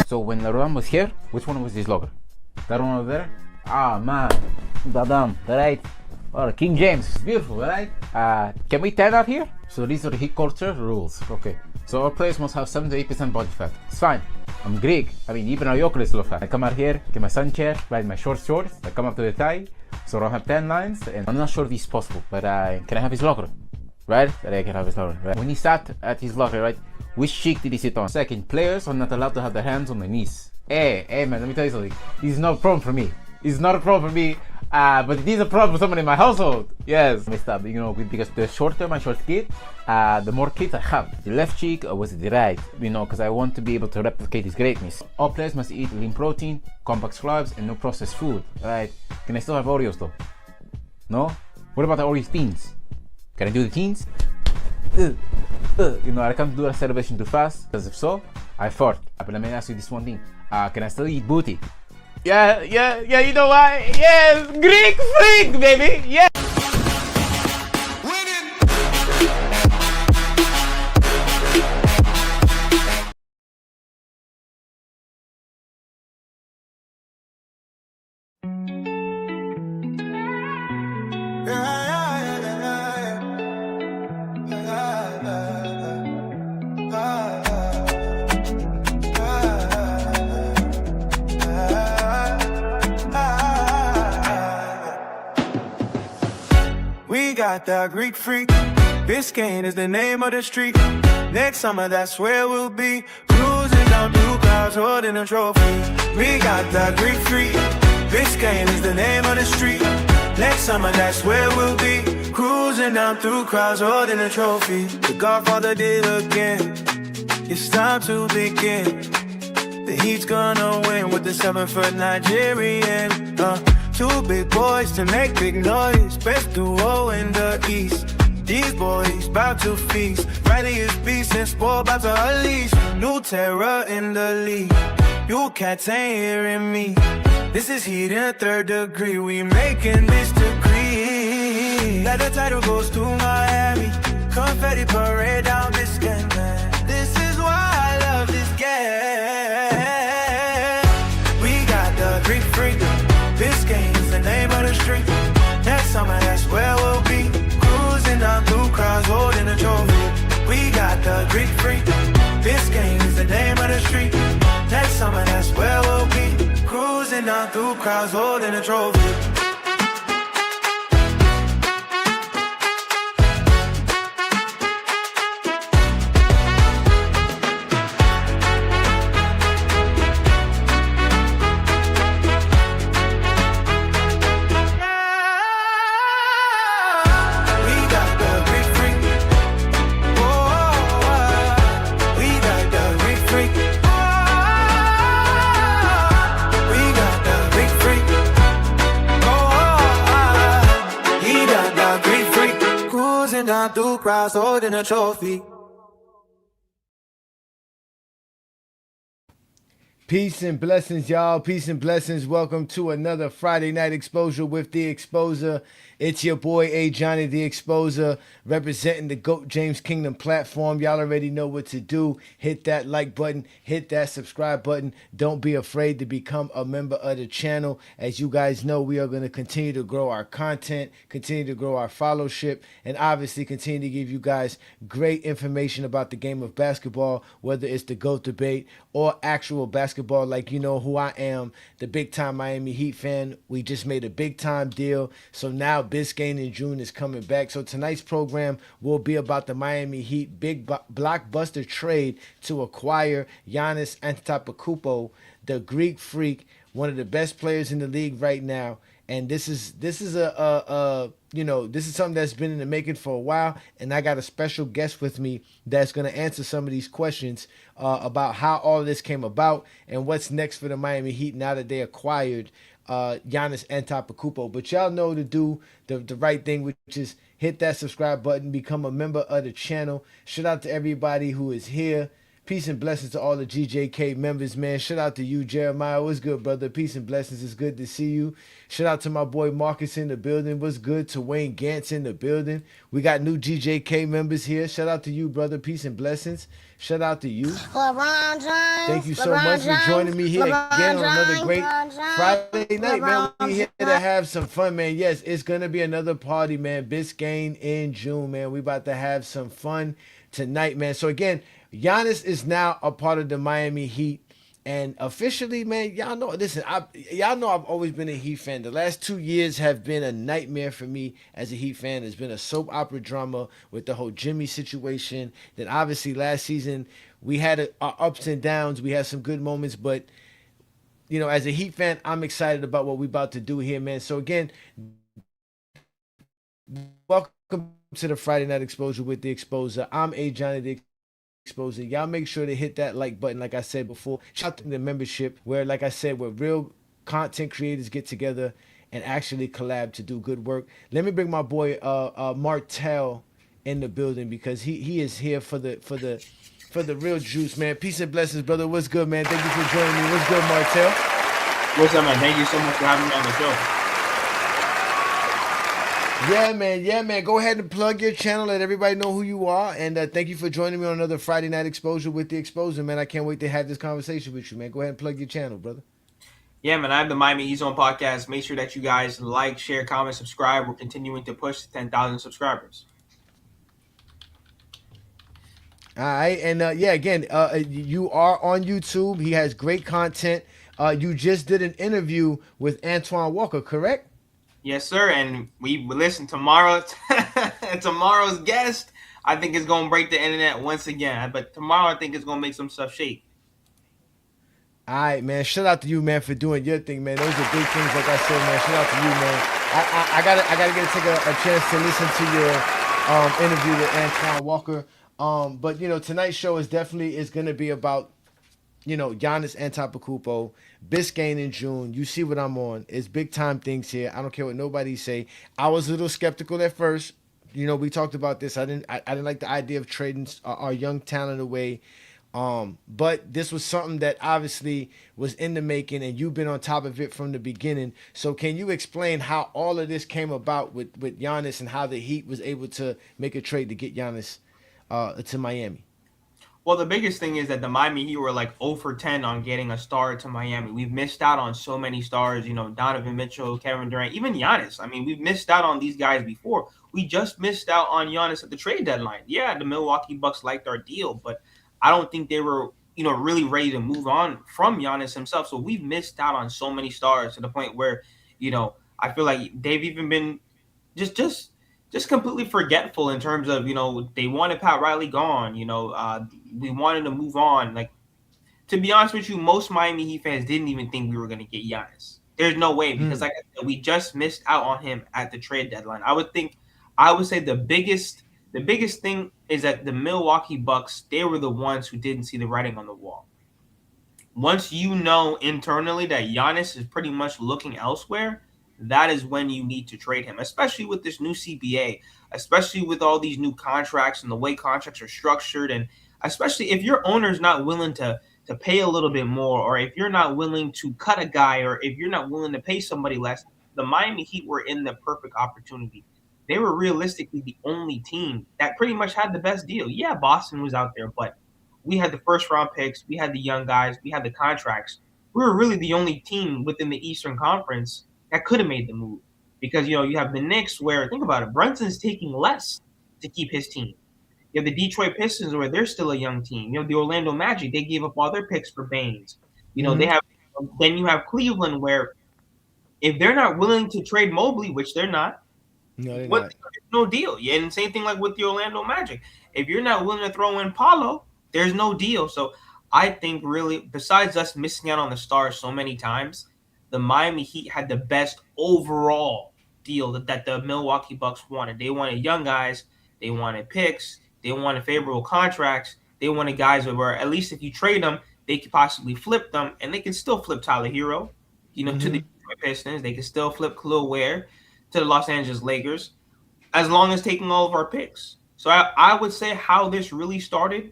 So when LeBron was here, which one was his locker? That one over there? Ah man, Dadam, right? Oh, King James, beautiful, right? Can we turn out here? So these are the Heat culture rules. Okay, so our players must have 7 to 8% body fat. It's fine. I'm Greek. I mean, even our yogurt is low fat. I come out here, get my sun chair, ride my short shorts. I come up to the tie, so I don't have tan lines. And I'm not sure if this is possible, but can I have his locker? Right? That I can have his locker. Right? When he sat at his locker, right? Which cheek did he sit on? Second, players are not allowed to have their hands on their knees. Hey man, let me tell you something. This is not a problem for me. It's not a problem for me. But it is a problem for someone in my household. Yes. Messed up, you know, because the shorter my shorts get, the more kids I have. The left cheek or was it the right? You know, because I want to be able to replicate his greatness. All players must eat lean protein, complex carbs, and no processed food. Right? Can I still have Oreos though? No? What about the Oreo teens? Can I do the teens? You know, I can't do a celebration too fast, because if so, I fart. But let me ask you this one thing. Can I still eat booty? Yeah, you know why? Yes, Greek freak, baby, yeah! We got the Greek freak. Biscayne is the name of the street. Next summer, that's where we'll be. Cruising down through clouds, holding a trophy. We got the Greek freak. Biscayne is the name of the street. Next summer, that's where we'll be. Cruising down through crowds, holding a trophy. The Godfather did again. It's time to begin. The Heat's gonna win with the 7-foot Nigerian. Two big boys to make big noise. Best duo in the East. These boys bout to feast. Riley is beast and sport about to unleash. New terror in the league. You cats ain't hearing me. This is Heat in 3rd degree. We making this degree. Let the title goes to Miami. Confetti parade down Biscayne. This is why I love this game. We got the Greek freak. Biscayne is the name of the street. Next summer, that's where we'll be. Cruising down through crowds, holding a trophy. We got the Greek freak. Biscayne is the name of the street. Next summer, that's where we'll be. Cruising down through crowds, holding a trophy. Down through crowds holding a trophy. Peace and blessings, y'all. Peace and blessings. Welcome to another Friday Night Exposure with The Exposer. It's your boy, Ajani, The Exposer, representing the GOAT James Kingdom platform. Y'all already know what to do. Hit that like button. Hit that subscribe button. Don't be afraid to become a member of the channel. As you guys know, we are going to continue to grow our content, continue to grow our followership, and obviously continue to give you guys great information about the game of basketball, whether it's the GOAT debate or actual basketball, like you know who I am, the big-time Miami Heat fan. We just made a big-time deal, so now Biscayne in June is coming back. So tonight's program will be about the Miami Heat big blockbuster trade to acquire Giannis Antetokounmpo, the Greek freak, one of the best players in the league right now. And this is something that's been in the making for a while, and I got a special guest with me that's going to answer some of these questions about how all of this came about and what's next for the Miami Heat now that they acquired Giannis Antetokounmpo. But y'all know to do the right thing, which is hit that subscribe button, become a member of the channel. Shout out to everybody who is here Peace and blessings to all the GJK members, man. Shout out to you, Jeremiah. What's good, brother? Peace and blessings. It's good to see you. Shout out to my boy Marcus in the building. What's good? To Wayne Gantz in the building. We got new GJK members here. Shout out to you, brother. Peace and blessings. Shout out to you. LeBron James. Thank you so much for joining me here again on another great Friday night, man. We here to have some fun, man. Yes, it's gonna be another party, man. Biscayne in June, man. We about to have some fun tonight, man. So again, Giannis is now a part of the Miami Heat. And officially, man, y'all know, listen, y'all know I've always been a Heat fan. The last 2 years have been a nightmare for me as a Heat fan. It's been a soap opera drama with the whole Jimmy situation. Then obviously last season, we had our ups and downs. We had some good moments, but, you know, as a Heat fan, I'm excited about what we're about to do here, man. So again, welcome to the Friday Night Exposure with the Exposer. I'm Ajani, the Exposure. Y'all make sure to hit that like button, like I said before. Shout out to the membership, where, like I said, where real content creators get together and actually collab to do good work. Let me bring my boy Martel in the building, because he is here for the real juice, man. Peace and blessings, brother. What's good, man? Thank you for joining me. What's good, Martel? What's up, man? Thank you so much for having me on the show. Yeah, man. Go ahead and plug your channel. Let everybody know who you are. And thank you for joining me on another Friday Night Exposure with the Exposer, man. I can't wait to have this conversation with you, man. Go ahead and plug your channel, brother. Yeah, man. I have the Miami Heat Zone podcast. Make sure that you guys like, share, comment, subscribe. We're continuing to push to 10,000 subscribers. All right. And again, you are on YouTube. He has great content. You just did an interview with Antoine Walker, correct? Yes, sir. And we listen tomorrow. Tomorrow's guest, I think, is going to break the internet once again. But tomorrow, I think, is going to make some stuff shake. All right, man. Shout out to you, man, for doing your thing, man. Those are big things, like I said, man. Shout out to you, man. I gotta get to take a chance to listen to your interview with Antoine Walker. But you know, tonight's show is gonna be about, you know, Giannis Antetokounmpo, Biscayne in June. You see what I'm on. It's big time things here. I don't care what nobody say. I was a little skeptical at first. You know, we talked about this. I didn't like the idea of trading our young talent away. But this was something that obviously was in the making, and you've been on top of it from the beginning. So can you explain how all of this came about with Giannis, and how the Heat was able to make a trade to get Giannis to Miami? Well, the biggest thing is that the Miami Heat were like 0 for 10 on getting a star to Miami. We've missed out on so many stars, you know, Donovan Mitchell, Kevin Durant, even Giannis. I mean, we've missed out on these guys before. We just missed out on Giannis at the trade deadline. Yeah, the Milwaukee Bucks liked our deal, but I don't think they were, you know, really ready to move on from Giannis himself. So we've missed out on so many stars to the point where, you know, I feel like they've even been just completely forgetful in terms of, you know, they wanted Pat Riley gone. You know, we wanted to move on. Like, to be honest with you, most Miami Heat fans didn't even think we were going to get Giannis. There's no way, because like I said, we just missed out on him at the trade deadline. I would say the biggest thing is that the Milwaukee Bucks, they were the ones who didn't see the writing on the wall. Once you know internally that Giannis is pretty much looking elsewhere, that is when you need to trade him, especially with this new CBA, especially with all these new contracts and the way contracts are structured, and especially if your owner's not willing to pay a little bit more, or if you're not willing to cut a guy, or if you're not willing to pay somebody less. The Miami Heat were in the perfect opportunity. They were realistically the only team that pretty much had the best deal. Yeah, Boston was out there, but we had the first round picks, we had the young guys, we had the contracts. We were really the only team within the Eastern Conference that could have made the move, because, you know, you have the Knicks, where, think about it, Brunson's taking less to keep his team. You have the Detroit Pistons, where they're still a young team. You have the Orlando Magic, they gave up all their picks for Baines. You know, then you have Cleveland, where if they're not willing to trade Mobley, which they're not, no deal. Yeah, and same thing like with the Orlando Magic. If you're not willing to throw in Paulo, there's no deal. So I think, really, besides us missing out on the stars so many times, the Miami Heat had the best overall deal that the Milwaukee Bucks wanted. They wanted young guys. They wanted picks. They wanted favorable contracts. They wanted guys where, at least if you trade them, they could possibly flip them, and they can still flip Tyler Hero, you know, to the Detroit Pistons. They can still flip Khalil Ware to the Los Angeles Lakers, as long as taking all of our picks. So I would say how this really started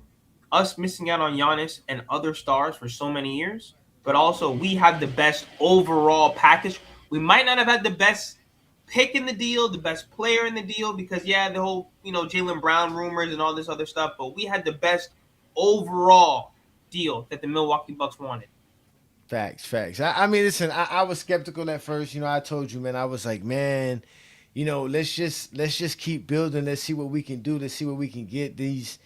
us missing out on Giannis and other stars for so many years, but also we had the best overall package. We might not have had the best pick in the deal, the best player in the deal, because the whole Jaylen Brown rumors and all this other stuff, but we had the best overall deal that the Milwaukee Bucks wanted. Facts. I mean, listen, I was skeptical at first. I told you, man, I was like, man, let's just keep building. Let's see what we can do. Let's see what we can get. These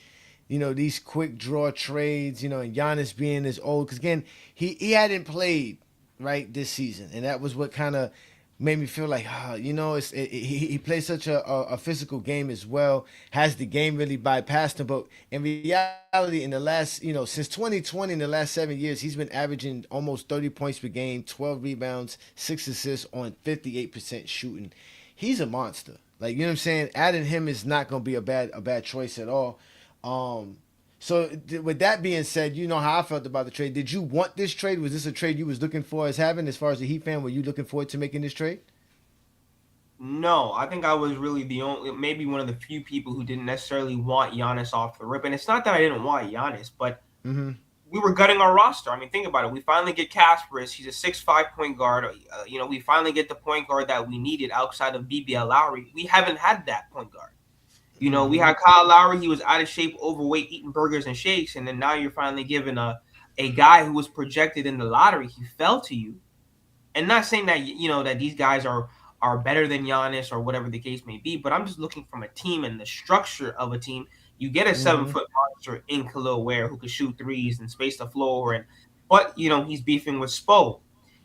quick draw trades, and Giannis being as old. Because, again, he hadn't played, right, this season. And that was what kind of made me feel like, he plays such a physical game as well. Has the game really bypassed him? But in reality, in the last, since 2020, in the last 7 years, he's been averaging almost 30 points per game, 12 rebounds, 6 assists on 58% shooting. He's a monster. Like, you know what I'm saying? Adding him is not going to be a bad choice at all. So with that being said, you know how I felt about the trade. Did you want this trade? Was this a trade you was looking for as far as a Heat fan? Were you looking forward to making this trade? No, I think I was really maybe one of the few people who didn't necessarily want Giannis off the rip. And it's not that I didn't want Giannis, but we were gutting our roster. I mean, think about it. We finally get Kasparis. He's a 6'5" point guard. We finally get the point guard that we needed outside of BBL Lowry. We haven't had that point guard. We had Kyle Lowry. He was out of shape, overweight, eating burgers and shakes. And then now you're finally giving a guy who was projected in the lottery. He fell to you. And not saying that, that these guys are better than Giannis or whatever the case may be, but I'm just looking from a team and the structure of a team. You get a 7-foot monster in Khalil Ware who can shoot threes and space the floor. But he's beefing with Spo.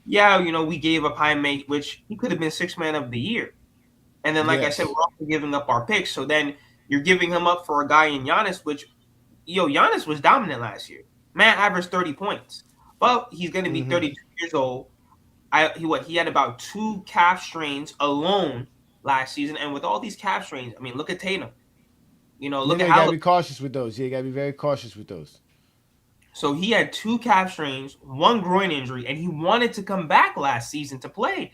Yeah, we gave up Jaime, which he could have been 6th man of the year. And then, like I said, we're also giving up our picks. So then you're giving him up for a guy in Giannis, which, Giannis was dominant last year. Man averaged 30 points. But he's going to be 32 years old. He had about 2 calf strains alone last season. And with all these calf strains, I mean, look at Tatum. Look at how... You got to be cautious with those. Yeah, you got to be very cautious with those. So he had 2 calf strains, 1 groin injury, and he wanted to come back last season to play.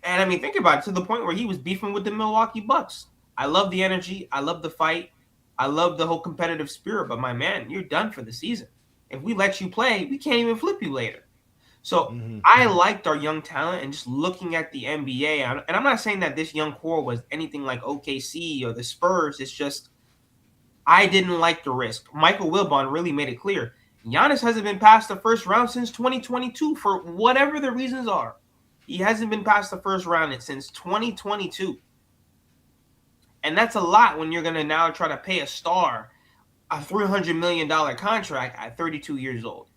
And, I mean, think about it, to the point where he was beefing with the Milwaukee Bucks. I love the energy. I love the fight. I love the whole competitive spirit. But, my man, you're done for the season. If we let you play, we can't even flip you later. So I liked our young talent, and just looking at the NBA, and I'm not saying that this young core was anything like OKC or the Spurs. It's just I didn't like the risk. Michael Wilbon really made it clear. Giannis hasn't been past the first round since 2022 for whatever the reasons are. He hasn't been past the first round since 2022. And that's a lot when you're going to now try to pay a star a $300 million contract at 32 years old.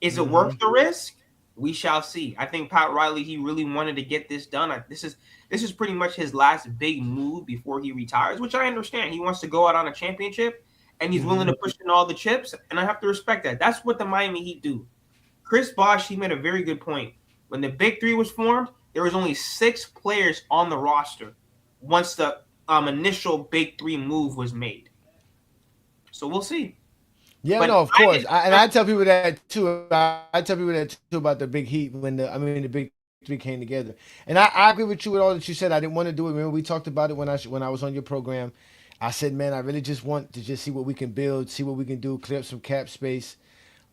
Is it worth the risk? We shall see. I think Pat Riley, he really wanted to get this done. This is pretty much his last big move before he retires, which I understand. He wants to go out on a championship, and he's willing to push in all the chips, and I have to respect that. That's what the Miami Heat do. Chris Bosh, he made a very good point. When the Big Three was formed, there was only 6 players on the roster once the initial Big Three move was made. So we'll see. Yeah, but no, of course. I tell people that too. I tell people that too about the Big Heat when the Big Three came together. And I agree with you with all that you said. I didn't want to do it. Remember, we talked about it when I was on your program. I said, man, I really just want to just see what we can build, see what we can do, clear up some cap space.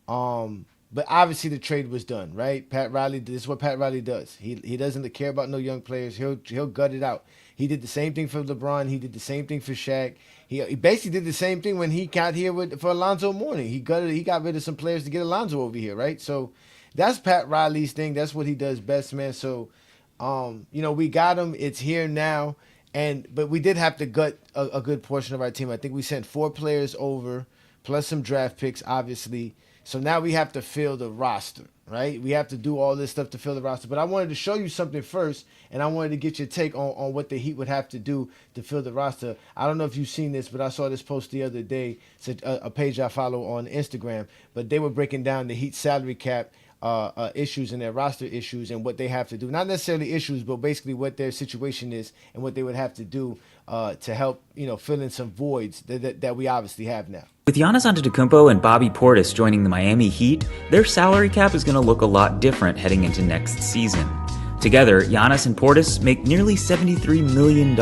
But obviously the trade was done, right? Pat Riley, this is what Pat Riley does. He doesn't care about no young players. He'll gut it out. He did the same thing for LeBron. He did the same thing for Shaq. He basically did the same thing when he got here for Alonzo Mourning. He got rid of some players to get Alonzo over here, right? So that's Pat Riley's thing. That's what he does best, man. So, we got him. It's here now. But we did have to gut a good portion of our team. I think we sent 4 players over, plus some draft picks, obviously. So now we have to fill the roster, right? We have to do all this stuff to fill the roster. But I wanted to show you something first, and I wanted to get your take on what the Heat would have to do to fill the roster. I don't know if you've seen this, but I saw this post the other day. It's a page I follow on Instagram. But they were breaking down the Heat salary cap issues and their roster issues and what they have to do. Not necessarily issues, but basically what their situation is and what they would have to do to help, fill in some voids that we obviously have now. With Giannis Antetokounmpo and Bobby Portis joining the Miami Heat, their salary cap is going to look a lot different heading into next season. Together, Giannis and Portis make nearly $73 million,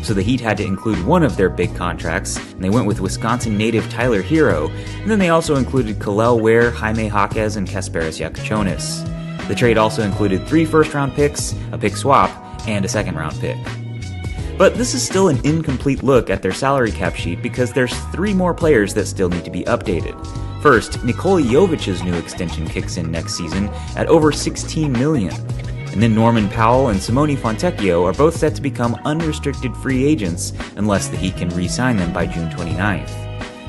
so the Heat had to include one of their big contracts, and they went with Wisconsin native Tyler Hero, and then they also included Kalel Ware, Jaime Jaquez, and Kasparis Yakachonis. The trade also included 3 first-round picks, a pick swap, and a second-round pick. But this is still an incomplete look at their salary cap sheet because there's 3 more players that still need to be updated. First, Nikola Jovic's new extension kicks in next season at over $16 million. And then Norman Powell and Simone Fontecchio are both set to become unrestricted free agents unless the Heat can re-sign them by June 29th.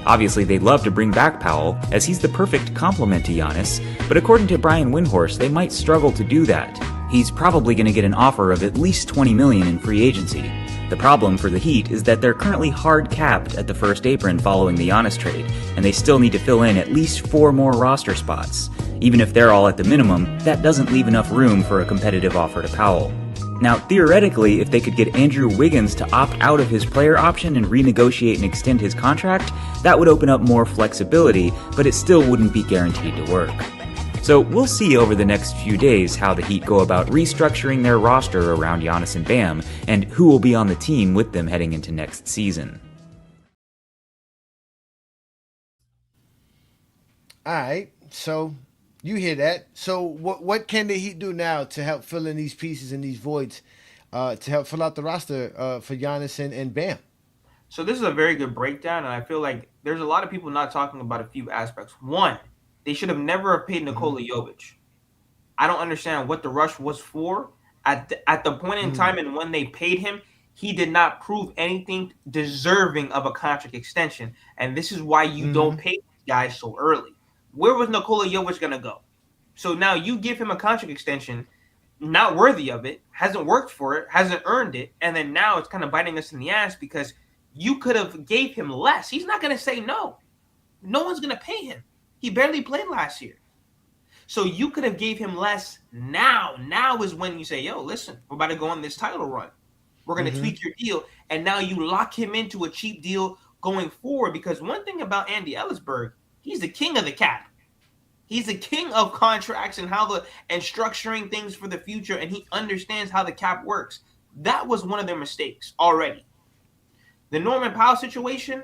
Obviously, they'd love to bring back Powell, as he's the perfect complement to Giannis, but according to Brian Windhorst, they might struggle to do that. He's probably going to get an offer of at least $20 million in free agency. The problem for the Heat is that they're currently hard capped at the first apron following the Giannis trade, and they still need to fill in at least 4 more roster spots. Even if they're all at the minimum, that doesn't leave enough room for a competitive offer to Powell. Now, theoretically, if they could get Andrew Wiggins to opt out of his player option and renegotiate and extend his contract, that would open up more flexibility, but it still wouldn't be guaranteed to work. So we'll see over the next few days how the Heat go about restructuring their roster around Giannis and Bam, and who will be on the team with them heading into next season. All right, so you hear that. So what can the Heat do now to help fill in these pieces and these voids, to help fill out the roster for Giannis and Bam? So this is a very good breakdown, and I feel like there's a lot of people not talking about a few aspects. One, they should have never have paid Nikola Jovic. I don't understand what the rush was for. At the point in time and when they paid him, he did not prove anything deserving of a contract extension. And this is why you don't pay guys so early. Where was Nikola Jovic going to go? So now you give him a contract extension, not worthy of it, hasn't worked for it, hasn't earned it, and then now it's kind of biting us in the ass because you could have gave him less. He's not going to say no. No one's going to pay him. He barely played last year. So you could have gave him less now. Now is when you say, yo, listen, we're about to go on this title run. We're going to tweak your deal. And now you lock him into a cheap deal going forward. Because one thing about Andy Ellisberg, he's the king of the cap. He's the king of contracts and and structuring things for the future. And he understands how the cap works. That was one of their mistakes already. The Norman Powell situation,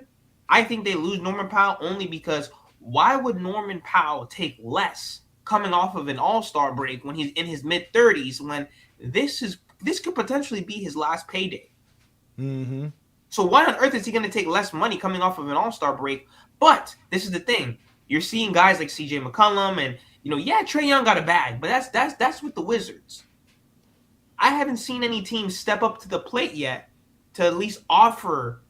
I think they lose Norman Powell only because why would Norman Powell take less coming off of an all-star break when he's in his mid-30s when this could potentially be his last payday? So why on earth is he going to take less money coming off of an all-star break? But this is the thing. You're seeing guys like CJ McCollum and, Trae Young got a bag, but that's with the Wizards. I haven't seen any team step up to the plate yet to at least offer,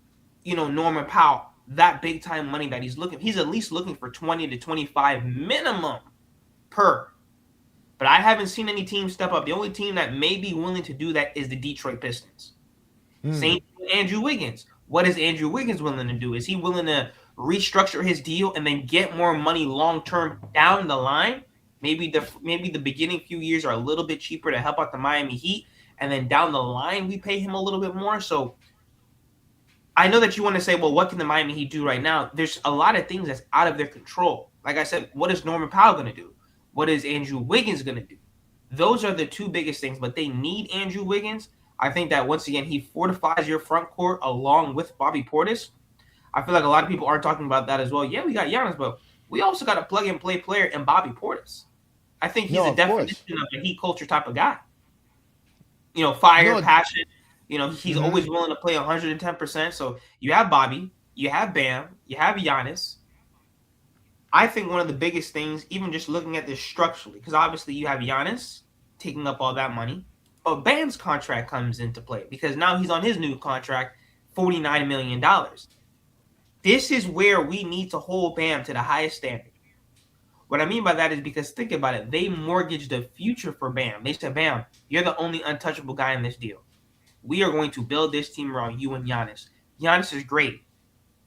Norman Powell that big time money that he's looking. He's at least looking for 20 to 25 minimum per. But I haven't seen any team step up. The only team that may be willing to do that is the Detroit Pistons. Same with Andrew Wiggins. What is Andrew Wiggins willing to do? Is he willing to restructure his deal and then get more money long term down the line? Maybe the beginning few years are a little bit cheaper to help out the Miami Heat, and then down the line we pay him a little bit more. So I know that you want to say, well, what can the Miami Heat do right now? There's a lot of things that's out of their control. Like I said, what is Norman Powell going to do? What is Andrew Wiggins going to do? Those are the 2 biggest things, but they need Andrew Wiggins. I think that, once again, he fortifies your front court along with Bobby Portis. I feel like a lot of people aren't talking about that as well. Yeah, we got Giannis, but we also got a plug-and-play player in Bobby Portis. I think he's a definition of a Heat culture type of guy. Fire, passion. He's always willing to play 110%. So you have Bobby, you have Bam, you have Giannis. I think one of the biggest things, even just looking at this structurally, because obviously you have Giannis taking up all that money, but Bam's contract comes into play because now he's on his new contract, $49 million. This is where we need to hold Bam to the highest standard. What I mean by that is because think about it. They mortgaged the future for Bam. They said, Bam, you're the only untouchable guy in this deal. We are going to build this team around you and Giannis. Giannis is great.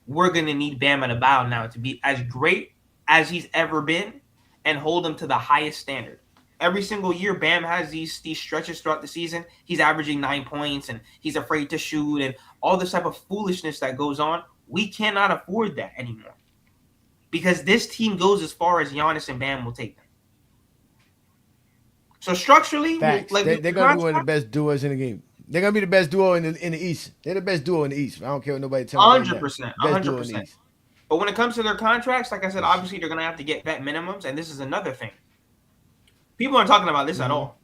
We're going to need Bam at a bow now to be as great as he's ever been and hold him to the highest standard. Every single year, Bam has these stretches throughout the season. He's averaging 9 points and he's afraid to shoot and all this type of foolishness that goes on. We cannot afford that anymore because this team goes as far as Giannis and Bam will take them. So structurally, Facts. like They're gonna be one of the best duos in the game. They're gonna be the best duo in the East. They're the best duo in the East. I don't care what nobody tells me. 100%, Best duo in the 100%. East. But when it comes to their contracts, like I said, obviously they're gonna have to get vet minimums, and this is another thing. People aren't talking about this at all.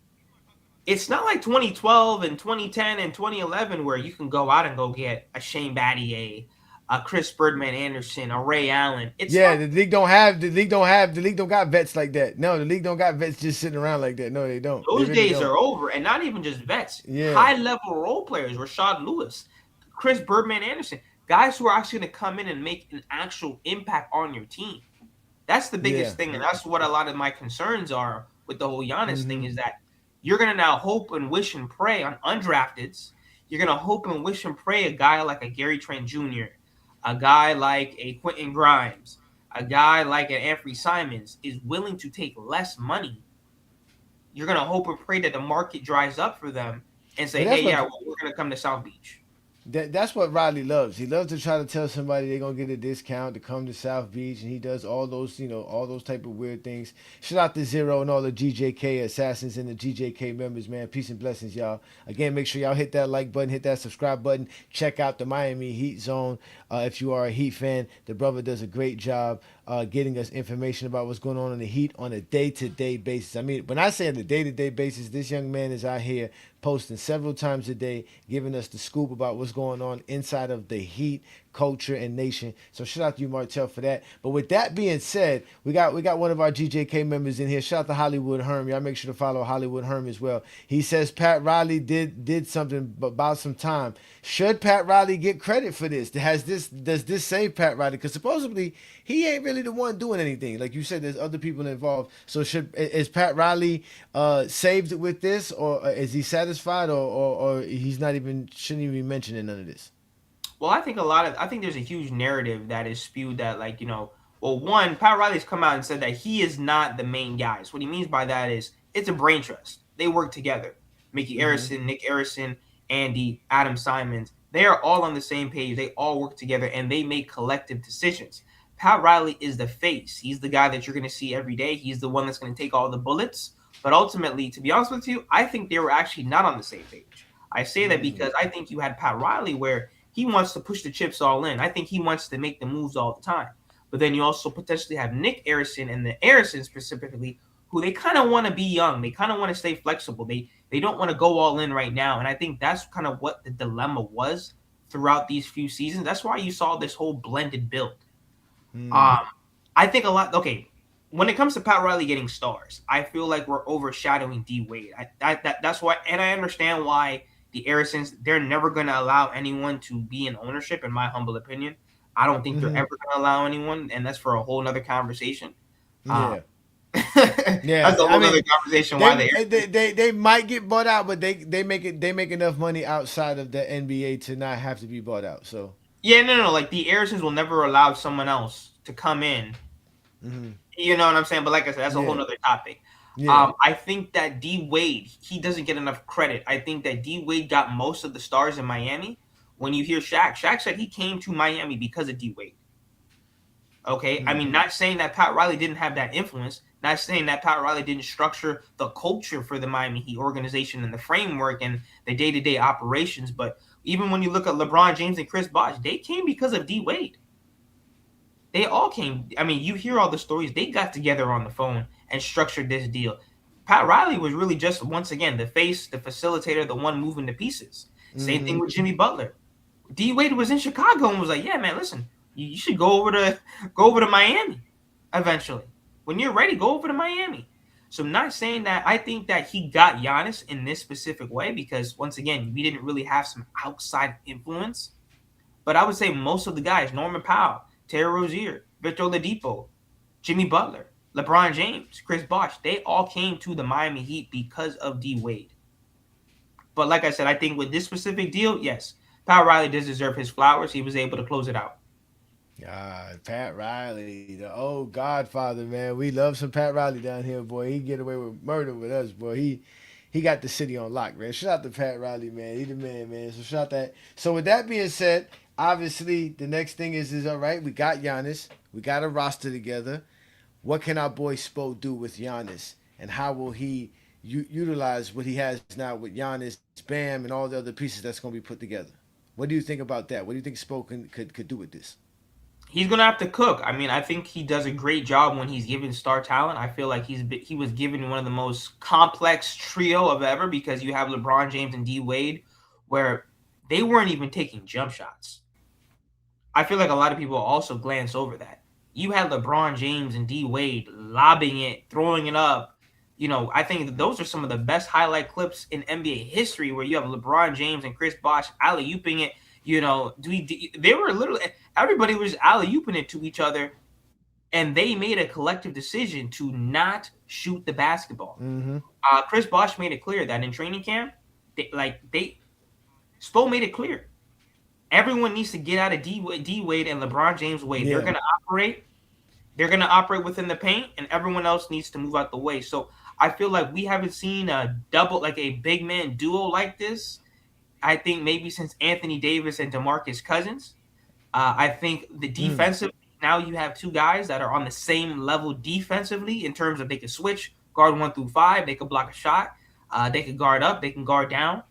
It's not like 2012 and 2010 and 2011 where you can go out and go get a Shane Battier, a Chris Birdman Anderson, a Ray Allen. The league don't got vets like that. No, the league don't got vets just sitting around like that. No, they don't. Those days are over, and not even just vets. Yeah. High-level role players, Rashad Lewis, Chris Birdman Anderson, guys who are actually going to come in and make an actual impact on your team. That's the biggest thing, and that's what a lot of my concerns are with the whole Giannis thing is that you're going to now hope and wish and pray on undrafteds. You're going to hope and wish and pray a guy like a Gary Trent Jr., a guy like a Quentin Grimes, a guy like an Anthony Simons is willing to take less money. You're going to hope and pray that the market dries up for them and say, hey, we're going to come to South Beach. That's what Riley loves. He loves to try to tell somebody they're gonna get a discount to come to South Beach, and he does all those, all those type of weird things. Shout out to Zero and all the GJK assassins and the GJK members, man. Peace and blessings, y'all. Again, make sure y'all hit that like button, hit that subscribe button. Check out the Miami Heat Zone if you are a Heat fan. The brother does a great job getting us information about what's going on in the Heat on a day-to-day basis. I mean, when I say on a day-to-day basis, this young man is out here posting several times a day, giving us the scoop about what's going on inside of the Heat culture and nation. So shout out to you, Martell, for that. But with that being said, we got one of our GJK members in here. Shout out to Hollywood Herm. Y'all make sure to follow Hollywood Herm as well. He says Pat Riley did something about some time. Should Pat Riley get credit for this? Does this save Pat Riley? Because supposedly he ain't really the one doing anything. Like you said, there's other people involved. So is Pat Riley saved with this, or is he satisfied, or he's not even shouldn't even be mentioning none of this? Well, I think there's a huge narrative that is spewed that, like, one, Pat Riley's come out and said that he is not the main guy. So what he means by that is it's a brain trust. They work together. Mickey Arison, Nick Arison, Andy, Adam Simons, they are all on the same page. They all work together, and they make collective decisions. Pat Riley is the face. He's the guy that you're going to see every day. He's the one that's going to take all the bullets. But ultimately, to be honest with you, I think they were actually not on the same page. I say that because I think you had Pat Riley where he wants to push the chips all in. I think he wants to make the moves all the time. But then you also potentially have Nick Arison and the Arisons specifically, who they kind of want to be young. They kind of want to stay flexible. They don't want to go all in right now. And I think that's kind of what the dilemma was throughout these few seasons. That's why you saw this whole blended build. I think a lot. Okay, when it comes to Pat Riley getting stars, I feel like we're overshadowing D Wade. That's why, and I understand why the Arisons, they're never going to allow anyone to be in ownership, in my humble opinion. I don't think they're ever going to allow anyone, and that's for a whole nother conversation. Yeah. That's a whole other conversation. They might get bought out, but they make enough money outside of the NBA to not have to be bought out. So no. Like the Arisons will never allow someone else to come in. You know what I'm saying? But like I said, that's a whole other topic. Yeah. I think that D Wade, he doesn't get enough credit. I think that D Wade got most of the stars in Miami. When you hear Shaq said he came to Miami because of D Wade. Okay, I mean, not saying that Pat Riley didn't have that influence, not saying that Pat Riley didn't structure the culture for the Miami Heat organization and the framework and the day-to-day operations, but even when you look at LeBron James and Chris Bosh, they came because of D Wade. They all came. I mean, you hear all the stories. They got together on the phone and structured this deal. Pat Riley was really just, once again, the face, the facilitator, the one moving the pieces. Same thing with Jimmy Butler. D Wade was in Chicago and was like, yeah, man, listen, you should go over to Miami eventually. When you're ready, go over to Miami. So I'm not saying that I think that he got Giannis in this specific way because, once again, we didn't really have some outside influence. But I would say most of the guys, Norman Powell, Terry Rozier, Victor Oladipo, Jimmy Butler, LeBron James, Chris Bosh, they all came to the Miami Heat because of D Wade. But like I said, I think with this specific deal, yes, Pat Riley does deserve his flowers. He was able to close it out. Pat Riley, the old godfather, man. We love some Pat Riley down here, boy. He get away with murder with us, boy. He got the city on lock, man. Shout out to Pat Riley, man. He the man, man. So shout out that. So with that being said, obviously the next thing is all right, we got Giannis. We got a roster together. What can our boy Spo do with Giannis? And how will he, utilize what he has now with Giannis, Bam, and all the other pieces that's going to be put together. What do you think about that? What do you think Spo could do with this? He's gonna have to cook. I mean, I think he does a great job when he's given star talent. I feel like he was given one of the most complex trio of ever because you have LeBron James and D Wade, where they weren't even taking jump shots. I feel like a lot of people also glance over that. You had LeBron James and D Wade lobbing it, throwing it up. I think those are some of the best highlight clips in NBA history where you have LeBron James and Chris Bosh alley-ooping it. They were literally everybody was alley-ooping it to each other, and they made a collective decision to not shoot the basketball. Mm-hmm. Chris Bosh made it clear that in training camp, Spo made it clear everyone needs to get out of D Wade and LeBron James' way. Yeah. They're gonna operate within the paint, and everyone else needs to move out the way. So I feel like we haven't seen a big man duo like this. I think maybe since Anthony Davis and DeMarcus Cousins. I think the defensive now you have two guys that are on the same level defensively in terms of they can switch guard 1 through 5, they can block a shot, they can guard up, they can guard down.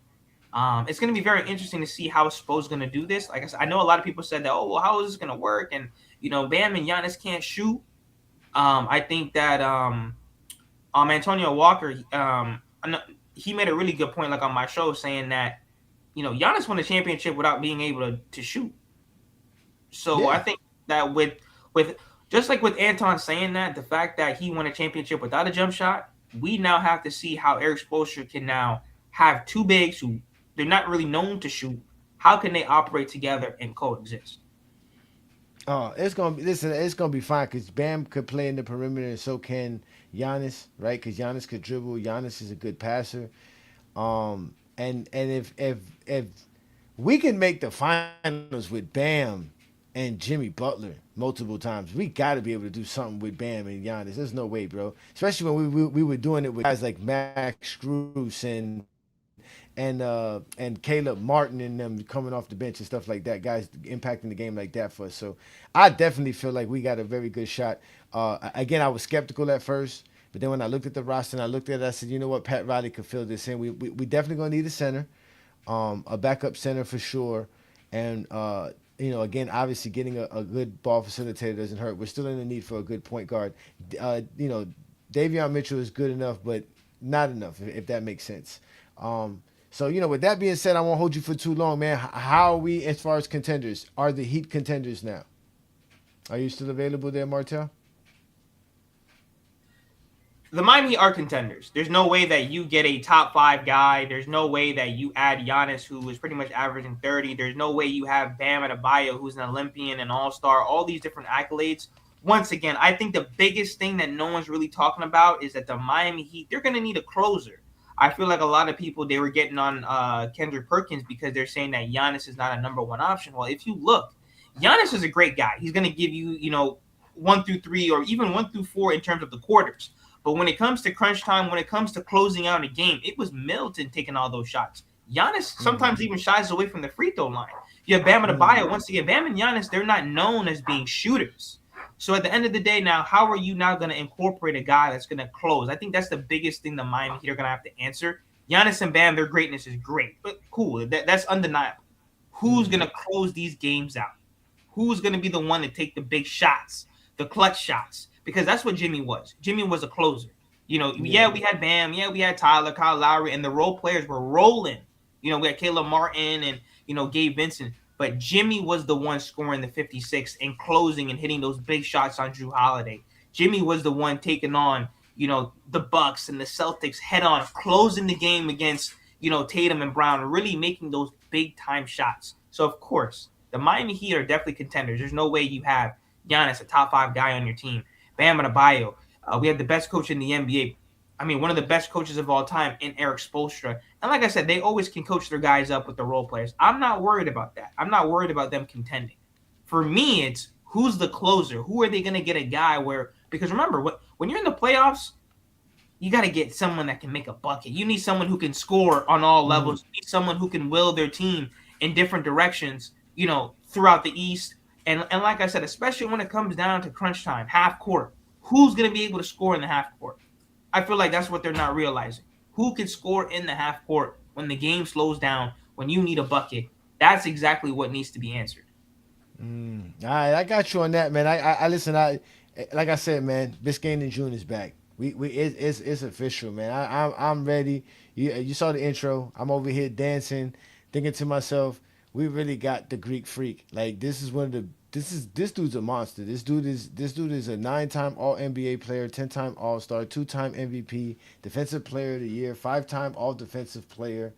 It's going to be very interesting to see how Spo's going to do this. Like I said, I know a lot of people said that, how is this going to work? And Bam and Giannis can't shoot. I think that Antonio Walker, he made a really good point, like on my show, saying that Giannis won a championship without being able to shoot. So yeah. I think that with just like with Anton saying that, the fact that he won a championship without a jump shot, we now have to see how Eric Spoelstra can now have two bigs who they're not really known to shoot. How can they operate together and coexist? It's gonna be fine because Bam could play in the perimeter and so can Giannis, right? Because Giannis could dribble. Giannis is a good passer. And if we can make the finals with Bam and Jimmy Butler multiple times, we got to be able to do something with Bam and Giannis. There's no way, bro. Especially when we were doing it with guys like Max Strus and Caleb Martin and them coming off the bench and stuff like that, guys impacting the game like that for us. So I definitely feel like we got a very good shot. Again, I was skeptical at first, but then when I looked at the roster and I looked at it, I said, you know what, Pat Riley could fill this in. We definitely gonna need a center, a backup center for sure, and again, obviously getting a good ball facilitator doesn't hurt. We're still in the need for a good point guard. Davion Mitchell is good enough, but not enough, if that makes sense. So, with that being said, I won't hold you for too long, man. How are we as far as contenders? Are the Heat contenders now? Are you still available there, Martel? The Miami Heat are contenders. There's no way that you get a top 5 guy. There's no way that you add Giannis, who is pretty much averaging 30. There's no way you have Bam Adebayo, who's an Olympian, an all-star, all these different accolades. Once again, I think the biggest thing that no one's really talking about is that the Miami Heat, they're going to need a closer. I feel like a lot of people, they were getting on Kendrick Perkins because they're saying that Giannis is not a number one option. Well, if you look, Giannis is a great guy. He's going to give you, 1 through 3 or even 1 through 4 in terms of the quarters. But when it comes to crunch time, when it comes to closing out a game, it was Middleton taking all those shots. Giannis sometimes even shies away from the free throw line. You have Bam Adebayo. Once again, Bam and Giannis, they're not known as being shooters. So at the end of the day now, how are you now going to incorporate a guy that's going to close? I think that's the biggest thing the Miami Heat are going to have to answer. Giannis and Bam, their greatness is great. But cool, that's undeniable. Who's going to close these games out? Who's going to be the one to take the big shots, the clutch shots? Because that's what Jimmy was. Jimmy was a closer. We had Bam. Yeah, we had Tyler, Kyle Lowry, and the role players were rolling. We had Caleb Martin and, Gabe Vincent. But Jimmy was the one scoring the 56 and closing and hitting those big shots on Jrue Holiday. Jimmy was the one taking on, the Bucks and the Celtics head on, closing the game against, Tatum and Brown, really making those big time shots. So, of course, the Miami Heat are definitely contenders. There's no way you have Giannis, a top 5 guy on your team. Bam Adebayo. We have the best coach in the NBA. I mean, one of the best coaches of all time in Eric Spoelstra. And like I said, they always can coach their guys up with the role players. I'm not worried about that. I'm not worried about them contending. For me, it's who's the closer? Who are they going to get a guy where – because remember, when you're in the playoffs, you got to get someone that can make a bucket. You need someone who can score on all levels. You need someone who can will their team in different directions, throughout the East. And like I said, especially when it comes down to crunch time, half court, who's going to be able to score in the half court? I feel like that's what they're not realizing. who could score in the half court when the game slows down, when you need a bucket. That's exactly what needs to be answered. All right, I got you on that, man. I listen. Like I said, man. Biscayne in June is back. It's official, man. I'm ready. You saw the intro. I'm over here dancing, thinking to myself, we really got the Greek freak. Like this dude's a monster. This dude is a 9-time All NBA player, 10-time All Star, 2-time MVP, Defensive Player of the Year, 5-time All Defensive Player,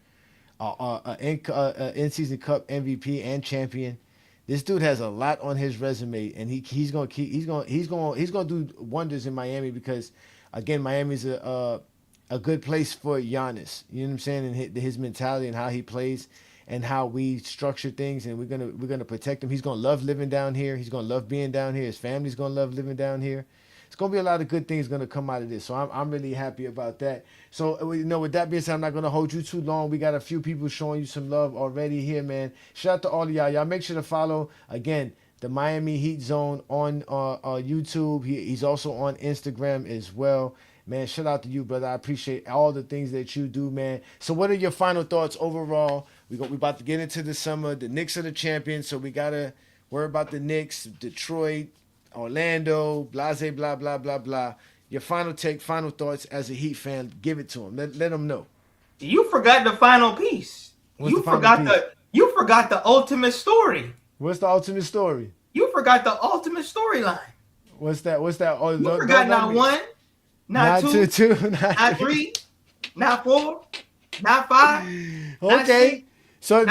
in-season Cup MVP and champion. This dude has a lot on his resume, and he's gonna do wonders in Miami because, again, Miami's a good place for Giannis. You know what I'm saying? And his mentality and how he plays, and how we structure things, and we're gonna protect him. He's gonna love living down here. He's gonna love being down here. His family's gonna love living down here. It's gonna be a lot of good things gonna come out of this. So I'm really happy about that. So with that being said, I'm not gonna hold you too long. We got a few people showing you some love already here, man. Shout out to all of y'all. Y'all make sure to follow again the Miami Heat Zone on YouTube. He's also on Instagram as well. Man, shout out to you, brother. I appreciate all the things that you do, man. So what are your final thoughts overall? We about to get into the summer. The Knicks are the champions, so we gotta worry about the Knicks, Detroit, Orlando, blase, blah, blah, blah, blah. Your final take, final thoughts as a Heat fan. Give it to them. Let them know. You forgot the final piece. You forgot the ultimate story. What's the ultimate story? You forgot the ultimate storyline. What's that? Oh, you forgot not one, not two, not three, not four, not five. Okay. Not six, So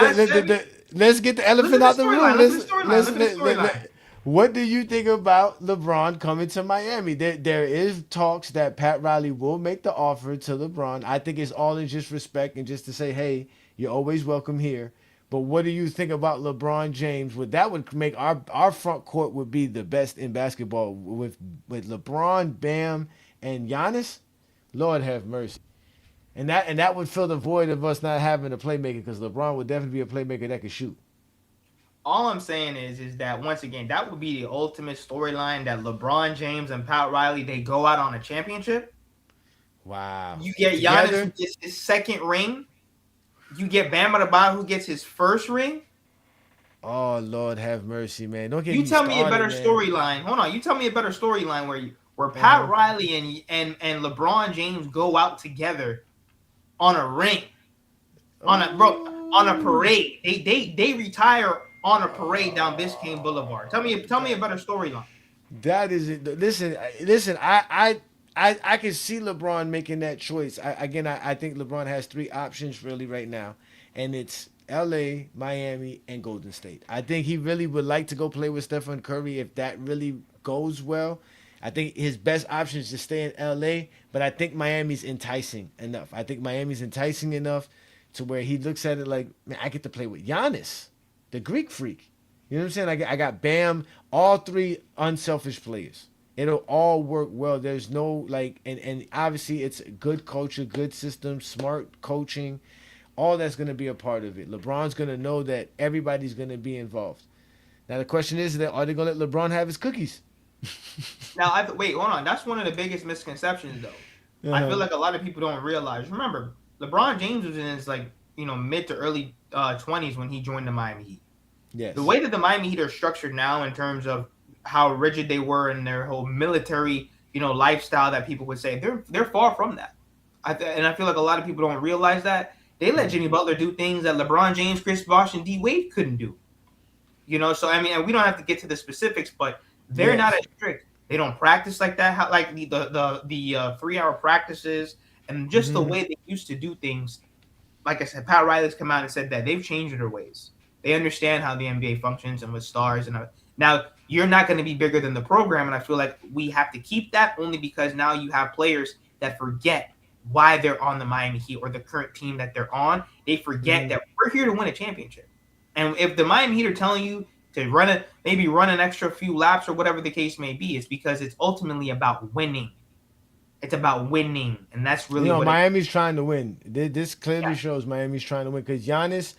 let's get the elephant out the room. What do you think about LeBron coming to Miami? There is talks that Pat Riley will make the offer to LeBron. I think it's all in just respect and just to say, hey, you're always welcome here. But what do you think about LeBron James? That would make our front court would be the best in basketball with LeBron, Bam, and Giannis. Lord have mercy. And that would fill the void of us not having a playmaker, because LeBron would definitely be a playmaker that could shoot. All I'm saying is that, once again, that would be the ultimate storyline, that LeBron James and Pat Riley, they go out on a championship. Wow. You get Giannis, who gets his second ring. You get Bam Adebayo, who gets his first ring. Oh, Lord have mercy, man. Don't get you me tell started, me a better storyline. Hold on. You tell me a better storyline where Pat Riley and LeBron James go out together on a ring. On a parade. They retire on a parade down Biscayne Boulevard. Tell me a better storyline. That is it. Listen. I can see LeBron making that choice. I think LeBron has 3 options really right now, and it's LA, Miami, and Golden State. I think he really would like to go play with Stephen Curry if that really goes well. I think his best option is to stay in LA, but I think Miami's enticing enough. To where he looks at it like, man, I get to play with Giannis, the Greek freak. You know what I'm saying? I got Bam, all 3 unselfish players. It'll all work well. There's no and obviously it's good culture, good system, smart coaching. All that's going to be a part of it. LeBron's going to know that everybody's going to be involved. Now the question is that are they going to let LeBron have his cookies? Now, wait, hold on. That's one of the biggest misconceptions, though. I feel like a lot of people don't realize. Remember, LeBron James was in his mid to early 20s when he joined the Miami Heat. Yes. The way that the Miami Heat are structured now, in terms of how rigid they were in their whole military, lifestyle, that people would say they're far from that. And I feel like a lot of people don't realize that. They let Jimmy Butler do things that LeBron James, Chris Bosh, and D Wade couldn't do. So I mean, and we don't have to get to the specifics, but they're not as strict. They don't practice like that, like the 3-hour practices, and just the way they used to do things. Like I said, Pat Riley's come out and said that they've changed their ways. They understand how the NBA functions and with stars. And now you're not going to be bigger than the program, and I feel like we have to keep that, only because now you have players that forget why they're on the Miami Heat or the current team that they're on. They forget that we're here to win a championship. And if the Miami Heat are telling you to run an extra few laps or whatever the case may be, it's because it's ultimately about winning. It's about winning, and that's really what Miami's trying to win. This clearly shows Miami's trying to win, because Giannis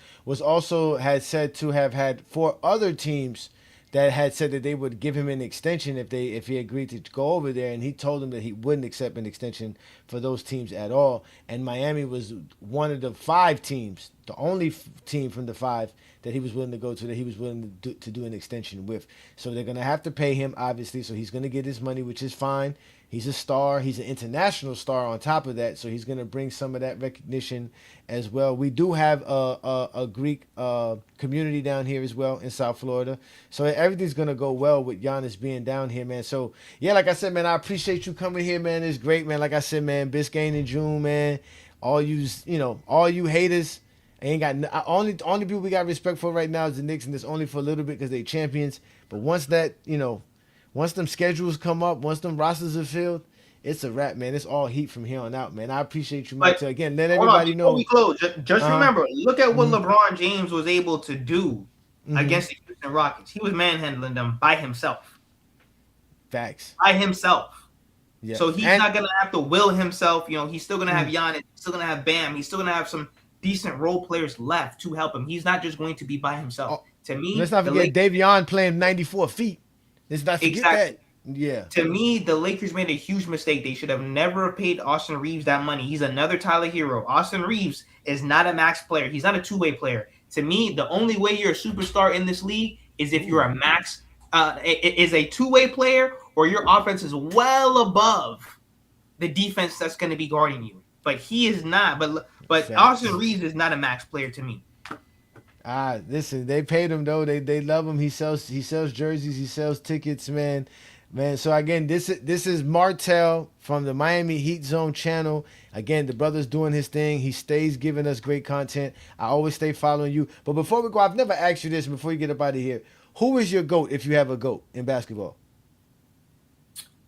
had said to have had 4 other teams that had said that they would give him an extension if he agreed to go over there, and he told them that he wouldn't accept an extension for those teams at all. And Miami was one of the 5 teams, the only team from the 5 that he was willing to go to, that he was willing to do an extension with. So they're gonna have to pay him, obviously. So he's gonna get his money, which is fine. He's a star. He's an international star on top of that, so he's going to bring some of that recognition as well. We do have a Greek community down here as well in South Florida, so everything's going to go well with Giannis being down here, man. So, yeah, like I said, man, I appreciate you coming here, man. It's great, man. Like I said, man, Biscayne in June, man. All you haters, ain't got only people we got respect for right now is the Knicks, and it's only for a little bit because they champions. But once that, once them schedules come up, once them rosters are filled, it's a wrap, man. It's all heat from here on out, man. I appreciate you, Mike. Again, let everybody know. Before we close, just remember, look at what LeBron James was able to do against the Houston Rockets. He was manhandling them by himself. Facts. By himself. Yeah. So he's not going to have to will himself. He's still going to have Giannis. He's still going to have Bam. He's still going to have some decent role players left to help him. He's not just going to be by himself. To me, let's not forget Davion playing 94 feet. Let's not forget that. Yeah. To me, the Lakers made a huge mistake. They should have never paid Austin Reeves that money. He's another Tyler Hero. Austin Reeves is not a max player. He's not a two-way player. To me, the only way you're a superstar in this league is if you're a max, is a two-way player, or your offense is well above the defense that's going to be guarding you. But he is not. But Austin Reeves is not a max player to me. Listen, they paid him though. They love him. He sells jerseys. He sells tickets, man. So again, this is Martell from the Miami Heat Zone channel. Again, the brother's doing his thing. He stays giving us great content. I always stay following you. But before we go, I've never asked you this. Before you get up out of here, who is your GOAT if you have a GOAT in basketball?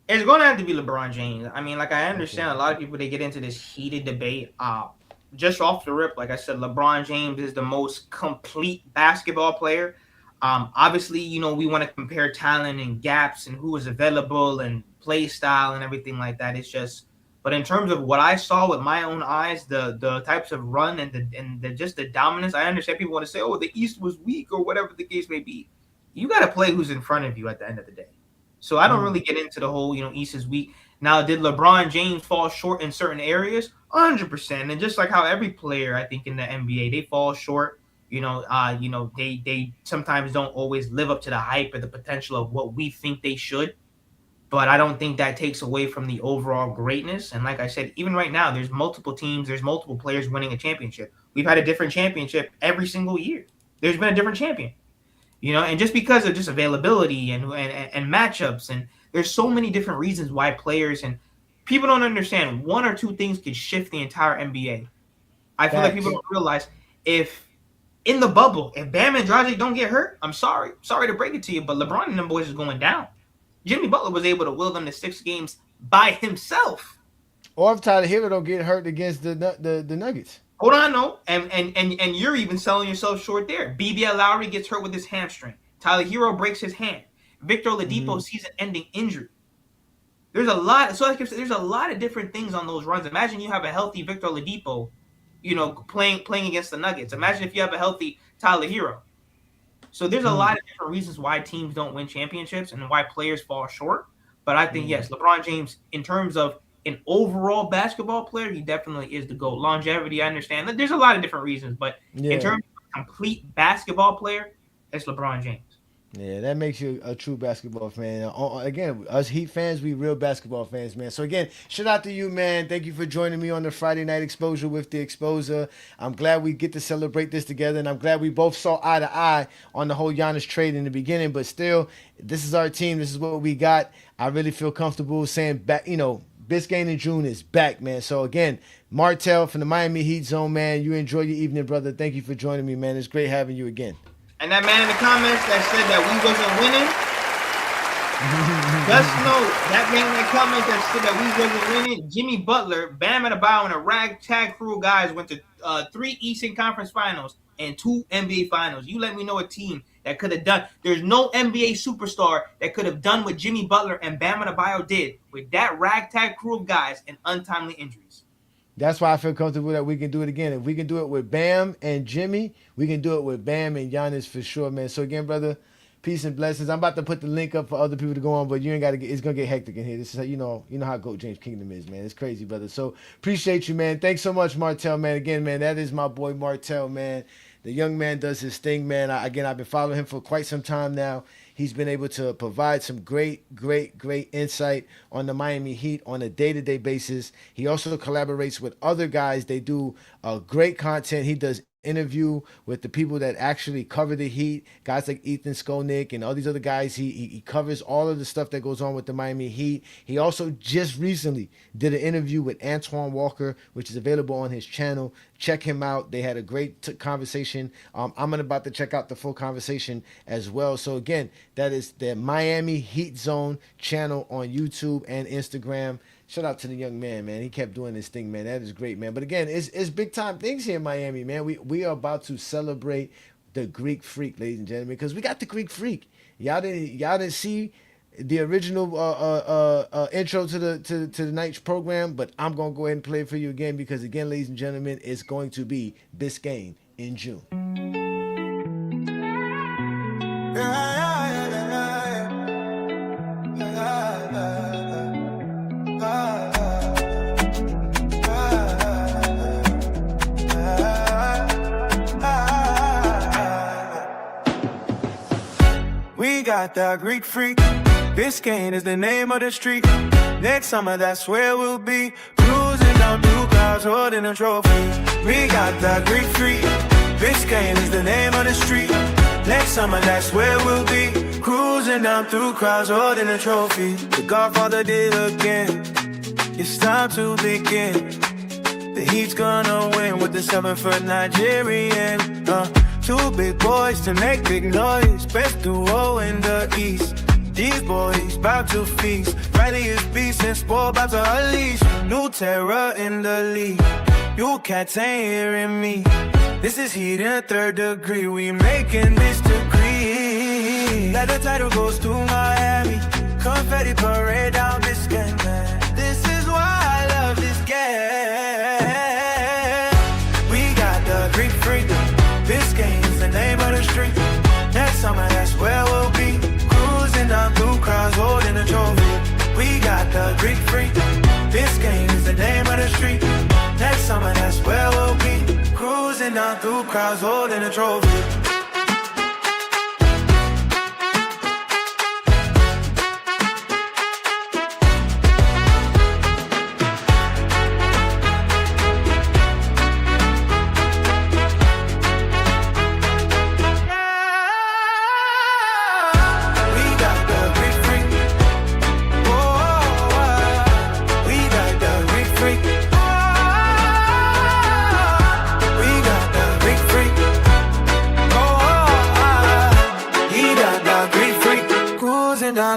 It's going to have to be LeBron James. I mean, like, I understand a lot of people, they get into this heated debate. Just off the rip, like I said, LeBron James is the most complete basketball player. Obviously, we want to compare talent and gaps and who is available and play style and everything like that. It's just, but in terms of what I saw with my own eyes, the types of run and just the dominance, I understand people want to say, oh, the East was weak or whatever the case may be. You got to play who's in front of you at the end of the day. So I don't really get into the whole, East is weak. Now, did LeBron James fall short in certain areas? 100%. And just like how every player, I think, in the NBA, they fall short. They sometimes don't always live up to the hype or the potential of what we think they should. But I don't think that takes away from the overall greatness. And like I said, even right now, there's multiple teams, there's multiple players winning a championship. We've had a different championship every single year. There's been a different champion. And just because of just availability and matchups, and there's so many different reasons why players and people don't understand one or two things could shift the entire NBA. I feel like people don't realize if in the bubble, if Bam and Dragic don't get hurt, I'm sorry to break it to you, but LeBron and them boys is going down. Jimmy Butler was able to will them to 6 games by himself. Or if Tyler Hero don't get hurt against the Nuggets. Hold on, no, and you're even selling yourself short there. BBL Lowry gets hurt with his hamstring. Tyler Hero breaks his hand. Victor Oladipo season-ending injury. There's a lot. So like I said, there's a lot of different things on those runs. Imagine you have a healthy Victor Oladipo, playing against the Nuggets. Imagine if you have a healthy Tyler Hero. So there's a lot of different reasons why teams don't win championships and why players fall short. But I think yes, LeBron James, in terms of an overall basketball player, he definitely is the GOAT. Longevity, I understand. There's a lot of different reasons, but in terms of a complete basketball player, it's LeBron James. Yeah, that makes you a true basketball fan. Again, us Heat fans, we real basketball fans, man. So again, shout out to you, man. Thank you for joining me on the Friday Night Exposure with the Exposer. I'm glad we get to celebrate this together, and I'm glad we both saw eye to eye on the whole Giannis trade in the beginning. But still, this is our team. This is what we got. I really feel comfortable saying back, Biscayne in June is back, man. So again, Martell from the Miami Heat Zone, man. You enjoy your evening, brother. Thank you for joining me, man. It's great having you again. And that man in the comments that said that we wasn't winning, just know that man in the comments that said that we wasn't winning, Jimmy Butler, Bam Adebayo, and a ragtag crew of guys went to 3 Eastern Conference Finals and 2 NBA Finals. You let me know a team that could have done. There's no NBA superstar that could have done what Jimmy Butler and Bam Adebayo did with that ragtag crew of guys and untimely injuries. That's why I feel comfortable that we can do it again. If we can do it with Bam and Jimmy, we can do it with Bam and Giannis for sure, man. So again, brother, Peace and blessings. I'm about to put the link up for other people to go on, but you ain't got to get. It's gonna get hectic in here. This is how, you know how GOAT James Kingdom is, man. It's crazy, brother. So appreciate you, man. Thanks so much, Martell, man. Again, man, that is my boy Martell, man. The young man does his thing, man. I've been following him for quite some time now. He's been able to provide some great insight on the Miami Heat on a day-to-day basis. He also collaborates with other guys. They do great content. He does interview with the people that actually cover the Heat, guys like Ethan Skolnick and all these other guys. He covers all of the stuff that goes on with the Miami Heat. He also just recently did an interview with Antoine Walker, which is available on his channel. Check him out. They had a great conversation. I'm about to check out the full conversation as well. So again, that is the Miami Heat Zone channel on YouTube and Instagram. Shout out to the young man, man. He kept doing this thing, man. That is great, man. But again, it's big time things here in Miami, man. We are about to celebrate the Greek Freak, ladies and gentlemen, because we got the Greek Freak. Y'all didn't see the original intro to the night's program, but I'm gonna go ahead and play it for you again because again, ladies and gentlemen, it's going to be Biscayne in June. We got the Greek Freak. Biscayne is the name of the street. Next summer, that's where we'll be. Cruising down through clouds, holding a trophy. We got the Greek Freak. Biscayne is the name of the street. Next summer, that's where we'll be. Cruising down through crowds, holding a trophy. The Godfather did again. It's time to begin. The Heat's gonna win with the 7-foot Nigerian. Two big boys to make big noise. Best duo in the East. These boys bout to feast. Riley is beast and sport about to unleash. New terror in the league. You cats ain't hearing me. This is Heat in 3rd degree. We making this degree. Let the title goes to Miami. Confetti parade down Biscayne. This is why I love this game. We got the Greek Freak. Biscayne is the name of the street. Next summer, that's where we'll be. Cruising down through crowds, holding a trophy. We got the Greek Freak. Biscayne is the name of the street. Next summer, that's where we'll be. Cruising down through crowds, holding a trophy.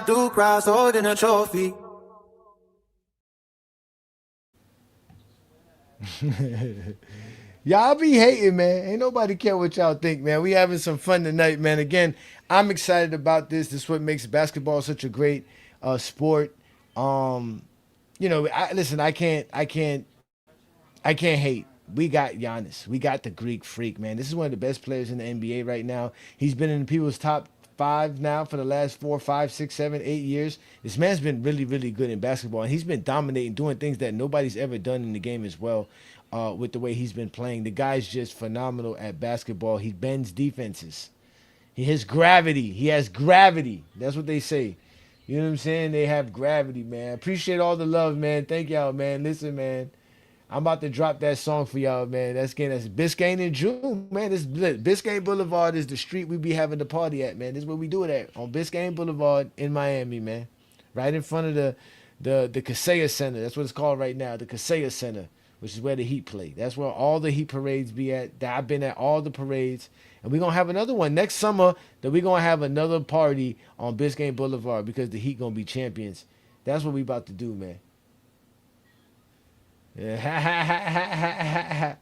Through crowds holding a trophy. Y'all be hating, man. Ain't nobody care what y'all think, man. We having some fun tonight, man. Again, I'm excited about this. This is what makes basketball such a great sport. You know, I can't hate. We got Giannis. We got the Greek Freak, man. This is one of the best players in the NBA right now. He's been in people's top 5 now for the last 4, 5, 6, 7, 8 years. This man's been really good in basketball, and he's been dominating, doing things that nobody's ever done in the game as well. With the way he's been playing, the guy's just phenomenal at basketball. He bends defenses. He has gravity. He has gravity. That's what they say. You know what I'm saying? They have gravity, man. Appreciate all the love, man. Thank y'all, man. Listen, man. I'm about to drop that song for y'all, man. That's Biscayne in June, man. This Biscayne Boulevard is the street we be having the party at, man. This is where we do it at, on Biscayne Boulevard in Miami, man. Right in front of the Kaseya Center. That's what it's called right now, the Kaseya Center, which is where the Heat play. That's where all the Heat parades be at. I've been at all the parades. And we're going to have another one next summer, that we're going to have another party on Biscayne Boulevard because the Heat going to be champions. That's what we about to do, man. Yeah,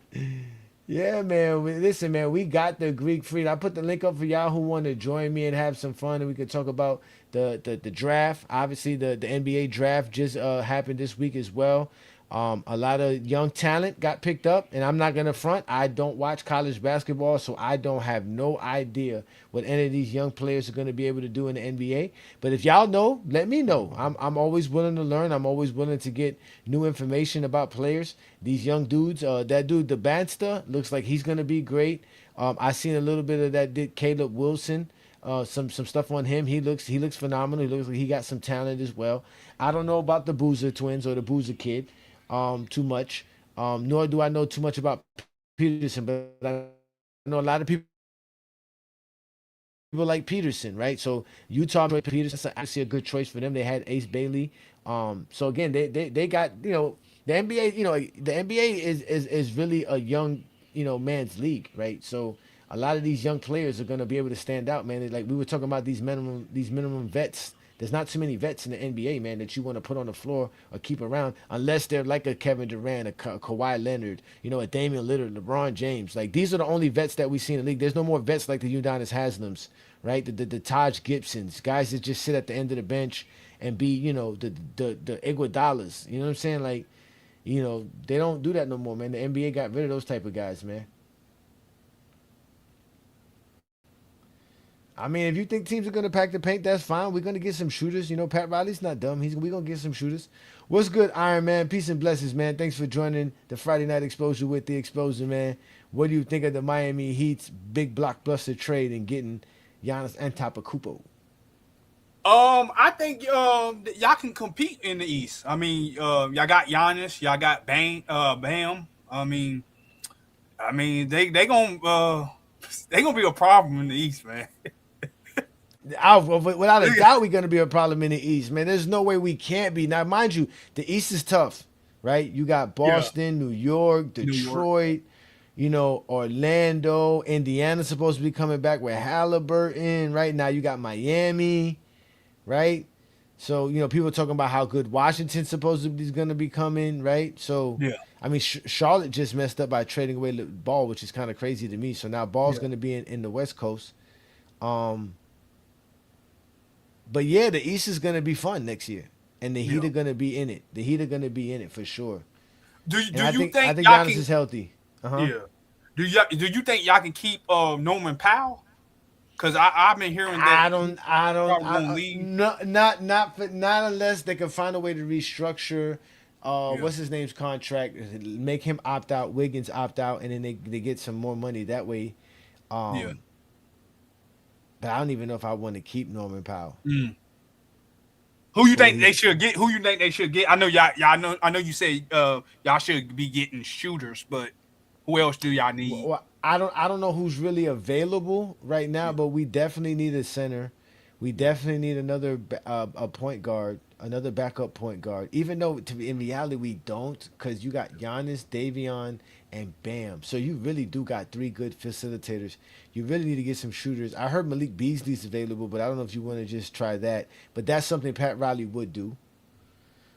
man. Listen, man, we got the Greek Freak. I put the link up for y'all who want to join me and have some fun, and we could talk about the draft. Obviously, the NBA draft just happened this week as well. A lot of young talent got picked up, and I'm not gonna front. I don't watch college basketball, so I don't have no idea what any of these young players are gonna be able to do in the NBA. But if y'all know, let me know. I'm always willing to learn. I'm always willing to get new information about players. These young dudes. That dude, the Bansta, looks like he's gonna be great. I seen a little bit of that. Did Caleb Wilson? Some stuff on him. He looks phenomenal. He looks like he got some talent as well. I don't know about the Boozer twins or the Boozer kid too much. Nor do I know too much about Peterson, but I know a lot of people like Peterson, right? So Utah Peterson actually a good choice for them. They had Ace Bailey. So again, they got, the NBA, the NBA is really a young, man's league, right? So a lot of these young players are gonna be able to stand out, man. Like we were talking about these minimum vets. There's not too many vets in the NBA, man, that you want to put on the floor or keep around unless they're like a Kevin Durant, a Kawhi Leonard, a Damian Lillard, LeBron James. Like these are the only vets that we see in the league. There's no more vets like the Udonis Haslams, right? The Taj Gibsons, guys that just sit at the end of the bench and be, the Iguodalas. You know what I'm saying? Like, they don't do that no more, man. The NBA got rid of those type of guys, man. I mean, if you think teams are going to pack the paint, that's fine. We're going to get some shooters. Pat Riley's not dumb. We're going to get some shooters. What's good, Iron Man? Peace and blessings, man. Thanks for joining the Friday Night Exposure with the Exposure, man. What do you think of the Miami Heat's big blockbuster trade and getting Giannis Antetokounmpo? I think y'all can compete in the East. I mean, y'all got Giannis, y'all got Bam. I mean, they gonna be a problem in the East, man. Without a doubt, we're going to be a problem in the East, man. There's no way we can't be. Now, mind you, the East is tough, right? You got Boston, New York, Detroit, Orlando, Indiana's supposed to be coming back with Halliburton, right? Now you got Miami, right? So, people are talking about how good Washington's supposedly is going to be coming, right? So, I mean, Charlotte just messed up by trading away Ball, which is kind of crazy to me. So now Ball's going to be in the West Coast. But yeah, the East is going to be fun next year, and the Heat are going to be in it. The Heat are going to be in it for sure. I think Giannis is healthy. Yeah. Do you think y'all can keep Norman Powell? Because I've been hearing that. Not unless they can find a way to restructure. What's his name's contract? Make him opt out, Wiggins opt out, and then they get some more money that way. But I don't even know if I want to keep Norman Powell. Who you think they should get? Who you think they should get? I know y'all. I know you say y'all should be getting shooters, but who else do y'all need? Well, I don't know who's really available right now, but we definitely need a center. We definitely need another a point guard, another backup point guard. Even though in reality we don't, because you got Giannis, Davion, and Bam. So you really do got three good facilitators. You really need to get some shooters. I heard Malik Beasley's available, but I don't know if you want to just try that. But that's something Pat Riley would do.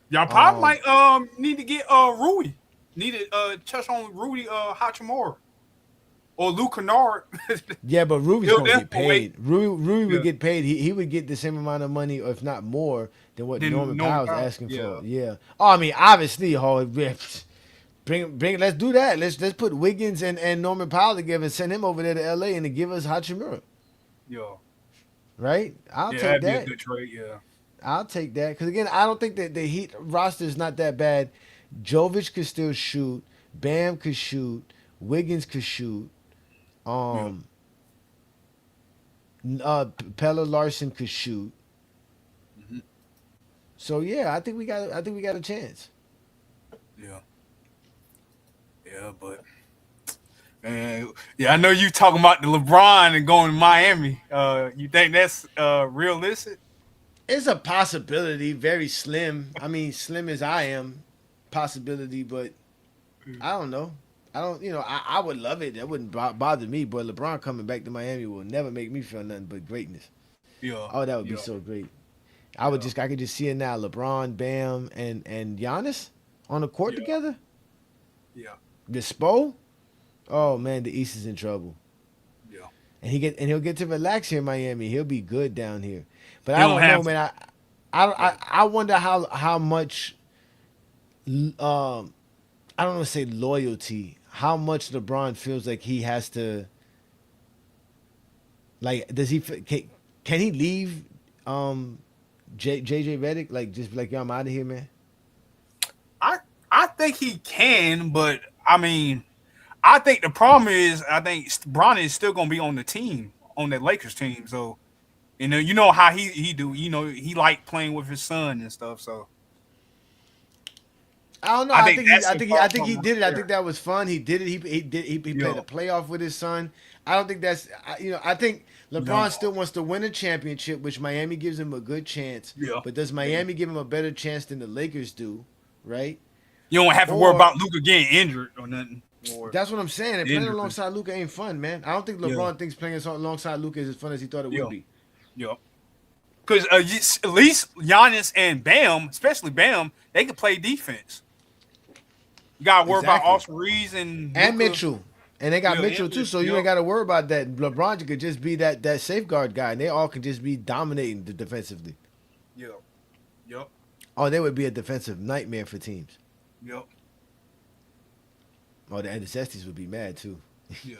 Y'all probably might need to get Rui. Need to touch on Rudy Hachimura. Or Luke Kennard. Yeah, but Ruby's going to get paid. Ruby would get paid. He would get the same amount of money, or if not more, than what Norman Powell's asking for. Yeah. Oh, I mean, obviously, bring. Let's do that. Let's put Wiggins and Norman Powell together and send him over there to LA and to give us Hachimura. Yeah. Right? I'll take that. That'd be a good trade, yeah. I'll take that. Because, again, I don't think that the Heat roster is not that bad. Jovic could still shoot. Bam could shoot. Wiggins could shoot. Pella Larson could shoot. Mm-hmm. So yeah, I think we got a chance. Yeah, but I know you talking about the LeBron and going to Miami. You think that's realistic? It's a possibility, very slim. I mean, slim as I am, possibility, but I don't know. I would love it. That wouldn't bother me. But LeBron coming back to Miami will never make me feel nothing but greatness. Yeah. Oh, that would be so great. I could just see it now. LeBron, Bam, and Giannis on the court together. Yeah. The Spo. Oh man, the East is in trouble. Yeah. And he'll get to relax here in Miami. He'll be good down here. But I don't know, man. I wonder how much I don't want to say loyalty. How much LeBron feels like he has to, like, does he can he leave JJ Redick, like, just be like, yo, I'm out of here, man? I think he can, but I mean, I think the problem is I think Bron is still gonna be on the team, on that Lakers team. So you know how he do. You know, he like playing with his son and stuff. So I don't know. I think he did it. I think that was fun. He did it. He played a playoff with his son. I don't think that's I think LeBron still wants to win a championship, which Miami gives him a good chance. Yeah. But does Miami give him a better chance than the Lakers do? Right? You don't have to worry about Luka getting injured or nothing. That's what I'm saying. And playing alongside Luka ain't fun, man. I don't think LeBron thinks playing alongside Luka is as fun as he thought it would be. Yeah. Because at least Giannis and Bam, especially Bam, they can play defense. You got to worry about Austin Reeves and Mitchell. And they got Mitchell, too, so you ain't got to worry about that. LeBron could just be that safeguard guy, and they all could just be dominating defensively. Yep. Oh, they would be a defensive nightmare for teams. Yep. Oh, the Necessities would be mad, too. Yeah.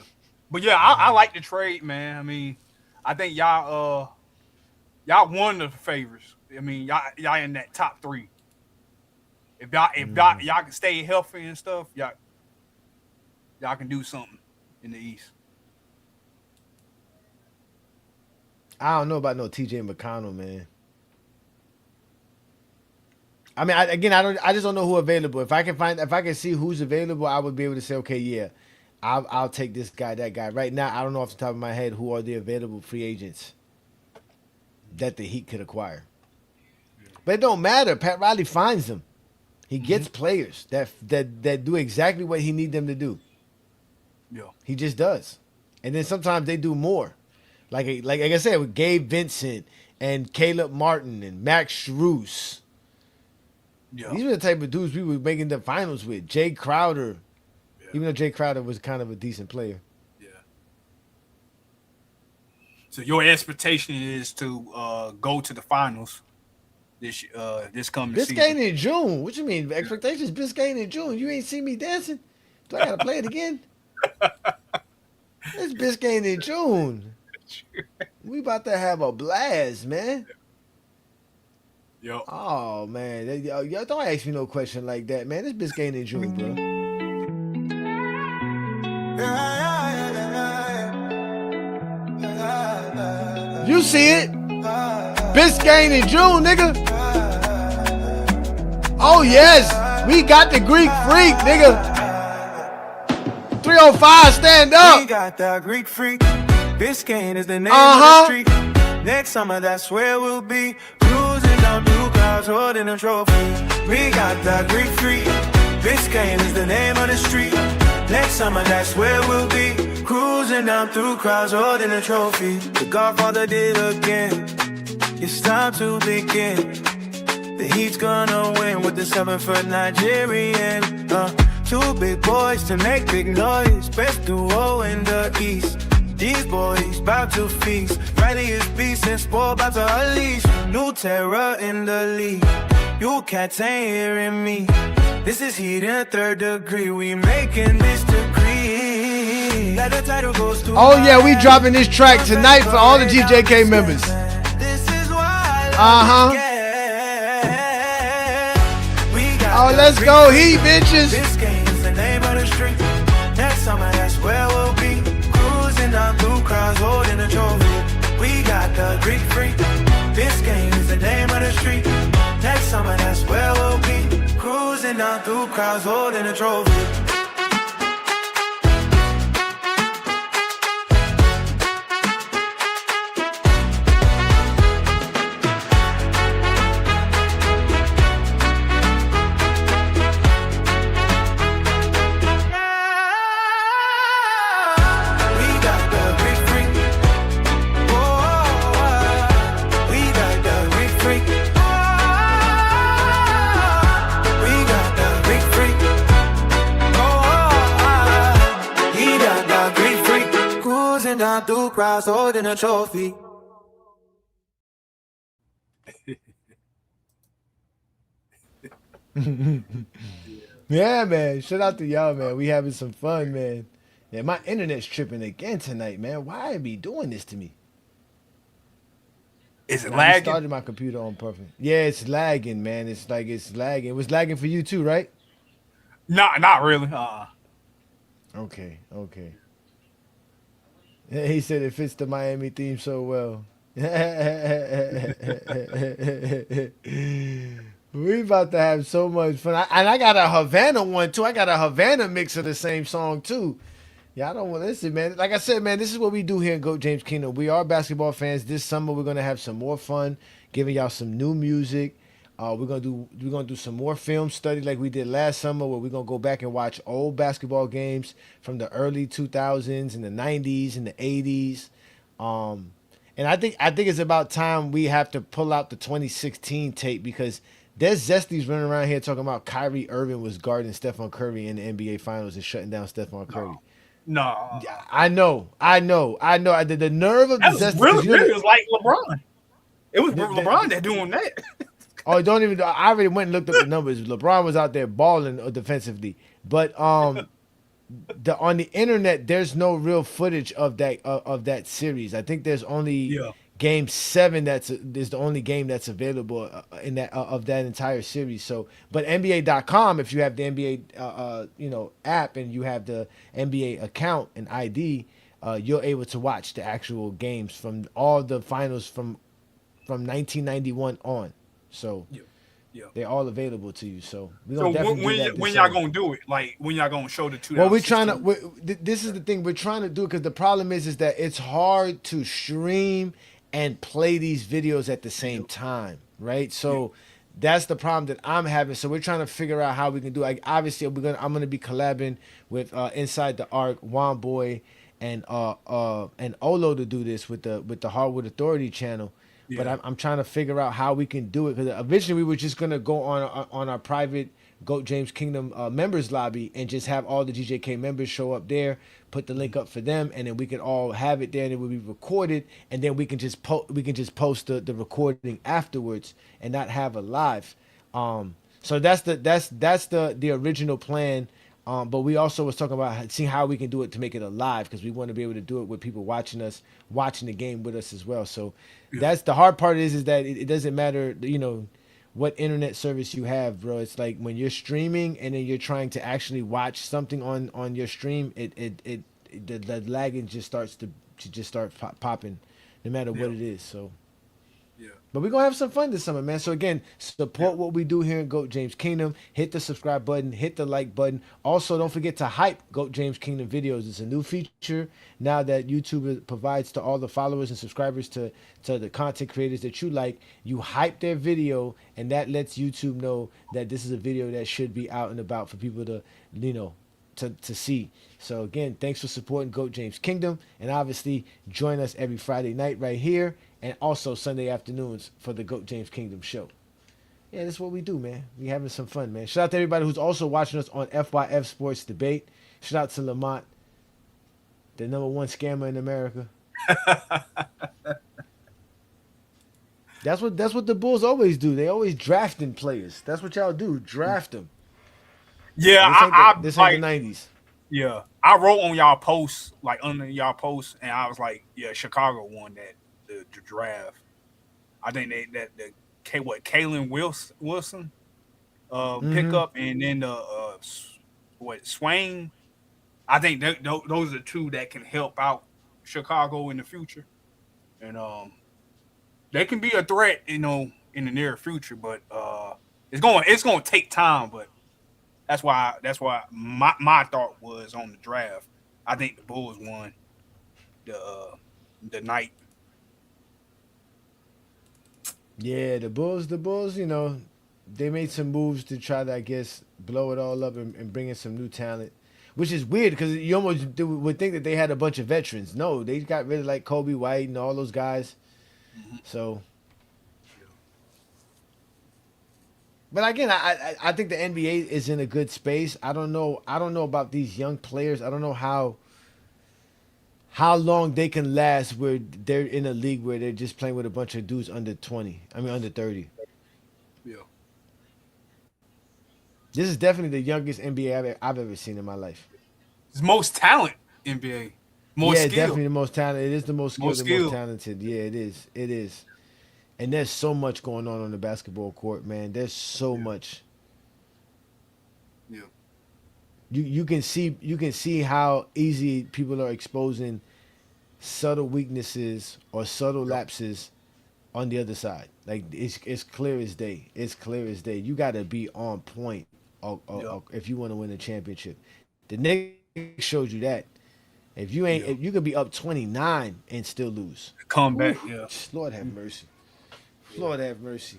But, yeah, I like the trade, man. I mean, I think y'all one of the favorites. I mean, y'all in that top three. If y'all can stay healthy and stuff, y'all can do something in the East. I don't know about no TJ McConnell, man. I mean, I just don't know who available. If I can see who's available, I would be able to say, okay, yeah, I'll take this guy, that guy. Right now, I don't know off the top of my head who are the available free agents that the Heat could acquire. But it don't matter. Pat Riley finds them. He gets players that do exactly what he needs them to do. Yeah, he just does, and then sometimes they do more. Like I said, with Gabe Vincent and Caleb Martin and Max Strus. Yeah. These were the type of dudes we were making the finals with. Jay Crowder, even though Jay Crowder was kind of a decent player. Yeah. So your expectation is to go to the finals this coming season. Biscayne in June. What you mean? Expectations Biscayne in June. You ain't see me dancing? Do I gotta play it again? It's Biscayne in June. We about to have a blast, man. Yep. Oh man, y'all don't ask me no question like that, man. It's Biscayne in June, bro. You see it? Biscayne in June, nigga. Oh yes, we got the Greek freak, nigga. 305, stand up. We got the Greek freak. Biscayne is the name of the street. Next summer, that's where we'll be. Cruising down through clouds, holding a trophy. We got the Greek freak. Biscayne is the name of the street. Next summer, that's where we'll be. Cruising down through crowds, holding a trophy. The Godfather did again. It's time to begin. The Heat's gonna win with the 7-foot Nigerian. Two big boys to make big noise. Best duo in the East. These boys bout to feast. Friday is beast and sport bout to unleash. New terror in the league. You cats ain't hearing me. This is Heat in 3rd degree. We making this decree. Let the title goes to yeah, we dropping this track tonight for all the GJK members. This is why Oh, let's go Heat, bitches. Biscayne is the name of the street. Next summer, that's where we'll be. Cruising down through crowds, holding a trophy. We got the Greek freak. Biscayne is the name of the street. Next summer, that's where we'll be. Cruising down through crowds, holding a trophy. Down through crowds holding a trophy. Yeah, man. Shout out to y'all, man. We having some fun, man. Yeah, my internet's tripping again tonight, man. Why it be doing this to me? Is it I lagging? restarted my computer on purpose. Yeah, it's lagging, man. It's like it's lagging. It was lagging for you too, right? Not really. Okay, okay. Yeah, he said it fits the Miami theme so well. We about to have so much fun. And I got a Havana one too. I got a Havana mix of the same song too. Yeah, I don't want to listen, man. Like I said, man, this is what we do here in GOAT James Kingdom. We are basketball fans. This summer we're gonna have some more fun, giving y'all some new music. We're gonna do some more film study like we did last summer, where we're gonna go back and watch old basketball games from the early 2000s and the 90s and the 80s. And I think it's about time we have to pull out the 2016 tape, because there's Zesties running around here talking about Kyrie Irving was guarding Stephon Curry in the NBA Finals and shutting down Stephon Curry. No. I know. The nerve of the That was Zesties. really, really, it was like LeBron. It was LeBron that doing that. Oh, don't even. I already went and looked up the numbers. LeBron was out there balling defensively, but on the internet, there's no real footage of that series. I think there's only Game 7 is the only game that's available in that of that entire series. So, but NBA.com, if you have the NBA app and you have the NBA account and ID, you're able to watch the actual games from all the finals from 1991 on. So they're all available to you. So we're gonna definitely do that when y'all gonna do it? Like when y'all gonna show the 2016? Well, we're trying to. This is the thing we're trying to do, because the problem is that it's hard to stream and play these videos at the same time, right? So that's the problem that I'm having. So we're trying to figure out how we can do. Like obviously, I'm gonna be collabing with Inside the Arc, Juan Boy, and Olo to do this with the Hardwood Authority channel. Yeah. But I'm trying to figure out how we can do it, because originally we were just gonna go on our private GOAT James Kingdom members lobby and just have all the GJK members show up there, put the link up for them, and then we could all have it there, and it will be recorded, and then we can just post the recording afterwards and not have a live. So that's the original plan. But we also was talking about seeing how we can do it to make it alive, because we want to be able to do it with people watching the game with us as well. So that's the hard part is that it doesn't matter, what internet service you have, bro. It's like when you're streaming and then you're trying to actually watch something on your stream, the lagging just starts to just start popping, no matter what it is. So. Yeah. But we're going to have some fun this summer, man. So, again, support what we do here in GOAT James Kingdom. Hit the subscribe button. Hit the like button. Also, don't forget to hype GOAT James Kingdom videos. It's a new feature now that YouTube provides to all the followers and subscribers to the content creators that you like. You hype their video, and that lets YouTube know that this is a video that should be out and about for people to, to see. So, again, thanks for supporting GOAT James Kingdom. And, obviously, join us every Friday night right here. And also Sunday afternoons for the GOAT James Kingdom show. Yeah, that's what we do, man. We having some fun, man. Shout out to everybody who's also watching us on FYF Sports Debate. Shout out to Lamont, the #1 scammer in America. That's what the Bulls always do. They always drafting players. That's what y'all do. Draft them. Yeah, this ain't the 90s. Yeah, I wrote on y'all posts, like under y'all posts, and I was like, yeah, Chicago won that. The draft. I think Kalen Wilson pickup, and then the Swain. I think those are two that can help out Chicago in the future, and they can be a threat, in the near future. But it's going to take time. But that's why my thought was on the draft. I think the Bulls won the night. Yeah, the Bulls, they made some moves to try to, I guess, blow it all up and bring in some new talent, which is weird because you almost would think that they had a bunch of veterans. No, they got rid of like Kobe White and all those guys. So, but again, I think the NBA is in a good space. I don't know about these young players. I don't know how long they can last where they're in a league where they're just playing with a bunch of dudes under 30. Yeah. This is definitely the youngest NBA I've ever seen in my life. It's most talent NBA. More Yeah, skill. definitely the most talented. It is the most skilled, Most the most skilled. talented. Yeah, it is. It is. And there's so much going on the basketball court, man. There's so much. Yeah. You can see how easy people are exposing subtle weaknesses or subtle lapses on the other side. Like it's clear as day. It's clear as day. You got to be on point if you want to win a championship. The Knicks showed you that. If you ain't, if you could be up 29 and still lose. Come back, Whew. yeah. Lord have mercy. Lord have mercy.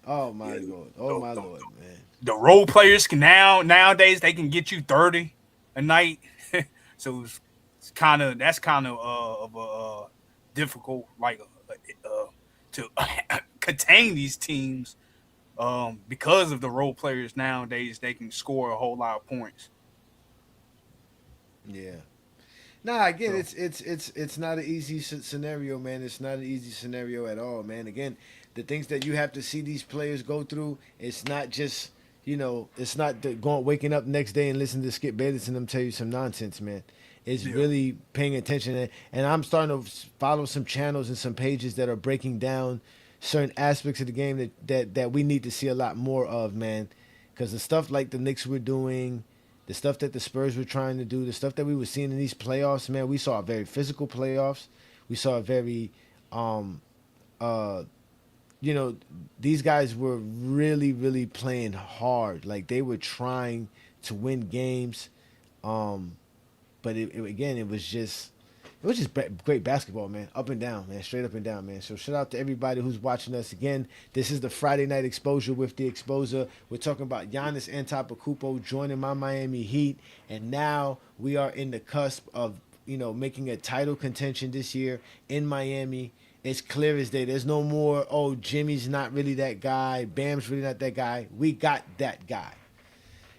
Oh my Lord. Oh my Lord, man. The role players can nowadays they can get you 30 a night. So it's that's kind of difficult to contain these teams because of the role players nowadays. They can score a whole lot of points. Yeah. Nah, again, it's not an easy scenario, man. It's not an easy scenario at all, man. Again, the things that you have to see these players go through, it's not just, it's not waking up next day and listening to Skip Bayless and them tell you some nonsense, man. It's really paying attention. And I'm starting to follow some channels and some pages that are breaking down certain aspects of the game that we need to see a lot more of, man. Because the stuff like the Knicks were doing, the stuff that the Spurs were trying to do, the stuff that we were seeing in these playoffs, man, we saw a very physical playoffs. We saw a very, these guys were really, really playing hard. Like they were trying to win games. But it was just great basketball, man. Up and down, man. Straight up and down, man. So shout out to everybody who's watching us again. This is the Friday Night Exposure with the Exposer. We're talking about Giannis Antetokounmpo joining my Miami Heat, and now we are in the cusp of making a title contention this year in Miami. It's clear as day. There's no more, Jimmy's not really that guy. Bam's really not that guy. We got that guy.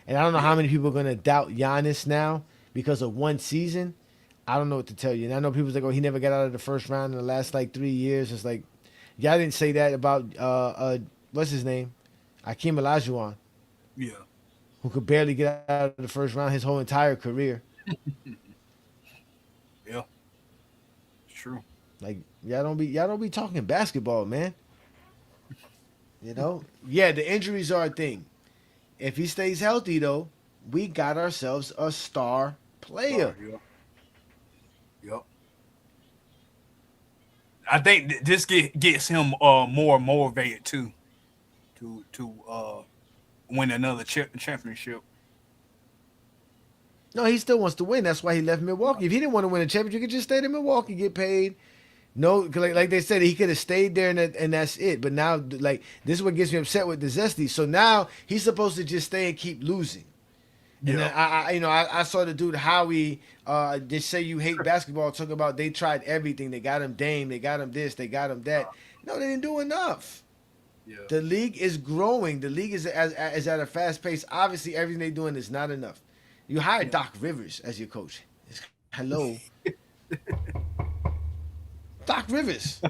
And I don't know how many people are going to doubt Giannis now because of one season. I don't know what to tell you. And I know people's like, he never got out of the first round in the last 3 years. It's like, y'all didn't say that about what's his name, Hakeem Olajuwon. Yeah, who could barely get out of the first round his whole entire career. Yeah, it's true. Like y'all don't be talking basketball, man. Yeah, the injuries are a thing. If he stays healthy, though, we got ourselves a star player. Yep. I think this gets him more motivated too, to win another championship. No, he still wants to win. That's why he left Milwaukee. If he didn't want to win a championship, he could just stay in Milwaukee, get paid. No, like they said, he could have stayed there and that's it. But now, like, this is what gets me upset with the Zesty. So now he's supposed to just stay and keep losing. And then I saw the dude Howie just say you hate basketball, talk about they tried everything. They got him Dame, they got him this, they got him that. No, they didn't do enough. Yeah. The league is growing. The league is at a fast pace. Obviously, everything they're doing is not enough. You hired Doc Rivers as your coach. Hello. Doc Rivers.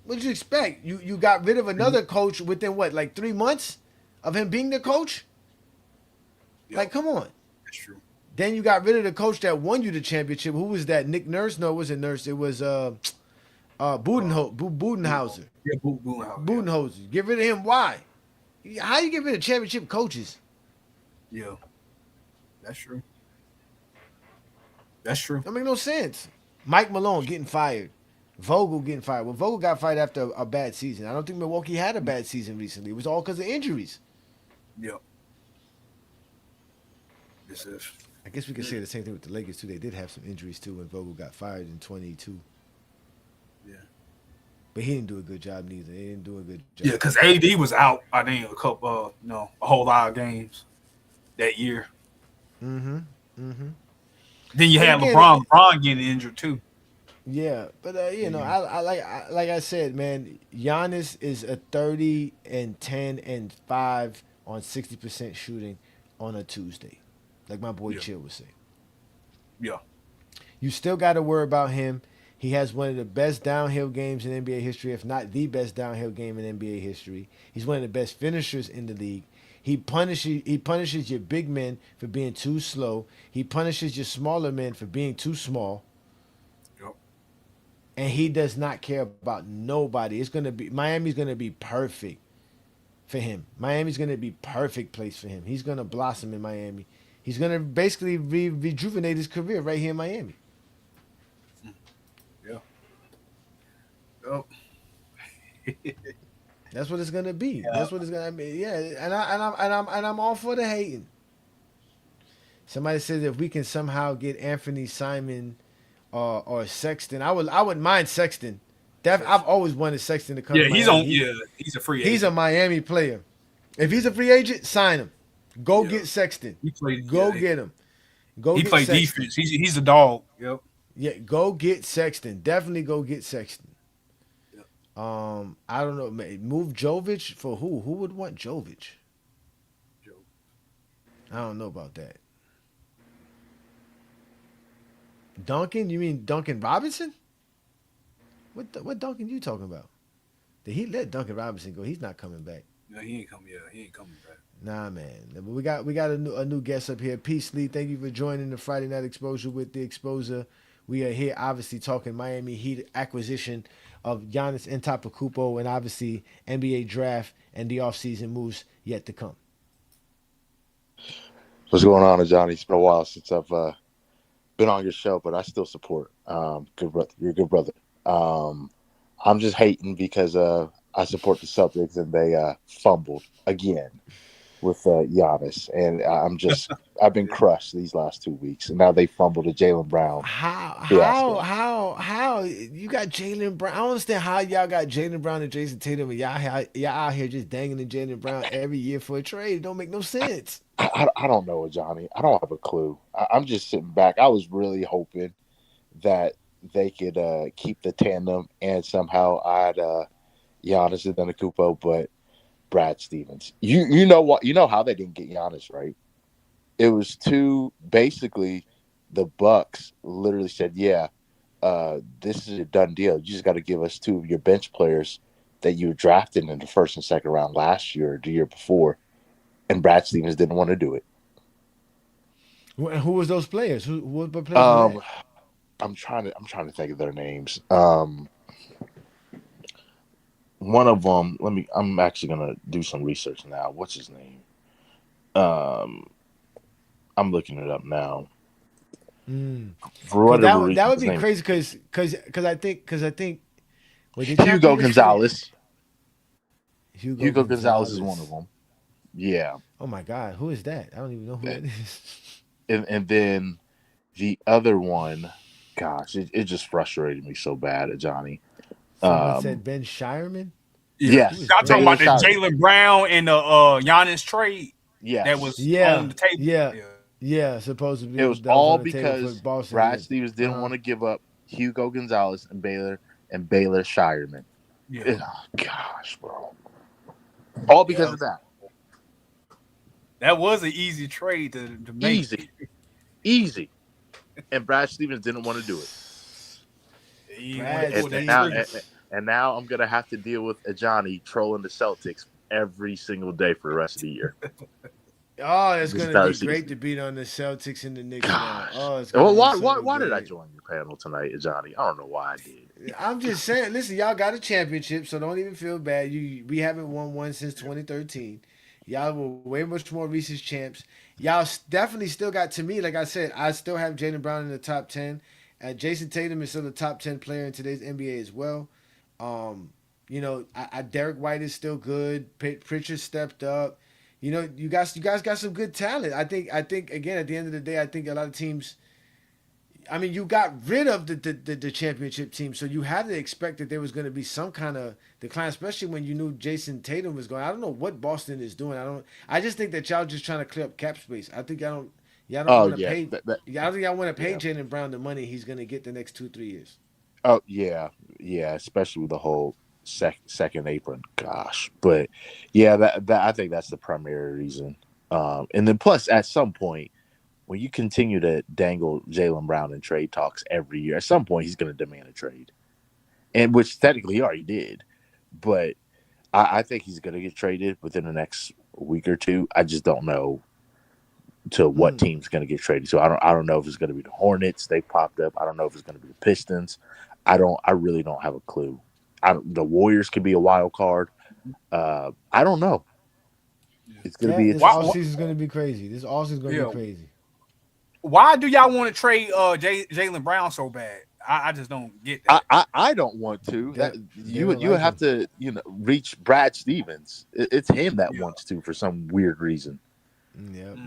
What did you expect? You got rid of another coach within what, like 3 months of him being the coach? Yep. Like, come on. That's true. Then you got rid of the coach that won you the championship. Who was that? Nick Nurse? No, it wasn't Nurse. It was Budenhauser. Yeah, Budenhauser. Budenhauser. Get rid of him. Why? How you get rid of championship coaches? Yeah. That's true. That's true. That make no sense. Mike Malone getting fired. Vogel getting fired. Well, Vogel got fired after a bad season. I don't think Milwaukee had a bad season recently. It was all because of injuries. Yep. I guess we could say the same thing with the Lakers, too. They did have some injuries, too, when Vogel got fired in 22. Yeah. But he didn't do a good job, neither. He didn't do a good job. Yeah, because AD was out, I think, a whole lot of games that year. Mm-hmm. Then you had LeBron getting injured, too. Yeah, but, I like I said, man, Giannis is a 30 and 10 and 5 on 60% shooting on a Tuesday. Like my boy Chill would say. Yeah. You still got to worry about him. He has one of the best downhill games in NBA history, if not the best downhill game in NBA history. He's one of the best finishers in the league. He punishes your big men for being too slow. He punishes your smaller men for being too small. Yep. And he does not care about nobody. Miami's gonna be perfect for him. Miami's gonna be perfect place for him. He's gonna blossom in Miami. He's gonna basically rejuvenate his career right here in Miami. Yeah. Yep. That's what it's gonna be. Yeah. That's what it's gonna be. Yeah, and I'm all for the hating. Somebody says if we can somehow get Anthony Simon or Sexton, I wouldn't mind Sexton. I've always wanted Sexton to come Yeah, to he's Miami. on. Yeah, he's a free agent. He's a Miami player. If he's a free agent, sign him. Go Yeah. get Sexton. He played. Go yeah, get him. Go He get played Sexton. defense. He's a dog. Yep. Yeah, go get Sexton. Definitely go get Sexton. Yep. I don't know. Move Jovic for who? Who would want Jovic? I don't know about that. Duncan? You mean Duncan Robinson? What Duncan you talking about? Did he let Duncan Robinson go? He's not coming back. Yeah, he ain't coming. Yeah, he ain't coming back. Nah, man. But we got a new guest up here. Peace, Lee. Thank you for joining the Friday Night Exposure with the Exposer. We are here, obviously, talking Miami Heat acquisition of Giannis Antetokounmpo and obviously NBA draft and the offseason moves yet to come. What's going on, Ajani? It's been a while since I've been on your show, but I still support. Good brother, you're a good brother. I'm just hating because I support the Celtics and they fumbled again with Giannis, and I've been crushed these last 2 weeks, and now they fumbled to Jaylen Brown. How you got Jaylen Brown? I don't understand how y'all got Jaylen Brown and Jason Tatum, and y'all out here just dangling Jaylen Brown every year for a trade. It don't make no sense. I don't know, Johnny. I don't have a clue. I'm just sitting back. I was really hoping that they could keep the tandem and somehow add Giannis and Antetokounmpo, but Brad Stevens. You know what? You know how they didn't get Giannis, right? It was basically the Bucks literally said, "Yeah, this is a done deal. You just got to give us two of your bench players that you drafted in the first and second round last year or the year before." And Brad Stevens didn't want to do it. Who was those players? Who what players? Were that? I'm trying to think of their names. One of them. I'm actually gonna do some research now. What's his name? I'm looking it up now. For whatever reason, that would be crazy because I think Hugo Gonzalez. Hugo Gonzalez is one of them. Yeah. Oh my God, who is that? I don't even know who that is. And then the other one, gosh, it just frustrated me so bad, Johnny. Someone said Ben Shireman. Yes. Y'all talking about the Jaylen Brown and the Giannis trade? Yes. That was on the table. Yeah, supposedly. It was all because Brad Stevens didn't want to give up Hugo Gonzalez and Baylor Shireman. Yeah. Oh, gosh, bro. All because of that. That was an easy trade to make. Easy. And Brad Stevens didn't want to do it. And now I'm going to have to deal with Ajani trolling the Celtics every single day for the rest of the year. Oh, it's going to be great to beat on the Celtics and the Knicks now. Oh, it's why did I join your panel tonight, Ajani? I don't know why I did. I'm just saying, listen, y'all got a championship, so don't even feel bad. We haven't won one since 2013. Y'all were way much more recent champs. Y'all definitely still got, to me, like I said, I still have Jaylen Brown in the top 10. Jason Tatum is still a top 10 player in today's NBA as well. Derek White is still good. Pritchard stepped up. You guys got some good talent. I think again, at the end of the day, I think a lot of teams, I mean, you got rid of the championship team, so you had to expect that there was going to be some kind of decline, especially when you knew Jason Tatum was going. I don't know what Boston is doing. I just think that y'all just trying to clear up cap space. I think y'all don't want to pay. I don't think y'all want to pay Jaylen Brown the money he's going to get the next 2-3 years. Oh yeah, especially with the whole second apron. Gosh, but yeah, that I think that's the primary reason. And then plus, at some point, when you continue to dangle Jaylen Brown in trade talks every year, at some point he's going to demand a trade, and which technically he already did. But I think he's going to get traded within the next week or two. I just don't know to what team's going to get traded. So I don't know if it's going to be the Hornets. They popped up. I don't know if it's going to be the Pistons. I really don't have a clue. The Warriors could be a wild card. I don't know. It's going to be this offseason is going to be crazy. This offseason is going to be crazy. Why do y'all want to trade Jaylen Brown so bad? I just don't get that. I don't want to. You would have to reach Brad Stevens. It's him that wants to for some weird reason. Yep.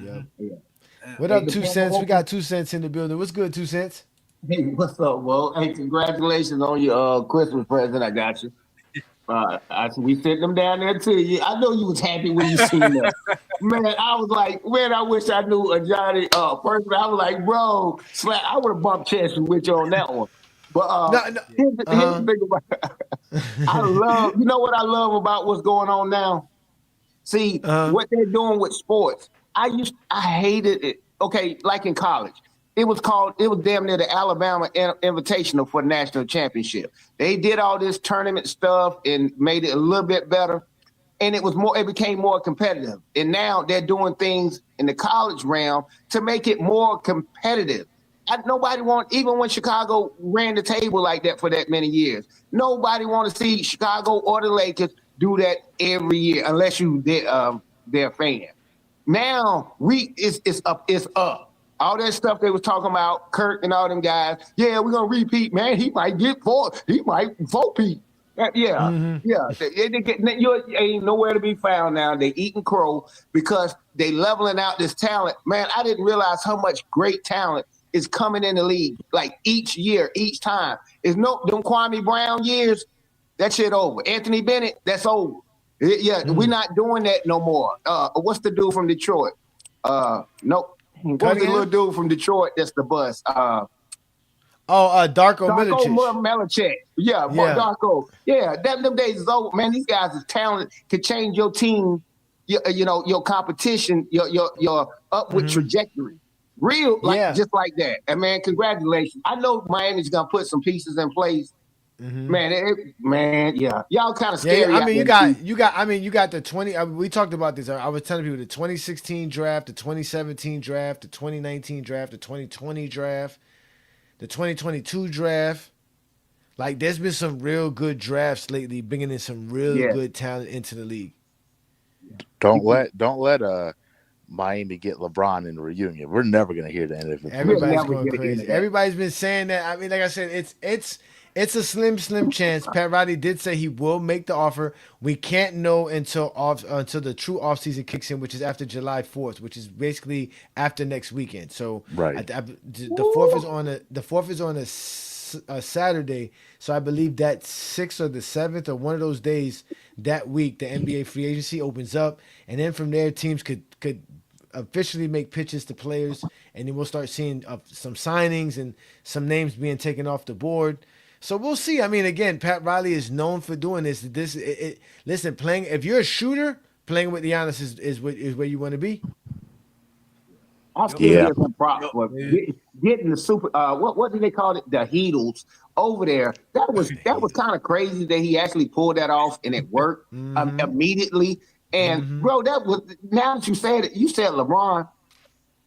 What up, 2 cents? We got 2 cents in the building. What's good, 2 cents? Hey, what's up, Will? Hey, congratulations on your Christmas present. I got you. We sent them down there to you. I know you was happy when you seen them. Man, I was like, I wish I knew Ajani personally. I was like, bro, I would have bumped chests with you on that one. But here's the thing about it. You know what I love about what's going on now? See, what they're doing with sports. I hated it. Okay, like in college. It was damn near the Alabama Invitational for the national championship. They did all this tournament stuff and made it a little bit better. And it became more competitive. And now they're doing things in the college realm to make it more competitive. Even when Chicago ran the table like that for that many years, nobody want to see Chicago or the Lakers do that every year unless they're a fan. Now it's up. All that stuff they was talking about, Kirk and all them guys. Yeah, we're gonna repeat, man. He might get 4. He might vote-peat. Yeah. You ain't nowhere to be found now. They eating crow because they leveling out this talent. Man, I didn't realize how much great talent is coming in the league. Like each year, each time. Them Kwame Brown years, that shit over. Anthony Bennett, that's over. We're not doing that no more. What's the dude from Detroit? Nope. What's the little dude from Detroit that's the bus? Darko Milicic. Yeah, Darko. Yeah, them days is over. Man, these guys is talented, can change your team, your competition, your upward trajectory. Just like that. And man, congratulations. I know Miami's gonna put some pieces in place. Man, y'all kind of scary. I mean, you got the 20. We talked about this. I was telling people the 2016 draft, the 2017 draft, the 2019 draft, the 2020 draft, the 2022 draft. Like, there's been some real good drafts lately, bringing in some real good talent into the league. Don't let Miami get LeBron in the reunion. We're never gonna hear the end of it. Everybody's going crazy. Everybody's been saying that. I mean, like I said, it's a slim chance. Pat Riley did say he will make the offer. We can't know until the true offseason kicks in, which is after July 4th, which is basically after next weekend. So the 4th is on a Saturday. So I believe that 6th or the 7th or one of those days that week, the NBA free agency opens up, and then from there teams could officially make pitches to players, and then we'll start seeing some signings and some names being taken off the board. So we'll see. I mean, again, Pat Riley is known for doing this. Listen, if you're a shooter, playing with Giannis is where you want to be. I'll still give some props for getting the super. What do they call it? The Heatles over there. That was kind of crazy that he actually pulled that off and it worked immediately. And bro, now that you said it, you said LeBron.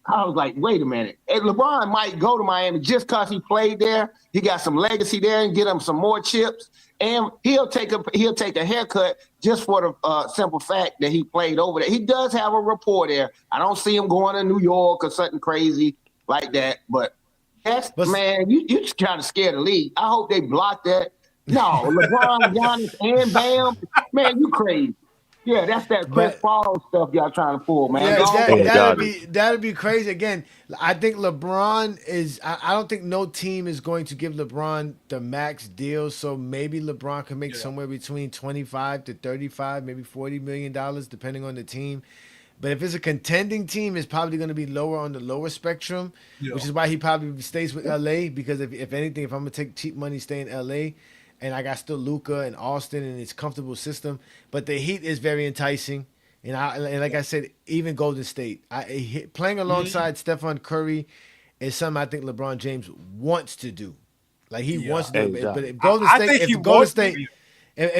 I was like, wait a minute. And LeBron might go to Miami just because he played there. He got some legacy there and get him some more chips. And he'll take a haircut just for the simple fact that he played over there. He does have a rapport there. I don't see him going to New York or something crazy like that. But man, you just trying to scare the league. I hope they block that. No, LeBron, Giannis, and Bam. Man, you crazy. Yeah, that's that Chris Paul stuff y'all trying to pull, man. Yeah, that'd be crazy. Again, I think LeBron is. I don't think no team is going to give LeBron the max deal. So maybe LeBron can make somewhere between 25 to 35, maybe $40 million, depending on the team. But if it's a contending team, it's probably going to be lower on the lower spectrum, which is why he probably stays with LA. Because if anything, if I'm gonna take cheap money, stay in LA. And I got still Luka and Austin and its comfortable system, but the Heat is very enticing. And like I said, even Golden State, playing alongside Stephen Curry is something I think LeBron James wants to do. Like he wants to do it. But if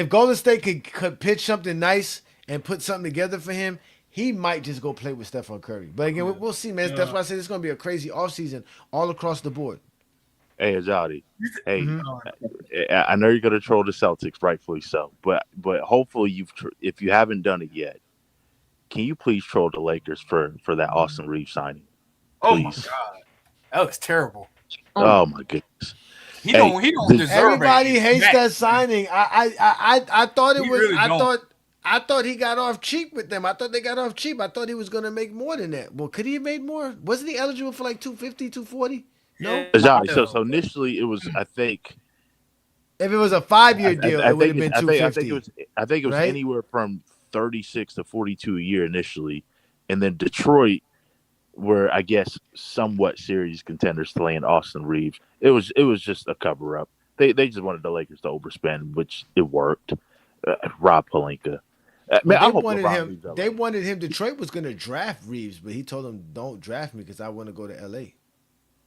Golden State could pitch something nice and put something together for him, he might just go play with Stephen Curry. But again, we'll see, man. That's why I said it's going to be a crazy offseason all across the board. Hey, Ajani. Hey, Mm-hmm. I know you're going to troll the Celtics, rightfully so. But hopefully if you haven't done it yet, can you please troll the Lakers for that Austin Reeves signing? Oh my Please. God, that was terrible. Oh my goodness. He don't deserve Everybody it. hates that signing. I thought it We was. really don't. I thought he got off cheap with them. I thought they got off cheap. I thought he was gonna make more than that. Well, could he have made more? Wasn't he eligible for like 250, 240? No. Ajani, so initially it was, I think, If it was a 5-year deal, it would have been 250. I think it was right? anywhere from 36 to 42 a year initially, and then Detroit were, I guess, somewhat serious contenders to land Austin Reeves. It was just a cover up. They just wanted the Lakers to overspend, which it worked. Rob Pelinka. Man, I hope LeBron leaves LA. They wanted him. Detroit was going to draft Reeves, but he told them, "Don't draft me because I want to go to LA."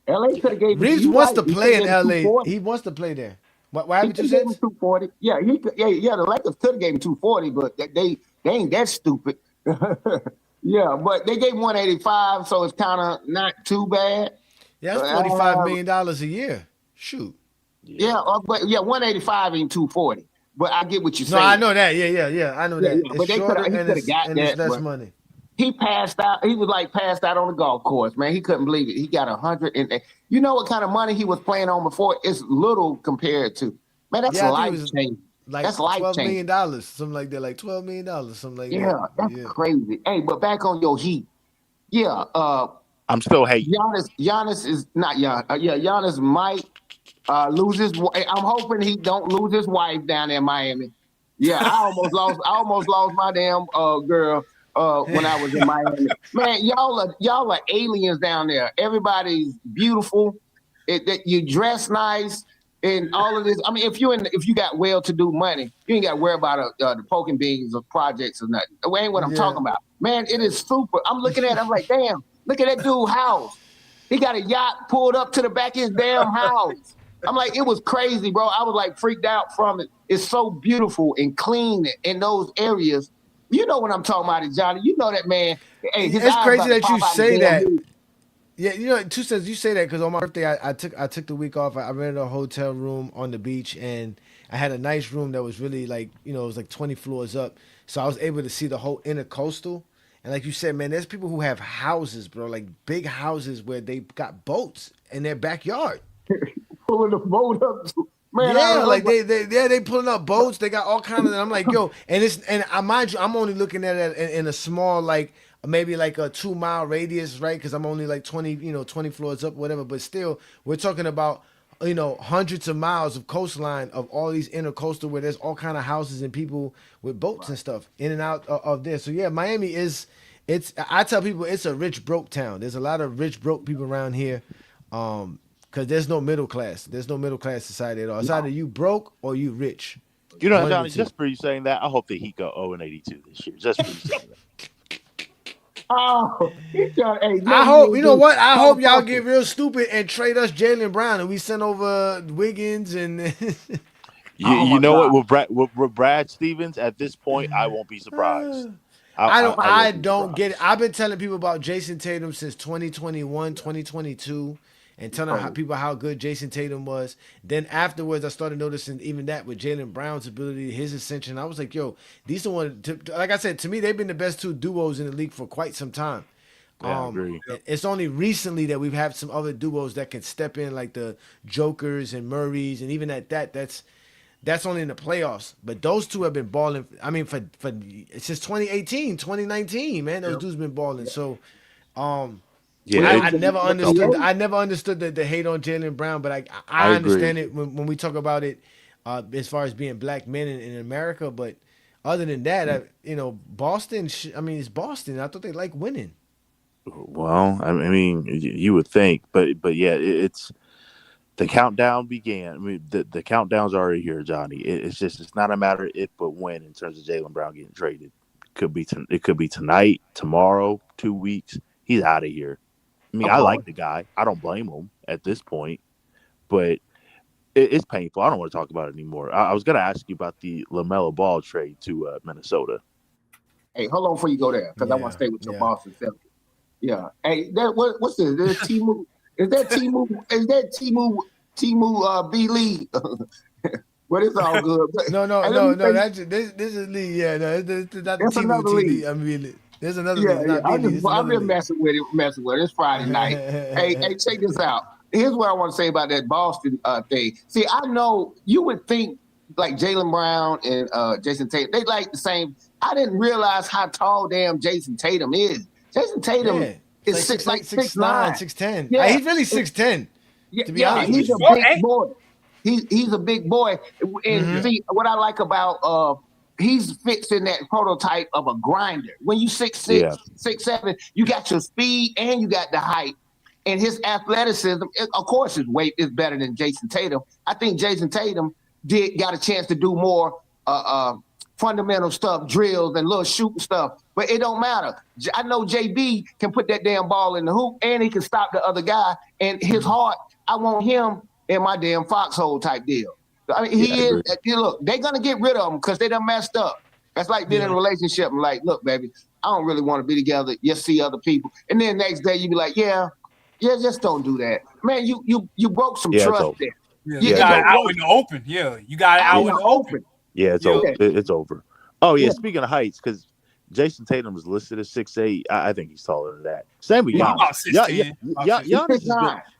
LA could have gave Reeves wants to play in LA. He wants to play there. Why haven't you said 240? Yeah, the Lakers could have gave him 240, but they ain't that stupid. Yeah, but they gave 185, so it's kind of not too bad. Yeah, that's $45 million a year. Shoot. Yeah, but 185 ain't 240. But I get what you're saying. No, I know that. Yeah. I know that. Yeah, but it's shorter and it's less money. He passed out. He was like passed out on the golf course, man. He couldn't believe it. He got 100, and you know what kind of money he was playing on before? It's little compared to, man. That's life changing. Like that's life $12 changing. million, something like that. Like $12 million, something like that. Yeah, that's crazy. Hey, but back on your Heat. Yeah, I'm still hating. Giannis is not young. Giannis might lose his. I'm hoping he don't lose his wife down there in Miami. Yeah, I almost lost my damn girl when I was in Miami. Man, y'all are aliens down there. Everybody's beautiful. You dress nice and all of this. I mean, if you got well-to-do money, you ain't got to worry about the poking beans or projects or nothing. That ain't what I'm talking about. Man, it is super. I'm looking at it, I'm like, damn, look at that dude's house. He got a yacht pulled up to the back of his damn house. I'm like, it was crazy, bro. I was like freaked out from it. It's so beautiful and clean in those areas. You know what I'm talking about, Johnny. You know that man. Hey, it's crazy that you say that. Yeah, you know, 2 cents. You say that because on my birthday, I took the week off. I rented a hotel room on the beach, and I had a nice room that was really like, you know, it was like 20 floors up. So I was able to see the whole intercoastal. And like you said, man, there's people who have houses, bro, like big houses where they got boats in their backyard. Pulling the boat up, man. Yeah, like they pulling up boats. They got all kinds of. And I'm like, yo, and I mind you, I'm only looking at it in a small, like maybe like a 2-mile radius, right? Because I'm only like 20 floors up, whatever. But still, we're talking about, you know, hundreds of miles of coastline of all these intercoastal where there's all kind of houses and people with boats and stuff in and out of there. So yeah, Miami I tell people it's a rich broke town. There's a lot of rich broke people around here, because there's no middle class. There's no middle class society at all. It's either you broke or you rich. You know, Johnny, just for you saying that, I hope that he go 0-82 this year. Just for you saying that. Oh, I hope, you know what? I hope y'all get real stupid and trade us Jaylen Brown and we send over Wiggins and. you know what? With Brad Stevens at this point, I won't be surprised. I don't get it. I've been telling people about Jason Tatum since 2021, 2022, and telling people how good Jason Tatum was. Then afterwards, I started noticing even that with Jaylen Brown's ability, his ascension. I was like, yo, these are like I said, to me, they've been the best 2 duos in the league for quite some time. Yeah, I agree. It's only recently that we've had some other duos that can step in, like the Jokers and Murrays, and even at that's only in the playoffs. But those 2 have been balling. I mean, for since 2018, 2019, man, those dudes been balling. So, I never understood. I never understood the hate on Jaylen Brown, but I understand it when we talk about it, as far as being black men in America. But other than that, Boston. It's Boston. I thought they like winning. Well, I mean, you would think, but yeah, it's the countdown began. I mean, the countdown's already here, Johnny. It's not a matter of if but when in terms of Jaylen Brown getting traded. It could be tonight, tomorrow, 2 weeks. He's out of here. I mean, I like the guy. I don't blame him at this point, but it's painful. I don't want to talk about it anymore. I was going to ask you about the LaMelo Ball trade to Minnesota. Hey, hold on before you go there, because I want to stay with your Boston Celtics. Yeah. Hey, what's this? Is Timu? Is that Timu? Is that Timu B Lee? But it's all good. No. This is Lee. Yeah, no, it's not the Timu another league. I mean, there's another Yeah, league. Not B Lee. I've been messing with it. It's Friday night. hey, check this out. Here's what I want to say about that Boston thing. See, I know you would think like Jaylen Brown and Jason Tatum, they like the same. I didn't realize how tall damn Jason Tatum is. Jason Tatum is like 6'9", 6'10". Yeah. He's really 6'10". To be honest, he's a big boy. He's a big boy. And see, what I like about he fits in that prototype of a grinder. When you 6'6", 6'7", you got your speed and you got the height. And his athleticism, of course, his weight is better than Jason Tatum. I think Jason Tatum got a chance to do more fundamental stuff, drills and little shooting stuff. But it don't matter. I know JB can put that damn ball in the hoop and he can stop the other guy. And his heart, I want him in my damn foxhole type deal. I mean, he is. Look, they're gonna get rid of him because they done messed up. That's like being in a relationship and like, look, baby, I don't really want to be together. You see other people, and then next day you be like, yeah, just don't do that, man. You broke some trust there. You got it out in the open. Yeah, you got it out in the open. Yeah, it's over. It's over. Oh yeah. Speaking of heights, because Jason Tatum is listed as 6'8". I think he's taller than that. Same with Giannis.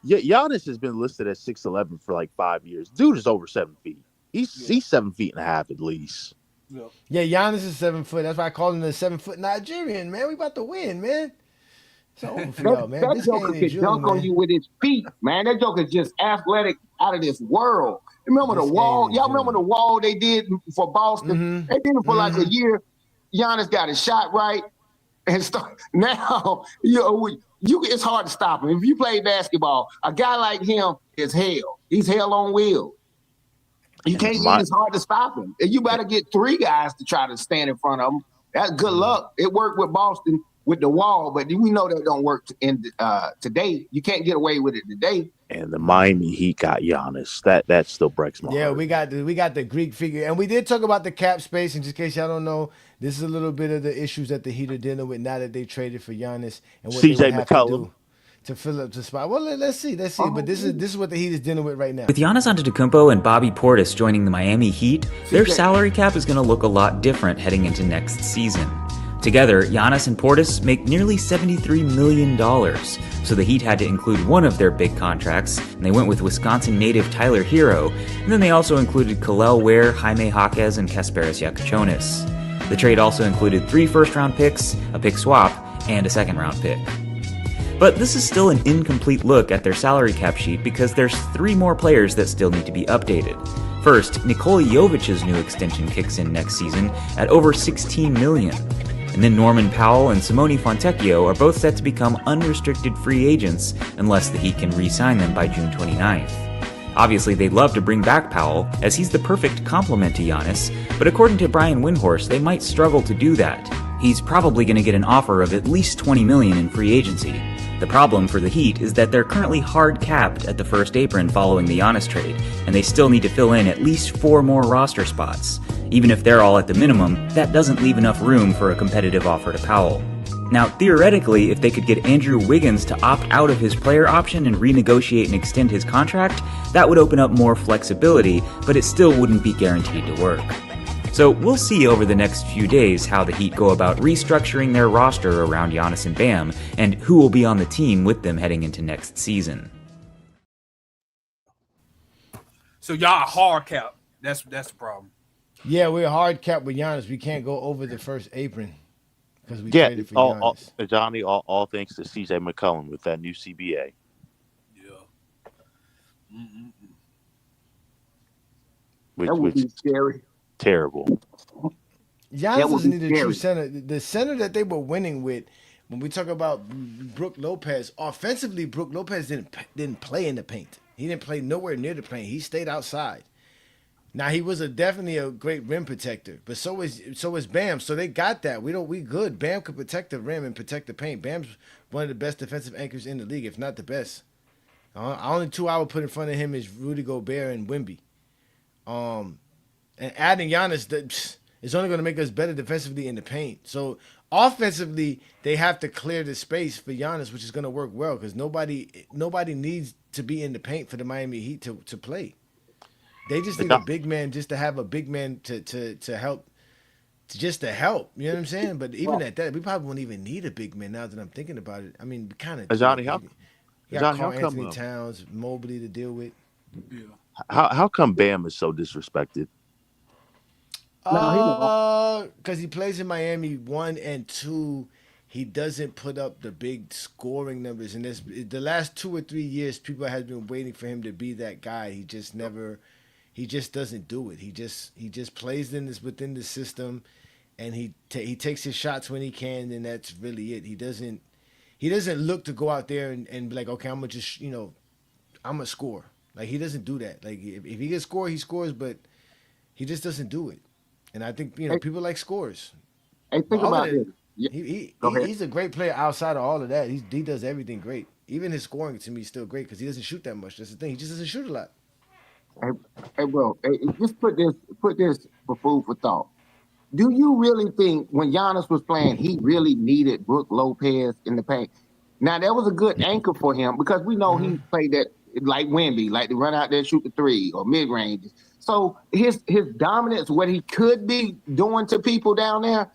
Giannis has been listed as 6'11" for like 5 years. Dude is over 7 feet. He's 7.5 feet at least. Yeah, Giannis is 7 foot. That's why I call him the 7 foot Nigerian, man. We about to win, man. It's over for y'all, man. That joker can dunk on you with his feet, man. That joker is just athletic out of this world. Remember the wall? Y'all remember the wall they did for Boston? They did it for like a year. Giannis got his shot right, and now it's hard to stop him. If you play basketball, a guy like him is hell. He's hell on wheels. You can't get it's hard to stop him. And you better get 3 guys to try to stand in front of him. That's good luck. It worked with Boston with the wall, but we know that don't work today. You can't get away with it today. And the Miami Heat got Giannis. That still breaks my heart. We got the Greek figure, and we did talk about the cap space. And just in case y'all don't know, this is a little bit of the issues that the Heat are dealing with now that they traded for Giannis and what they would have to do to fill up the spot. Well, let's see. But this is what the Heat is dealing with right now. With Giannis Antetokounmpo and Bobby Portis joining the Miami Heat, their salary cap is going to look a lot different heading into next season. Together, Giannis and Portis make nearly $73 million, so the Heat had to include one of their big contracts, and they went with Wisconsin native Tyler Hero, and then they also included Kel'el Ware, Jaime Jaquez, and Kasparas Yakuchonis. The trade also included 3 first-round picks, a pick swap, and a second-round pick. But this is still an incomplete look at their salary cap sheet because there's 3 more players that still need to be updated. First, Nikola Jovic's new extension kicks in next season at over $16 million. And then Norman Powell and Simone Fontecchio are both set to become unrestricted free agents unless the Heat can re-sign them by June 29th. Obviously, they'd love to bring back Powell, as he's the perfect complement to Giannis, but according to Brian Windhorst, they might struggle to do that. He's probably going to get an offer of at least $20 million in free agency. The problem for the Heat is that they're currently hard capped at the first apron following the Giannis trade, and they still need to fill in at least 4 more roster spots. Even if they're all at the minimum, that doesn't leave enough room for a competitive offer to Powell. Now, theoretically, if they could get Andrew Wiggins to opt out of his player option and renegotiate and extend his contract, that would open up more flexibility, but it still wouldn't be guaranteed to work. So we'll see over the next few days how the Heat go about restructuring their roster around Giannis and Bam, and who will be on the team with them heading into next season. So y'all hard cap. That's the problem. Yeah, we're hard capped with Giannis. We can't go over the first apron because we traded for Giannis. Ajani, all thanks to CJ McCollum with that new CBA. Yeah. That would be scary. Terrible. Giannis doesn't need a true center. The center that they were winning with, when we talk about Brook Lopez, offensively, Brook Lopez didn't play in the paint. He didn't play nowhere near the paint. He stayed outside. Now he was definitely a great rim protector, but so is Bam. So they got that. We good. Bam could protect the rim and protect the paint. Bam's one of the best defensive anchors in the league, if not the best. Only 2 I would put in front of him is Rudy Gobert and Wemby. And adding Giannis, It's only going to make us better defensively in the paint. So offensively, they have to clear the space for Giannis, which is going to work well because nobody needs to be in the paint for the Miami Heat to play. They just need a big man just to have a big man to help. Just to help, you know what I'm saying? But even at that, we probably won't even need a big man now that I'm thinking about it. I mean, we kind of. Ajani, got Carl Anthony Towns, Mobley to deal with. Yeah. How come Bam is so disrespected? Because he plays in Miami 1 and 2, he doesn't put up the big scoring numbers. And the last 2 or 3 years, people have been waiting for him to be that guy. He just doesn't do it. He just plays within the system, and he takes his shots when he can, and that's really it. He doesn't look to go out there and be like, okay, I'm gonna just I'm gonna score. Like, he doesn't do that. Like, if he can score, he scores, but he just doesn't do it. And I think people like scores. Hey, think about it. He's a great player outside of all of that. He does everything great. Even his scoring to me is still great because he doesn't shoot that much. That's the thing. He just doesn't shoot a lot. Hey, bro, just put this for food for thought. Do you really think when Giannis was playing, he really needed Brook Lopez in the paint? Now, that was a good anchor for him because we know he played that like Wemby, like to run out there and shoot the three or mid range. So his dominance, what he could be doing to people down there,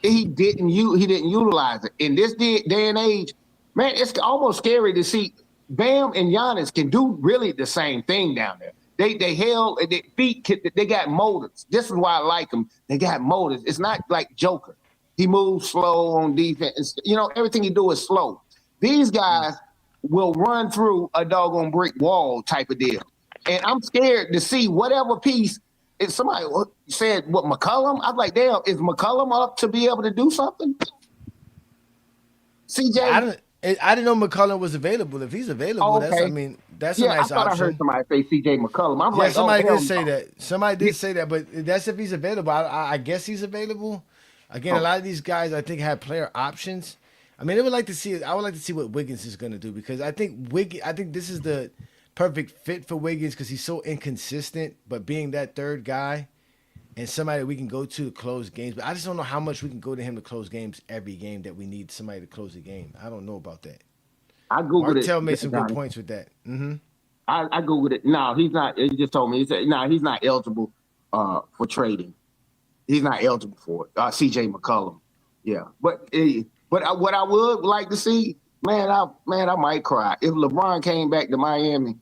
he didn't utilize it. In this day and age, man, it's almost scary to see Bam and Giannis can do really the same thing down there. They held their feet. They got motors. This is why I like them. They got motors. It's not like Joker. He moves slow on defense. Everything he do is slow. These guys will run through a doggone brick wall type of deal. And I'm scared to see whatever piece. If somebody said what McCollum, I was like, damn, is McCollum up to be able to do something? CJ, I didn't know McCollum was available. If he's available, that's a nice option. I thought I heard somebody say CJ McCollum. I'm like, somebody did say that. Somebody did say that, but that's if he's available. I guess he's available. Again, a lot of these guys I think have player options. I mean, I would like to see what Wiggins is going to do because I think this is the perfect fit for Wiggins because he's so inconsistent. But being that third guy and somebody that we can go to close games, but I just don't know how much we can go to him to close games every game that we need somebody to close a game. I don't know about that. I googled it. Martell made some good points with that. Mm-hmm. I googled it. No, he's not. He just told me. He said, no, he's not eligible for trading. He's not eligible for it. CJ McCollum. Yeah, but what I would like to see, man, I might cry if LeBron came back to Miami.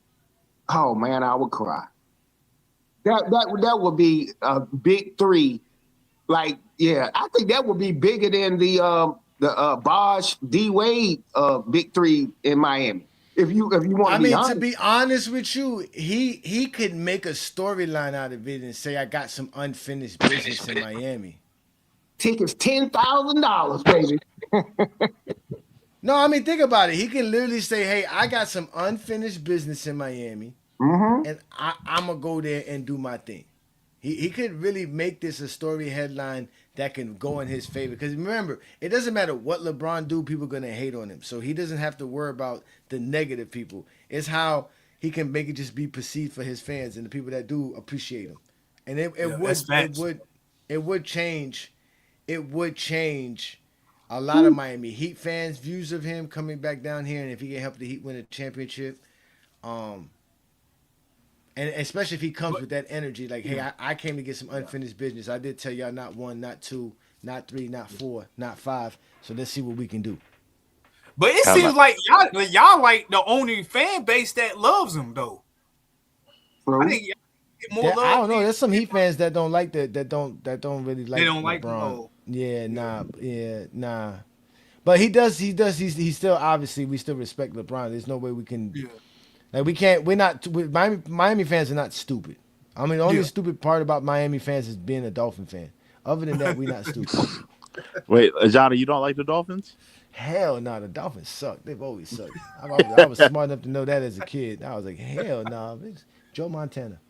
Oh man, I would cry. That would be a big three. Like, yeah, I think that would be bigger than the Bosh D Wade big three in Miami. If you want to be honest. To be honest with you, he could make a storyline out of it and say I got some unfinished business in Miami. Tickets $10,000, baby. No, I mean, think about it. He can literally say, hey, I got some unfinished business in Miami, and I'm going to go there and do my thing. He could really make this a story headline that can go in his favor. Because remember, it doesn't matter what LeBron do, people are going to hate on him. So he doesn't have to worry about the negative people. It's how he can make it just be perceived for his fans and the people that do appreciate him. And it would change a lot of Miami Heat fans' views of him coming back down here, and if he can help the Heat win a championship, and especially if he comes with that energy, like, hey, I came to get some unfinished business. I did tell y'all not 1, not 2, not 3, not 4, not 5. So let's see what we can do. But it seems like y'all like the only fan base that loves him, though. Bro. I think more love. I don't know. There's some Heat fans that don't like that don't really like. They don't LeBron. like him. Yeah, nah. But he does. He's still obviously we still respect LeBron. There's no way we can. Yeah. Like we can't. We're not. Miami fans are not stupid. I mean, the only stupid part about Miami fans is being a Dolphin fan. Other than that, we're not stupid. Wait, Ajani, you don't like the Dolphins? Hell no, the Dolphins suck. They've always sucked. I was smart enough to know that as a kid. I was like, hell no, bitch. Joe Montana,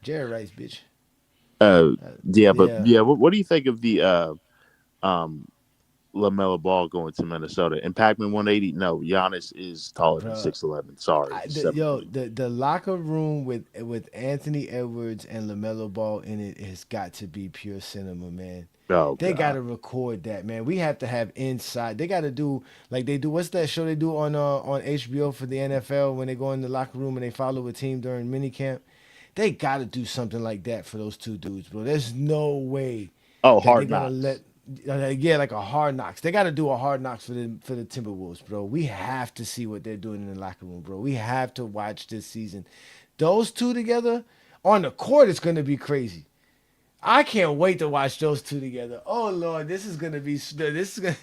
Jerry Rice, bitch. What do you think of the LaMelo Ball going to Minnesota. And Pac-Man 180, no, Giannis is taller than Bruh. 6'11". Sorry. He's 7'8". The locker room with Anthony Edwards and LaMelo Ball in it has got to be pure cinema, man. Oh, They God. got to record that, man. We have to have inside. They got to do like they do. What's that show they do on HBO for the NFL when they go in the locker room and they follow a team during minicamp? They got to do something like that for those two dudes, bro. There's no way Oh, that they're Hard gonna Knocks. let like a Hard Knocks. They got to do a Hard Knocks for the Timberwolves, bro. We have to see what they're doing in the locker room, bro. We have to watch this season. Those two together on the court is gonna be crazy. I can't wait to watch those two together. Oh Lord, this is gonna be this is gonna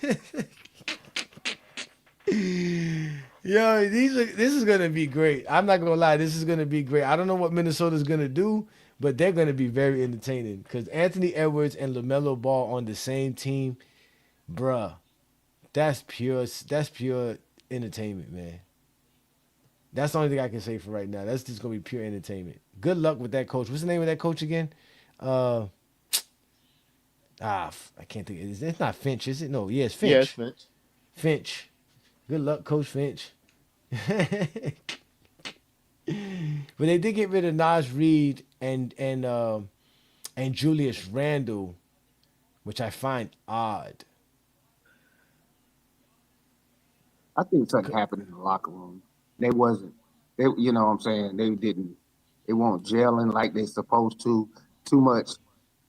Yo, this is gonna be great. I'm not gonna lie, this is gonna be great. I don't know what Minnesota's gonna do, but they're gonna be very entertaining because Anthony Edwards and LaMelo Ball on the same team, bruh. That's pure entertainment, man. That's the only thing I can say for right now. That's just gonna be pure entertainment. Good luck with that coach. What's the name of that coach again? I can't think. It's not Finch, is it? No, yeah, it's Finch. Yeah, it's Finch. Finch. Good luck, Coach Finch. But they did get rid of Nas Reed and Julius Randle, which I find odd. I think something happened in the locker room. They wasn't. They, you know what I'm saying? They didn't. They weren't gelling like they supposed to. Too much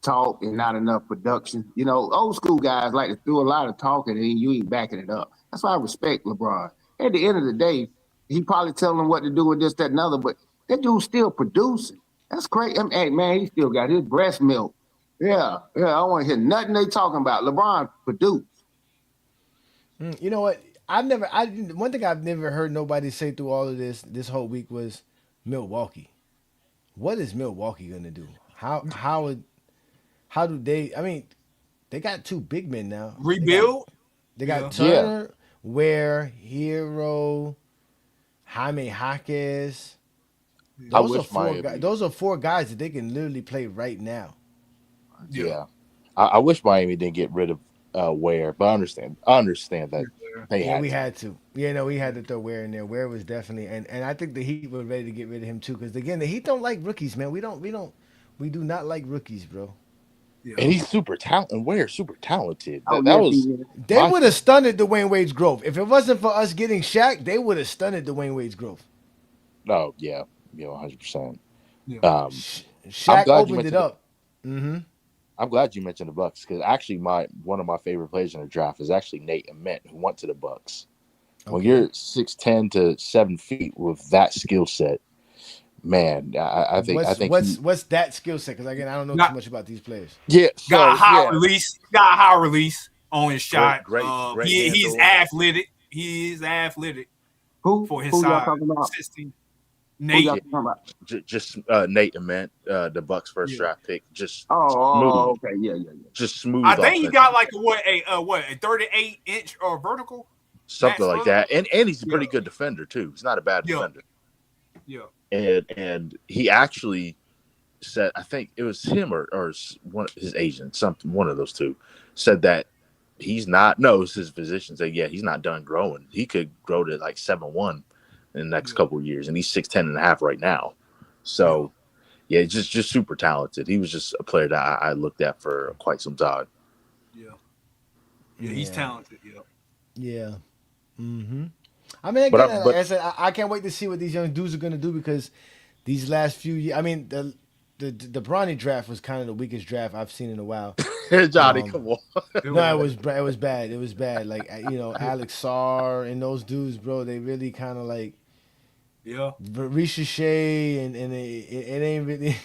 talk and not enough production. You know, old school guys like to do a lot of talking and you ain't backing it up. That's why I respect LeBron. At the end of the day, he probably telling them what to do with this, that, and other, but that dude's still producing. That's crazy. I mean, hey, man, he still got his breast milk. Yeah. I don't want to hear nothing they talking about. LeBron produced. You know what? One thing I've never heard nobody say through all of this whole week was Milwaukee. What is Milwaukee gonna do? How do they? I mean, they got two big men now. Rebuild. They got Yeah. Turner, Ware, Hero, Jaime Jaquez. Those are four guys that they can literally play right now. Yeah. I wish Miami didn't get rid of Ware, but I understand that they Yeah, had we to. had to. Yeah, no, we had to throw Ware in there. Ware was definitely, and I think the Heat were ready to get rid of him too. Because again, the Heat don't like rookies, man. We do not like rookies, bro. Yeah. And he's super talented. Ware's super talented. Oh, That yes, was he is. They would have stunned Dwayne Wade's growth if it wasn't for us getting Shaq. They would have stunned Dwayne Wade's growth. oh yeah, 100%. Yeah. I'm Shaq glad you opened it mentioned up. I'm glad you mentioned the Bucks because actually one of my favorite players in the draft is actually Nate Ament, who went to the Bucks. When you're 6'10" to 7 feet with that skill set, man, I think What's that skill set? Because again, I don't know Not- too much about these players. yeah. So, Got a high yeah. release. Got a high release on his shot. Great He's handle. athletic. He is athletic Who? for his Who y'all size. talking about? 16. Who Nate. y'all talking about? Just Nate Ament, the Bucks' first draft pick, just Oh, smooth, okay. Yeah. just smooth. I think he offensive. got like a 38-inch vertical. something max like that, and he's a pretty Yeah. good defender too. He's not a bad Yeah. defender. Yeah. And he actually said, I think it was him or one his agent, one of those two, said that he's not. No, it was his physician said, yeah, he's not done growing. He could grow to like 7'1" in the next couple of years, and he's 6'10.5" right now. So, yeah, just super talented. He was just a player that I looked at for quite some time. Yeah, he's Yeah. talented. Yeah. Yeah. Mm-hmm. I mean, again, But like I said, I can't wait to see what these young dudes are going to do because these last few years, I mean, the Bronny draft was kind of the weakest draft I've seen in a while. Johnny, come on. No, it was bad. It was bad. Like, Alex Sarr and those dudes, bro, they really kind of like Ricochet and it ain't really.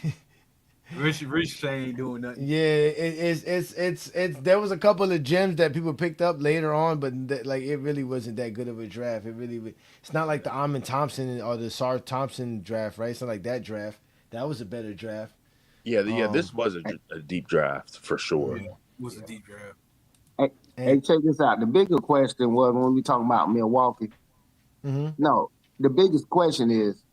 Rich ain't doing nothing. Yeah, it's there was a couple of gems that people picked up later on, but it really wasn't that good of a draft. It's not like the Amon Thompson or the Sarr Thompson draft, right? It's not like that draft. That was a better draft. Yeah, this was a deep draft for sure. Yeah, it was a deep draft. Hey, check this out. The bigger question was when we talking about Milwaukee. No, the biggest question is,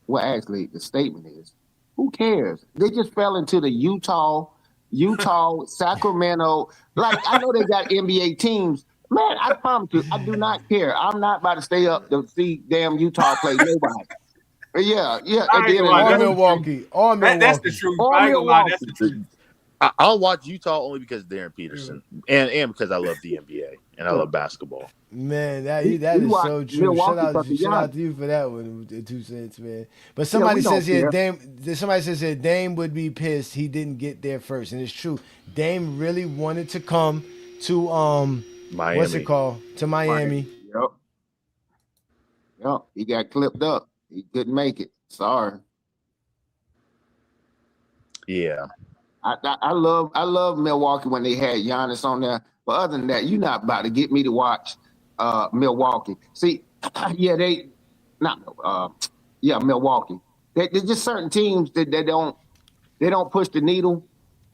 well, actually, the statement is, who cares? They just fell into the Utah Utah, Sacramento. Like, I know they got NBA teams. Man, I promise you, I do not care. I'm not about to stay up to see damn Utah play nobody. Yeah. At the end of the Or day, Milwaukee. Or Milwaukee. That's the truth. Or I ain't gonna lie, that's Milwaukee. the truth. I'll watch Utah only because of Darren Peterson and because I love the NBA and I love basketball. Man, that We is watch so true. Milwaukee Shout out Giannis. to you for that one, the 2 cents, man. But somebody we don't says here, care. somebody says here, Dame would be pissed he didn't get there first, and it's true. Dame really wanted to come to Miami. what's it called? To Miami. Yep. He got clipped up. He couldn't make it. Sorry. Yeah. I love Milwaukee when they had Giannis on there. But other than that, you're not about to get me to watch Milwaukee. See, Milwaukee. There's just certain teams that they don't push the needle,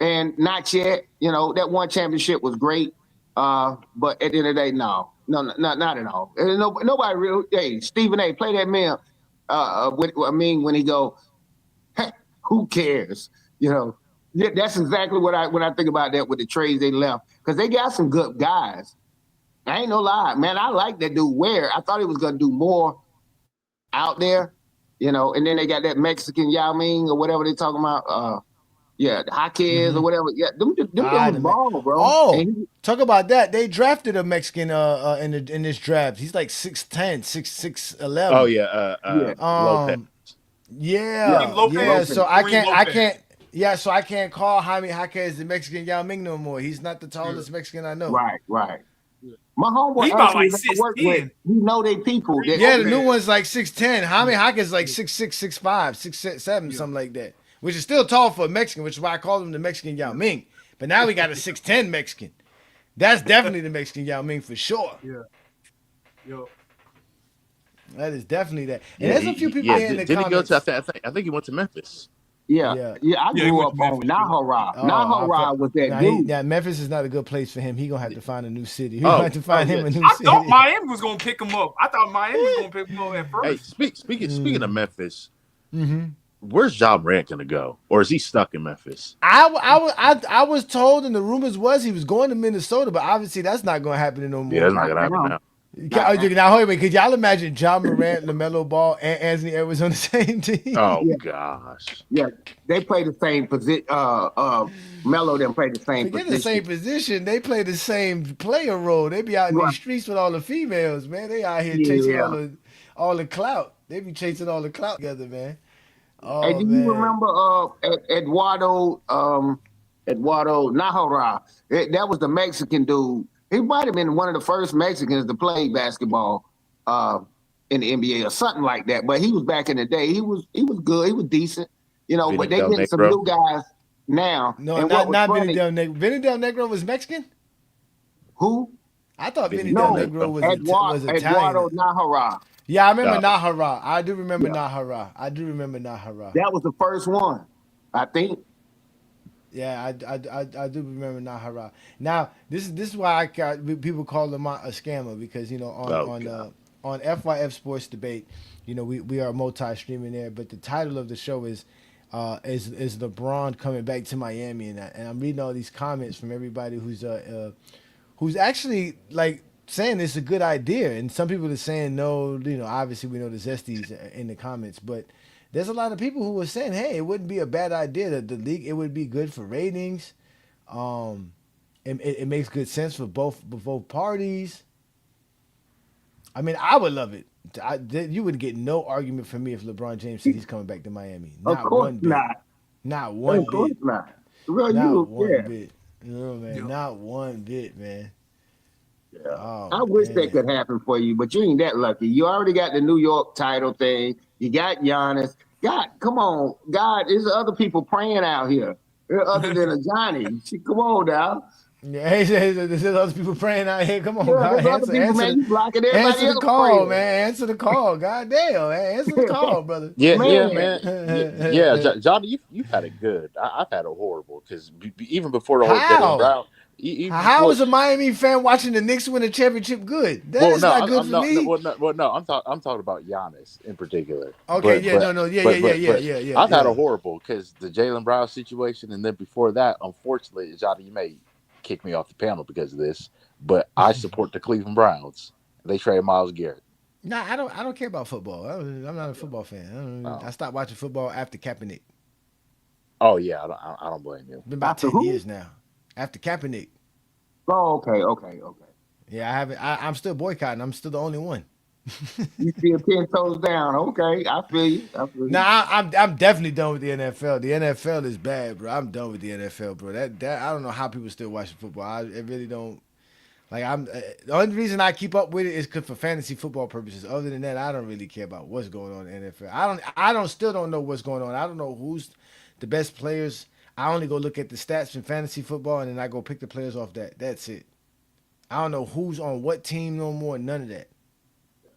and not yet. You know, that one championship was great, but at the end of the day, no, not at all. And nobody really. Hey, Stephen A. Play that man. When he go, hey, who cares? You know. Yeah, that's exactly when I think about that with the trades they left, because they got some good guys. I ain't no lie, man. I like that dude Ware. I thought he was gonna do more out there, you know. And then they got that Mexican Yao Ming or whatever they talking about. The Jaquez or whatever. Yeah, them dudes ball, bro. Oh, talk about that. They drafted a Mexican in this draft. He's like 6'10", 6'11". Oh yeah. Lopez. Yeah. So I can't. Yeah, so I can't call Jaime Jaquez the Mexican Yao Ming no more. He's not the tallest Mexican I know. Right. My homeboy He about like actually work 6'10". with. You know they people. The new one's like 6'10". Jaime Jaquez is like 6'6", 6'5", 6'7", something like that. Which is still tall for a Mexican, which is why I call him the Mexican Yao Ming. But now we got a 6'10" Mexican. That's definitely the Mexican Yao Ming for sure. Yeah. Yo. That is definitely that. And there's a few people here in the did comments. He go to? I think he went to Memphis. Yeah. I grew up on Nahara. Nahara was that dude. Memphis is not a good place for him. He gonna have to find a new city. He gonna have to find him a new city. I thought Miami was gonna pick him up. I thought Miami was gonna pick him up at first. Hey, speaking of Memphis, where's Ja Morant gonna go, or is he stuck in Memphis? I was told, and the rumors was he was going to Minnesota, but obviously that's not gonna happen no more. Yeah, that's not gonna happen now. Now, wait a minute. Could y'all imagine Ja Morant, LaMelo Ball, and Anthony Edwards on the same team? Oh gosh. Yeah, they play the same position. Melo didn't play the same Forget position. the same position. They play the same player role. They be out in these streets with all the females, man. They out here chasing all the clout. They be chasing all the clout together, man. Oh, and do you remember Eduardo Nahara? That was the Mexican dude. He might have been one of the first Mexicans to play basketball in the NBA or something like that. But he was back in the day. He was good. He was decent, you know. But they getting some new guys now. No, not Vinny Del Negro. Vinny Del Negro was Mexican. Who? I thought Vinny Del Negro was Italian. Eduardo Nahara. Yeah, I remember Nahara. I do remember Nahara. That was the first one, I think. Yeah, I do remember Nahara. Now, this is why people call him a scammer, because on FYF Sports Debate, you know, we are multi-streaming there, but the title of the show is LeBron coming back to Miami, and I'm reading all these comments from everybody who's actually like saying it's a good idea, and some people are saying no. You know, obviously we know the Zesties in the comments, but there's a lot of people who were saying, hey, it wouldn't be a bad idea that the league, it would be good for ratings. It makes good sense for both both I mean, I would love it. You would get no argument from me if LeBron James said he's coming back to Miami. Of course not. Not one bit. Of course not. Well, not one bit. You know, man. Not one bit, man. Yeah. Oh, I wish that could happen for you, but you ain't that lucky. You already got the New York title thing. You got Giannis. God, come on. God, there's other people praying out here other than Ajani. Come on now. Yeah, there's other people praying out here. Come on, God. Answer the call, man. Answer the call. God damn, man. Answer the call, brother. Man. Yeah, Johnny, you've had it good. I've had it horrible, because even before the whole Jaylen Brown. How is a Miami fan watching the Knicks win a championship good? That is not good for me. I'm talking about Giannis in particular. Okay, yeah. I've had a yeah. horrible because the Jaylen Brown situation, and then before that, unfortunately, Johnny, you may kick me off the panel because of this, but I support the Cleveland Browns. They traded Myles Garrett. Nah, I don't care about football. I'm not a football fan. I stopped watching football after Kaepernick. Oh yeah, I don't blame you. Been about After 10 who? years now. After Kaepernick. Oh, okay. Yeah, I haven't. I'm still boycotting. I'm still the only one. You still 10 toes down. Okay, I feel you. Nah, I'm definitely done with the NFL. The NFL is bad, bro. I'm done with the NFL, bro. That I don't know how people still watching football. I really don't. Like the only reason I keep up with it is because for fantasy football purposes. Other than that, I don't really care about what's going on in the NFL. I still don't know what's going on. I don't know who's the best players. I only go look at the stats in fantasy football and then I go pick the players off that. That's it. I don't know who's on what team no more. None of that.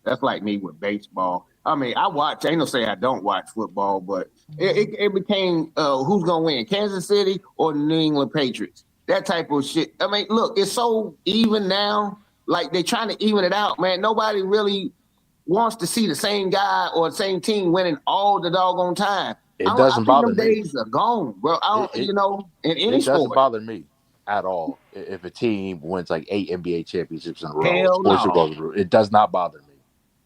That's like me with baseball. I mean, I watch. Ain't no say I don't watch football, but it became who's gonna win, Kansas City or New England Patriots? That type of shit. I mean, look, it's so even now. Like they trying to even it out, man. Nobody really wants to see the same guy or the same team winning all the doggone time. It doesn't bother me. Days are gone, bro. In any sport. It doesn't bother me at all if a team wins like 8 NBA championships in a row. Hell no. It does not bother me.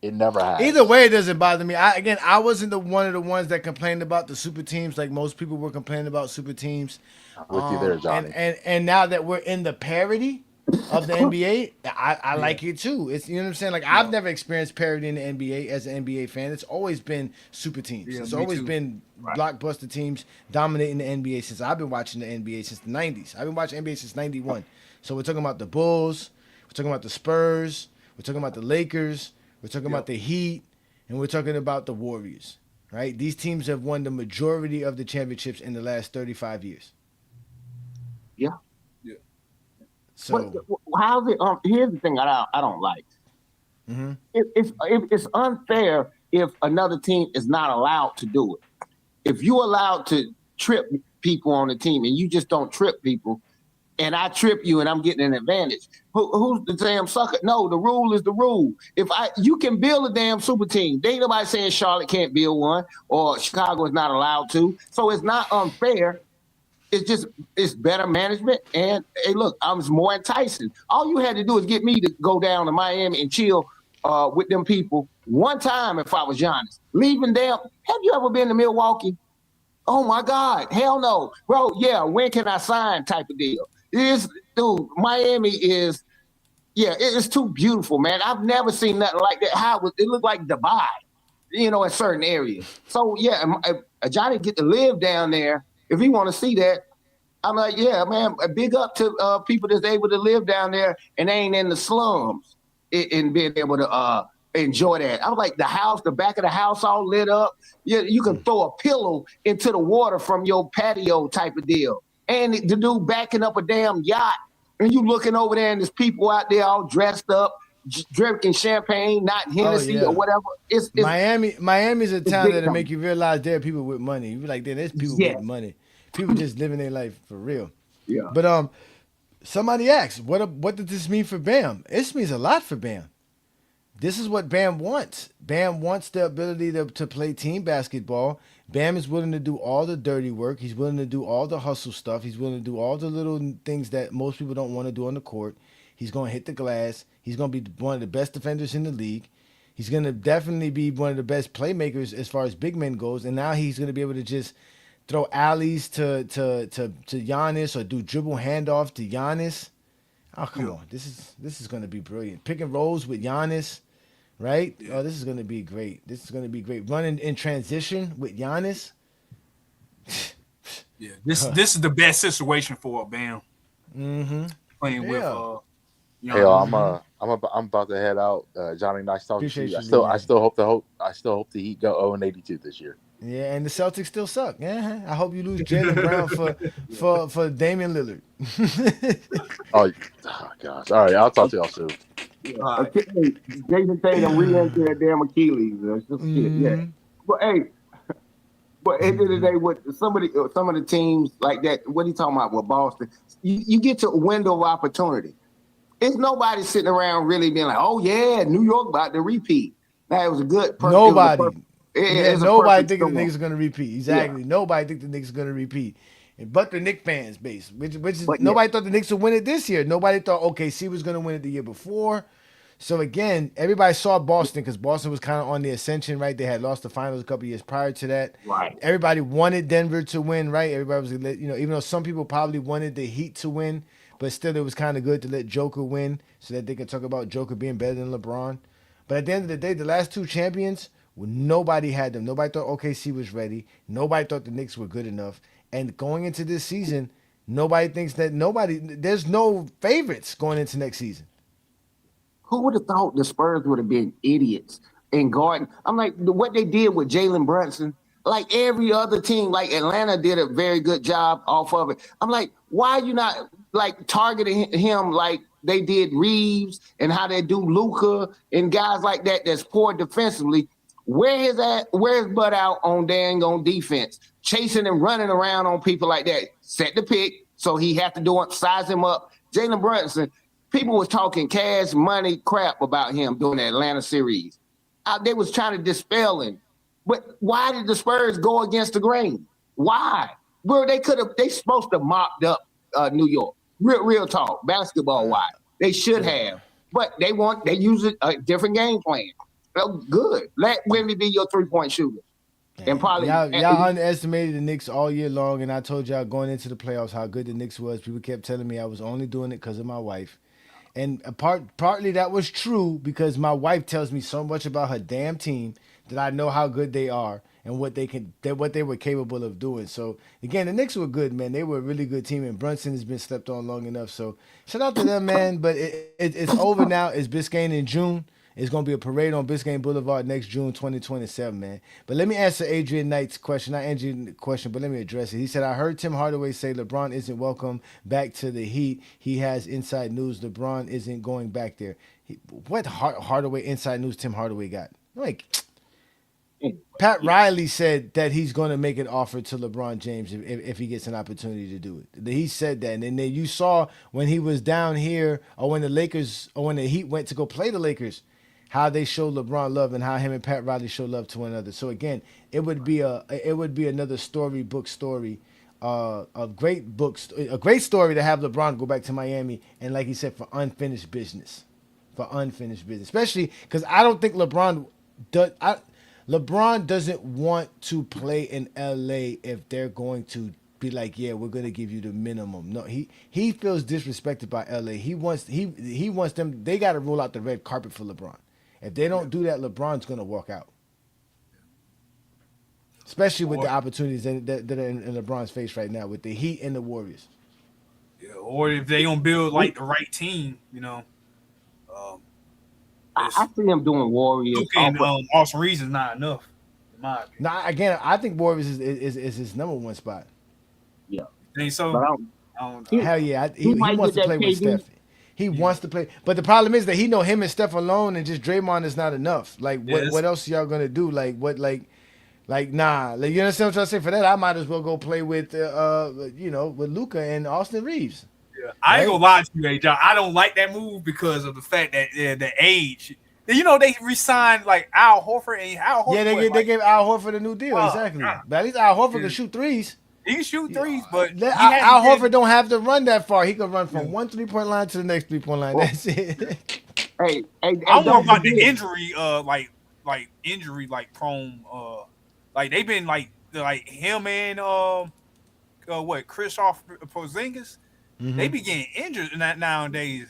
It never has. Either way, it doesn't bother me. I wasn't one of the ones that complained about the super teams like most people were complaining about super teams. I'm with you there, Johnny. And now that we're in the parity of the NBA, I like it too. It's, you know what I'm saying? Like I've never experienced parity in the NBA as an NBA fan. It's always been super teams. Yeah, it's always too. been blockbuster teams dominating the NBA since I've been watching the NBA since the 90s. I've been watching NBA since 91. So we're talking about the Bulls, we're talking about the Spurs, we're talking about the Lakers, we're talking about the Heat, and we're talking about the Warriors, right? These teams have won the majority of the championships in the last 35 years. Yeah. So how's it? Here's the thing I don't like. Mm-hmm. It's unfair if another team is not allowed to do it. If you're allowed to trip people on the team and you just don't trip people, and I trip you and I'm getting an advantage, who's the damn sucker? No, the rule is the rule. You can build a damn super team. There ain't nobody saying Charlotte can't build one or Chicago is not allowed to. So it's not unfair. It's better management. And hey, look, I was more enticing. All you had to do is get me to go down to Miami and chill with them people one time if I was Giannis. Leaving them. Have you ever been to Milwaukee? Oh my God, hell no. Bro, yeah, when can I sign type of deal? Miami is, it's too beautiful, man. I've never seen nothing like that. It looked like Dubai, in certain areas. So yeah, Ajani get to live down there. If you want to see that, I'm like, yeah, man, big up to people that's able to live down there and they ain't in the slums and being able to enjoy that. I was like, the back of the house all lit up. You can throw a pillow into the water from your patio type of deal. And the dude backing up a damn yacht and you looking over there and there's people out there all dressed up, drinking champagne, not Hennessy or whatever. It's Miami's a town that'll make you realize there are people with money. You be like, there's people with money. People just living their life for real. Yeah. But somebody asked, what does this mean for Bam? This means a lot for Bam. This is what Bam wants. Bam wants the ability to play team basketball. Bam is willing to do all the dirty work. He's willing to do all the hustle stuff. He's willing to do all the little things that most people don't want to do on the court. He's going to hit the glass. He's going to be one of the best defenders in the league. He's going to definitely be one of the best playmakers as far as big men goes. And now he's going to be able to just throw alleys to Giannis or do dribble handoff to Giannis. Oh, come on. This is going to be brilliant. Pick and rolls with Giannis, right? Oh, this is going to be great. This is going to be great. Running in transition with Giannis. Yeah, this is the best situation for Bam. Mm-hmm. Playing with Hey, I'm about to head out. Johnny, nice talking to you. I still hope the Heat go 0-82 this year. Yeah, and the Celtics still suck. Yeah, I hope you lose Jaylen Brown for Damian Lillard. oh gosh! All right, I'll talk to y'all soon. Jason Tatum re-entered that damn Achilles. That's just shit. Yeah. But hey, But at the end of the day, with some of the teams like that, what are you talking about with Boston? You get to a window of opportunity. It's nobody sitting around really being like, "Oh yeah, New York about to repeat." Now it was a good. Nobody. Nobody thinking storm. the Knicks are going to repeat. Exactly. Yeah. Nobody think the Knicks are going to repeat. But the Knicks fans base, which is nobody thought the Knicks would win it this year. Nobody thought OKC was going to win it the year before. So again, everybody saw Boston because Boston was kind of on the ascension, right? They had lost the finals a couple years prior to that. Right. Everybody wanted Denver to win, right? Everybody was, even though some people probably wanted the Heat to win, but still it was kind of good to let Joker win so that they could talk about Joker being better than LeBron. But at the end of the day, the last two champions, nobody had them. Nobody thought OKC was ready. Nobody thought the Knicks were good enough. And going into this season, nobody thinks that there's no favorites going into next season. Who would have thought the Spurs would have been idiots in guarding? I'm like, what they did with Jalen Brunson, like every other team, like Atlanta did a very good job off of it. I'm like, why are you not like targeting him like they did Reeves and how they do Luka and guys like that that's poor defensively? Where his butt out on defense, chasing and running around on people like that. Set the pick, so he had to do it, size him up. Jalen Brunson, people was talking cash money crap about him during the Atlanta series. They was trying to dispel him. But why did the Spurs go against the grain? Why? Well, they supposed to mopped up New York. Real talk, basketball wise. They should have. But they use a different game plan. Well, good. Let Wemby be your 3-point shooter. And probably y'all underestimated the Knicks all year long, and I told y'all going into the playoffs how good the Knicks was. People kept telling me I was only doing it because of my wife. And partly that was true because my wife tells me so much about her damn team that I know how good they are and what they were capable of doing. So again, the Knicks were good, man. They were a really good team, and Brunson has been slept on long enough. So shout out to them, man. But it's over now. It's Biscayne in June. It's going to be a parade on Biscayne Boulevard next June 2027, man. But let me answer Adrian Knight's question. Not Adrian's question, but let me address it. He said, I heard Tim Hardaway say LeBron isn't welcome back to the Heat. He has inside news LeBron isn't going back there. What Hardaway inside news Tim Hardaway got? Like, Pat Riley said that he's going to make an offer to LeBron James if he gets an opportunity to do it. He said that. And then you saw when he was down here or when the Heat went to go play the Lakers, how they showed LeBron love and how him and Pat Riley show love to one another. So again, it would be another story, a great story to have LeBron go back to Miami and like he said for unfinished business, especially because I don't think LeBron doesn't want to play in LA if they're going to be like, yeah, we're gonna give you the minimum. No, he feels disrespected by LA. He wants them. They got to roll out the red carpet for LeBron. If they don't do that, LeBron's going to walk out. Especially with the opportunities that are in LeBron's face right now with the Heat and the Warriors. Yeah, or if they don't build like the right team, I see them doing Warriors. Awesome reasons not enough. Now, again, I think Warriors is his number one spot. Yeah. Think so? But I don't know. Hell yeah. He wants to play with Steph. He wants to play. But the problem is that he know him and Steph alone and just Draymond is not enough. Like, what else y'all going to do? Like, what, nah. Like, you understand what I'm trying to say? For that, I might as well go play with, with Luka and Austin Reeves. Yeah. I ain't going to lie to you, AJ. I don't like that move because of the fact that the age. They re-signed, like, Al Horford. And Al Horford they gave Al Horford a new deal. Exactly. God. But at least Al Horford can shoot threes. He can shoot threes, but Al Horford don't have to run that far. He can run from one 3-point line to the next 3-point line. That's it. Hey, I'm more about the injury, injury prone. Like they've been like him and Kristaps Porzingis. Mm-hmm. They be getting injured in that nowadays.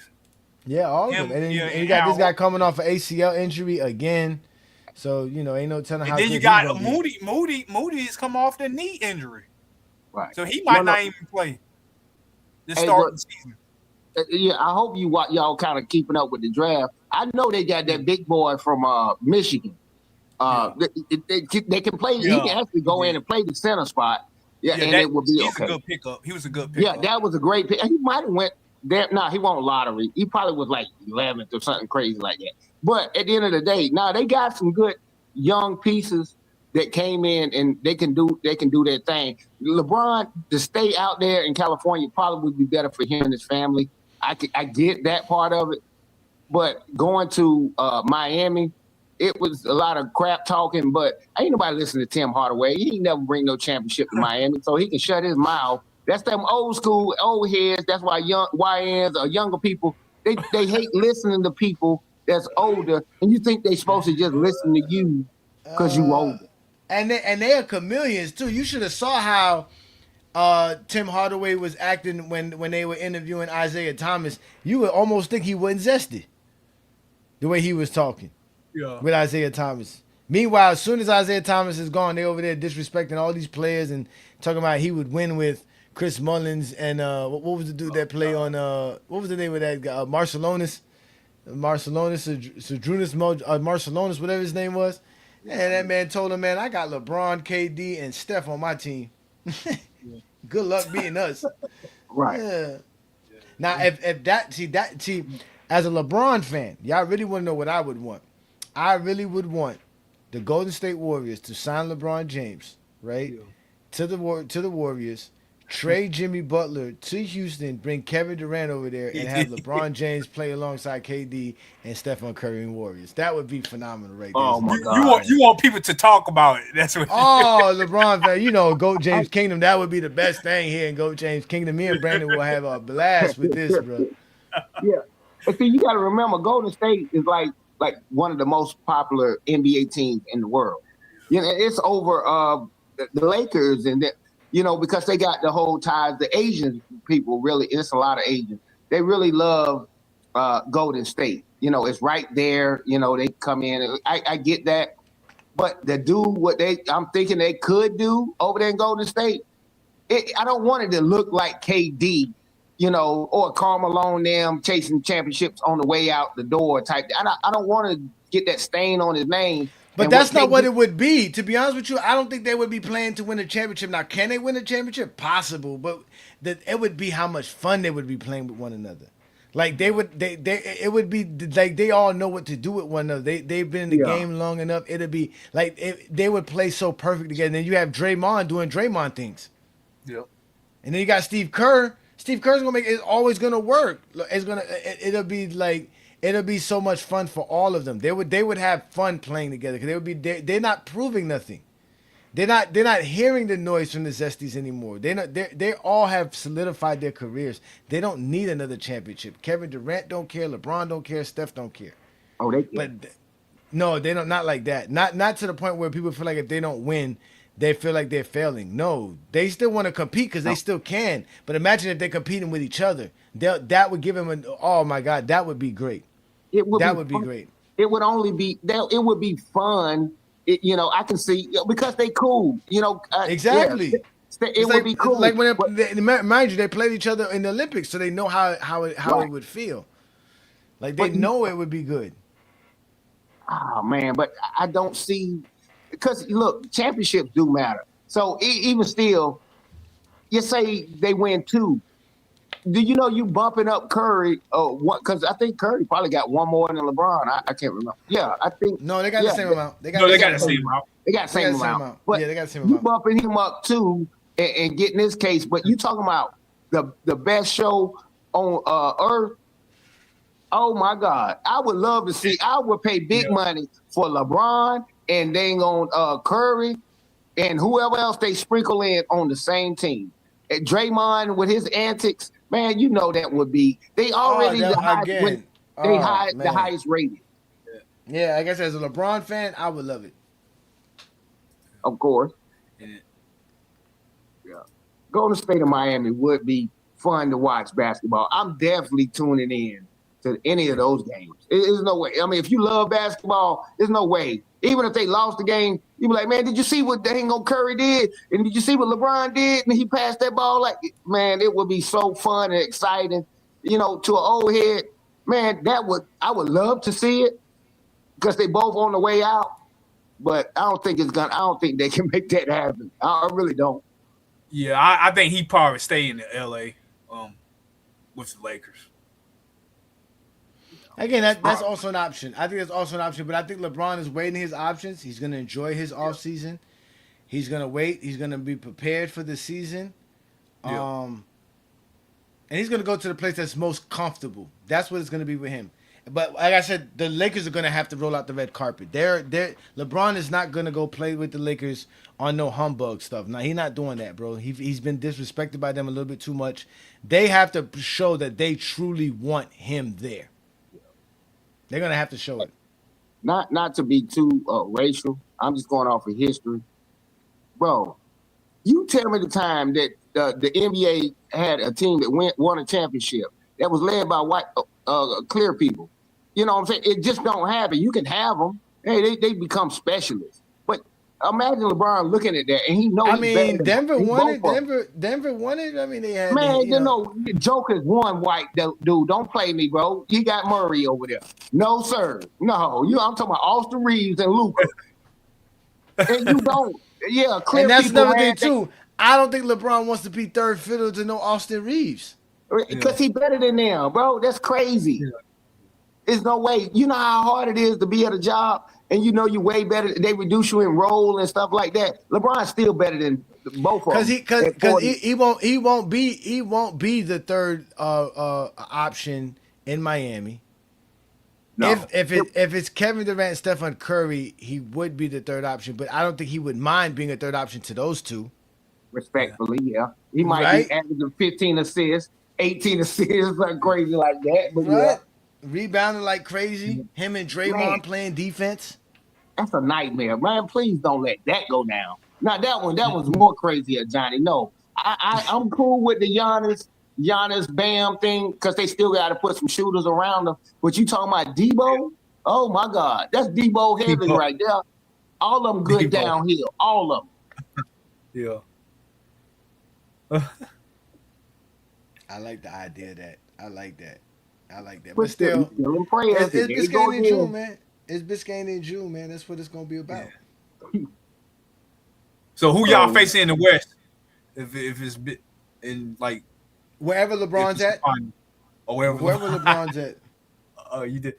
Yeah, all of them. And then you got this guy coming off an ACL injury again. So ain't no telling how. And then you got Moody. Moody come off the knee injury. Right. So he might not even play this start of the season. Yeah, I hope y'all kind of keeping up with the draft. I know they got that big boy from Michigan. They can play. Yeah. He can actually go in and play the center spot. Yeah, and it will be okay. He's a good pickup. He was a good pickup. Yeah, that was a great pick. He might have went there. No, he won't lottery. He probably was like 11th or something crazy like that. But at the end of the day, they got some good young pieces that came in and they can do their thing. LeBron to stay out there in California probably would be better for him and his family. I get that part of it, but going to Miami, it was a lot of crap talking. But ain't nobody listening to Tim Hardaway. He ain't never bring no championship to Miami, so he can shut his mouth. That's them old school old heads. That's why young YNs or younger people they hate listening to people that's older, and you think they supposed to just listen to you because you older. And they are chameleons too. You should have saw how Tim Hardaway was acting when they were interviewing Isaiah Thomas. You would almost think he wasn't zesty. The way he was talking with Isaiah Thomas. Meanwhile, as soon as Isaiah Thomas is gone, they over there disrespecting all these players and talking about he would win with Chris Mullins and what was the dude that play on what was the name of that guy? Marcelonis, Marcelonis, whatever his name was. And that man told him, man, I got LeBron, KD, and Steph on my team. Good luck beating us. Right. Yeah. Now, if as a LeBron fan, y'all really want to know what I would want. I really would want the Golden State Warriors to sign LeBron James, right? Yeah. To the Warriors, trade Jimmy Butler to Houston, bring Kevin Durant over there, and have LeBron James play alongside KD and Stephen Curry and Warriors. That would be phenomenal, right there. Oh my God! You want people to talk about it? That's what. Oh, LeBron fan, you know, Goat James Kingdom. That would be the best thing here in Goat James Kingdom. Me and Brandon will have a blast with this, bro. Yeah, but see, you got to remember, Golden State is like one of the most popular NBA teams in the world. You know, it's over the Lakers and because they got the whole ties. The Asian people really, it's a lot of Asians. They really love Golden State. You know, it's right there. You know, they come in. I get that, but to do what I'm thinking they could do over there in Golden State, I don't want it to look like KD. Or Karl Malone them chasing championships on the way out the door type. I don't want to get that stain on his name. But that's not what it would be. To be honest with you, I don't think they would be playing to win a championship. Now, can they win a championship? Possible, but it would be how much fun they would be playing with one another. Like it would be like they all know what to do with one another. They've been in the game long enough. It'd be like they would play so perfect together. And then you have Draymond doing Draymond things. Yep. And then you got Steve Kerr. Steve Kerr's gonna make it's always gonna work. It'll be so much fun for all of them. They would have fun playing together because they're not proving nothing. They're not hearing the noise from the Zesties anymore. They all have solidified their careers. They don't need another championship. Kevin Durant don't care. LeBron don't care. Steph don't care. Oh, they care. But no, they don't. Not like that. Not to the point where people feel like if they don't win, they feel like they're failing. No, they still want to compete because they still can. But imagine if they're competing with each other. That would give them oh my God, that would be great. That would be great. It would only be it would be fun. I can see because they cool. Exactly. Yeah, it would be cool. Like when mind you, they played each other in the Olympics, so they know how it would feel. Like they know it would be good. Oh man, but I don't see. Because, look, championships do matter. So, even still, you say they win 2. Do you know you bumping up Curry? Because I think Curry probably got one more than LeBron. I can't remember. Yeah, I think. No, they got the same amount. They got the same amount. They got the same amount. But yeah, they got the same amount. You bumping him up, too, and getting this case. But you talking about the best show on Earth. Oh, my God. I would love to see. I would pay big money for LeBron and dang on Curry and whoever else they sprinkle in on the same team. And Draymond with his antics, man, that would be. They already the highest rated. Yeah, I guess as a LeBron fan, I would love it. Of course. Yeah. Golden State of Miami would be fun to watch basketball. I'm definitely tuning in to any of those games. There's no way. I mean, if you love basketball, there's no way. Even if they lost the game, you be like, man, did you see what dang on Curry did? And did you see what LeBron did? And he passed that ball. Like, man, it would be so fun and exciting. To an old head, man, I would love to see it because they both on the way out. But I don't think they can make that happen. I really don't. Yeah, I think he probably stay in the LA with the Lakers. Again, that's also an option. I think that's also an option, but I think LeBron is waiting his options. He's going to enjoy his offseason. He's going to wait. He's going to be prepared for the season. And he's going to go to the place that's most comfortable. That's what it's going to be with him. But like I said, the Lakers are going to have to roll out the red carpet. LeBron is not going to go play with the Lakers on no humbug stuff. Now, he's not doing that, bro. He's been disrespected by them a little bit too much. They have to show that they truly want him there. They're going to have to show it. Not to be too racial. I'm just going off of history. Bro, you tell me the time that the NBA had a team that won a championship that was led by white, clear people. You know what I'm saying? It just don't happen. You can have them. Hey, they become specialists. But imagine LeBron looking at that, and he knows. I mean, Denver won it. Denver won it. I mean, they had. Man, you know, Joker's one white dude. Don't play me, bro. You got Murray over there. No, sir. No, I'm talking about Austin Reeves and Luka. And you don't. Yeah, clear. And that's another thing too. I don't think LeBron wants to be third fiddle to no Austin Reeves. Because he better than them, bro. That's crazy. Yeah. There's no way. You know how hard it is to be at a job, and you know you way better. They reduce you in role and stuff like that. LeBron's still better than both of them. Because he won't be the third option in Miami. No. If it's Kevin Durant, Stephen Curry, he would be the third option. But I don't think he would mind being a third option to those two. Respectfully, yeah. He might be averaging 15 assists. 18 assists, like crazy like that. But yeah. Rebounding like crazy. Him and Draymond playing defense. That's a nightmare, man. Please don't let that go down. Now that was more crazy, Ajani. No, I'm cool with the Giannis Bam thing because they still got to put some shooters around them. But you talking about Debo? Oh my God, that's Debo heaven right there. All of them good downhill. All of them. Yeah. I like the idea of that. I like that. But still it's Biscayne in June, man. It's Biscayne in June, man. That's what it's gonna be about. Yeah. So who y'all facing in the West? If it's in like wherever LeBron's at, or wherever LeBron's at. Oh, you did.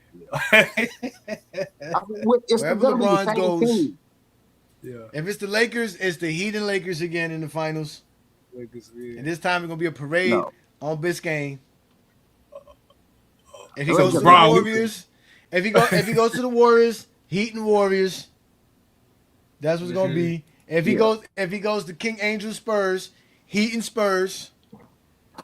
Wherever LeBron goes. Yeah. If it's the Lakers, it's the Heat and Lakers again in the finals. And this time it's gonna be a parade on Biscayne. If he goes to the Warriors, if he goes to the Warriors, Heat and Warriors, that's what's gonna be. If he goes to King Angel Spurs, Heat and Spurs,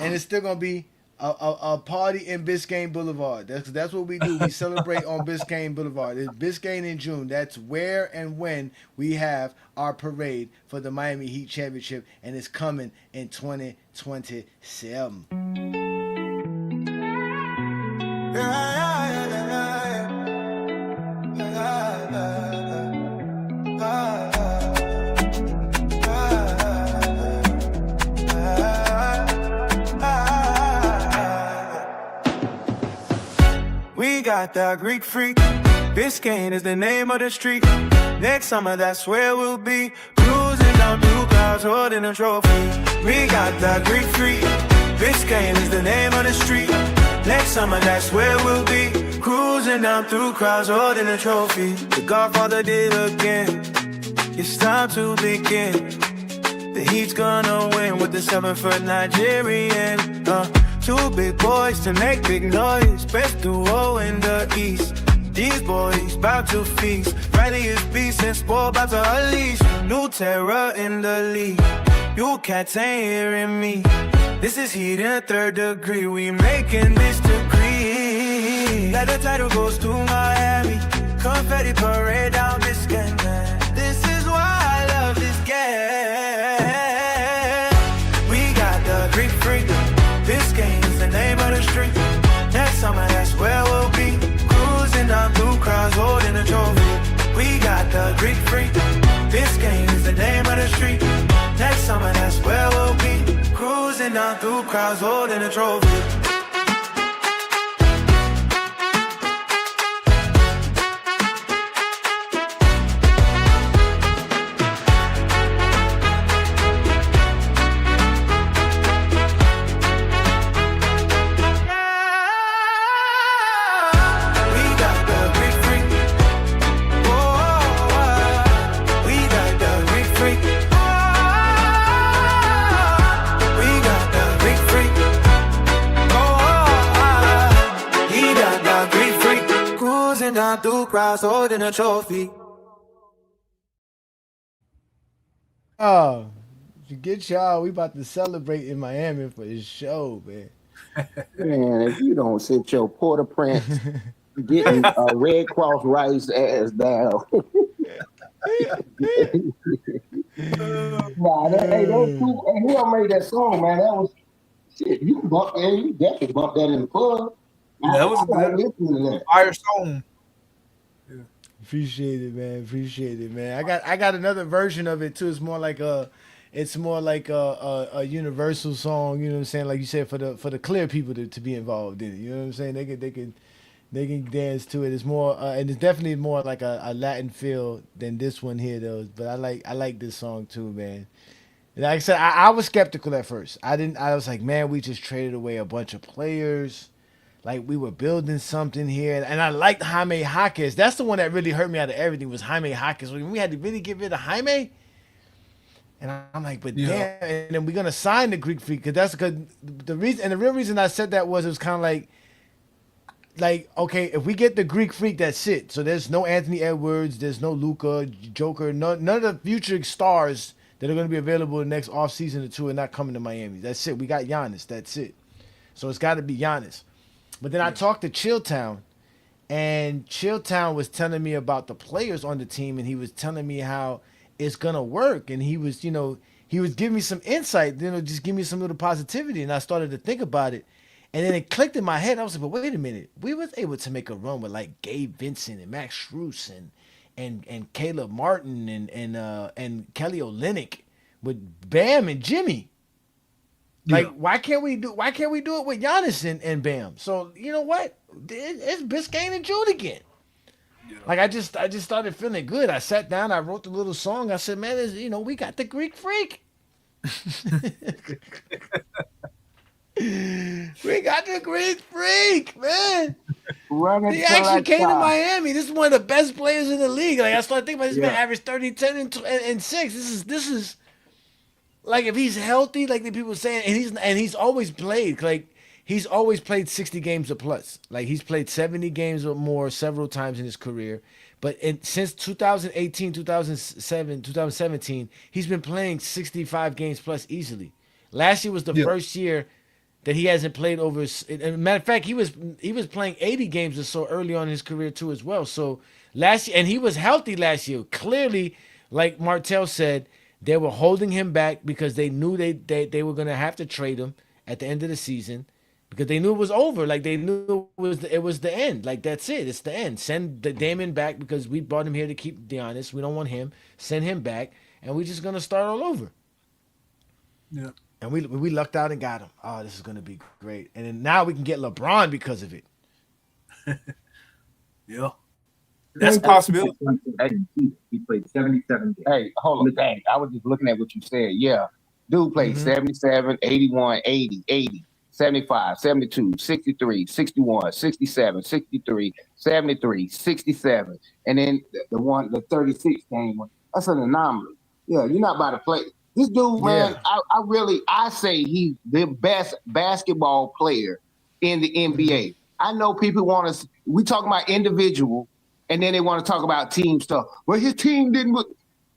and it's still gonna be a party in Biscayne Boulevard. That's what we do. We celebrate on Biscayne Boulevard. It's Biscayne in June. That's where and when we have our parade for the Miami Heat championship, and it's coming in 2027. We got the Greek freak. Biscayne is the name of the street. Next summer, that's where we'll be. Cruising down through clouds, holding a trophy. We got the Greek freak. Biscayne is the name of the street. Next summer, that's where we'll be. Cruising down through crowds, holding a trophy. The Godfather did again. It's time to begin. The Heat's gonna win with the 7-foot Nigerian. Two big boys to make big noise. Best duo in the East. These boys bout to feast. Riley is beast and sport about to unleash. New terror in the league. You cats ain't hearing me. This is Heat in third degree. We making this degree. Let the title goes to Miami. Confetti parade down Biscayne. This is why I love this game. We got the Greek freak. Biscayne is the name of the street. Next summer, that's where we'll be. Cruising down through crowds, holding a trophy. We got the Greek freak. Biscayne is the name of the street. Next summer, that's where we'll be. Cruising down through crowds, holding a trophy. down through crowds holding a trophy. Oh, forget y'all. We about to celebrate in Miami for this show, man. Man, if you don't sit your Port-au-Prince getting a Red Cross rice ass down. Nah, hey, those two, and whoever made that song, man, that was shit. You can bump that, you definitely bump that in the club. Yeah, that was a I like good listening to that. fire song. Appreciate it, man. Appreciate it, man. I got another version of it too. It's more like a universal song. You know what I'm saying? Like you said, for the clear people to be involved in it. You know what I'm saying? They can dance to it. It's more and it's definitely more like a Latin feel than this one here though. But I like this song too, man. And like I said, I was skeptical at first. I was like, man, we just traded away a bunch of players. Like we were building something here, and I liked Jaime Jaquez. That's the one that really hurt me out of everything was Jaime Jaquez. We had to really get rid of Jaime, and I'm like, but damn. And then we're gonna sign the Greek Freak because that's because the reason, and the real reason I said that was it was kind of like okay, if we get the Greek Freak, that's it. So there's no Anthony Edwards, there's no Luka, Joker, none of the future stars that are gonna be available in the next offseason or two are not coming to Miami. That's it. We got Giannis. That's it. So it's got to be Giannis. But then I talked to Chilltown, and Chilltown was telling me about the players on the team, and he was telling me how it's gonna work, and he was giving me some insight, just give me some little positivity, and I started to think about it, and then it clicked in my head. I was like, but wait a minute, we was able to make a run with like Gabe Vincent and Max Strus and Caleb Martin and Kelly Olynyk with Bam and Jimmy. Like, why can't we do it with Giannis and Bam? So you know what? It's Biscayne and June again. Yeah. Like I just started feeling good. I sat down, I wrote the little song. I said, man, we got the Greek Freak. We got the Greek Freak, man. He actually came to Miami. This is one of the best players in the league. Like I started thinking about this man averaged 30, 10, and 6. This is like if he's healthy, like the people saying, and he's always played, like he's always played 60 games or plus. Like he's played 70 games or more several times in his career. But since 2018, 2017, he's been playing 65 games plus easily. Last year was the first year that he hasn't played over. Matter of fact, he was playing 80 games or so early on in his career too as well. So last year, and he was healthy last year. Clearly, like Martell said, they were holding him back because they knew they were going to have to trade him at the end of the season because they knew it was over. Like they knew it was the end. Like that's it. It's the end. Send the Damon back because we brought him here to keep Giannis. We don't want him. Send him back, and we're just going to start all over. Yeah. And we lucked out and got him. Oh, this is going to be great. And then now we can get LeBron because of it. Yeah. That's a possibility. He played 77 games. Hey, hold on. Dang, I was just looking at what you said. Yeah. Dude played 77, 81, 80, 80, 75, 72, 63, 61, 67, 63, 73, 67. And then the 36 game one. That's an anomaly. Yeah, you're not about to play. This dude, man, I say he's the best basketball player in the NBA. I know people want to, we talk about individual, and then they want to talk about team stuff. Well, his team didn't look.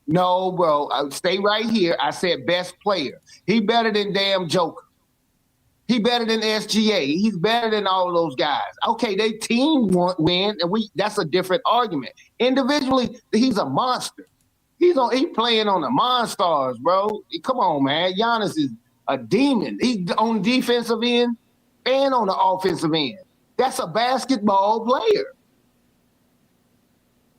No, bro, stay right here. I said best player. He better than damn Joker. He better than SGA. He's better than all of those guys. Okay, they team win, and that's a different argument. Individually, he's a monster. He playing on the Monstars, bro. Come on, man. Giannis is a demon. He's on the defensive end and on the offensive end. That's a basketball player.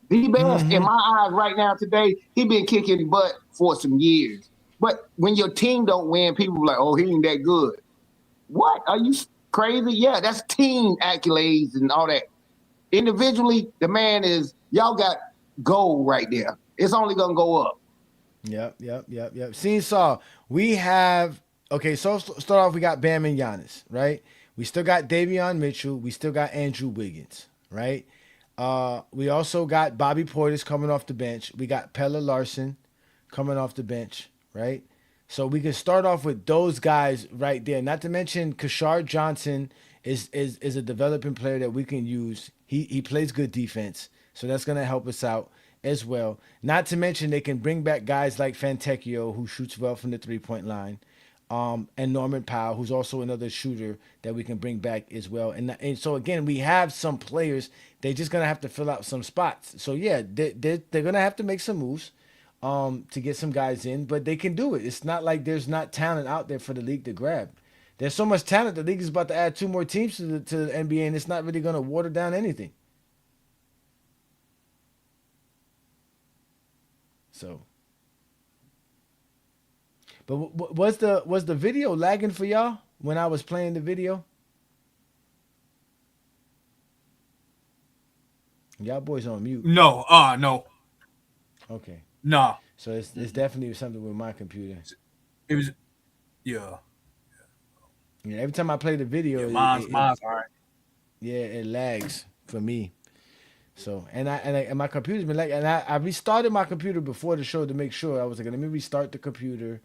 The best in my eyes right now today. He been kicking butt for some years. But when your team don't win, people are like, oh, he ain't that good. What? Are you crazy? Yeah, that's team accolades and all that. Individually, the man is, y'all got gold right there. It's only going to go up. Yep. Seesaw, we have, okay, so start off, we got Bam and Giannis, right? We still got Davion Mitchell. We still got Andrew Wiggins, right? We also got Bobby Portis coming off the bench. We got Pella Larson coming off the bench, right? So we can start off with those guys right there. Not to mention Kashard Johnson is a developing player that we can use. He plays good defense. So that's going to help us out as well. Not to mention they can bring back guys like Fantecchio, who shoots well from the three-point line, and Norman Powell, who's also another shooter that we can bring back as well. And so again, we have some players. They're just gonna have to fill out some spots. So yeah, they're gonna have to make some moves to get some guys in, but they can do it. It's not like there's not talent out there for the league to grab. There's so much talent. The league is about to add 2 more teams to the NBA, and it's not really gonna water down anything. So, but was the video lagging for y'all when I was playing the video? Y'all boys on mute. No, no. Okay. No. So it's definitely something with my computer. It was, yeah. Yeah. Every time I play the video, Yeah, mine's all right. Yeah, it lags for me. So and my computer's been lagging, and I restarted my computer before the show to make sure. I was like, let me restart the computer,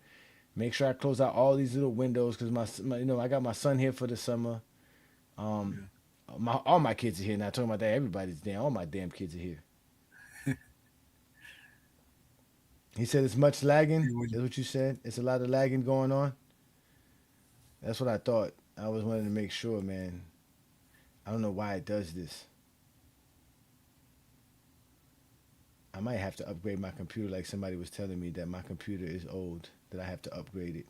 make sure I close out all these little windows because my I got my son here for the summer. All my kids are here now. Talking about that, everybody's there. All my damn kids are here. He said it's much lagging. That's what you said. It's a lot of lagging going on. That's what I thought. I was wanting to make sure, man. I don't know why it does this. I might have to upgrade my computer, like somebody was telling me that my computer is old, that I have to upgrade it.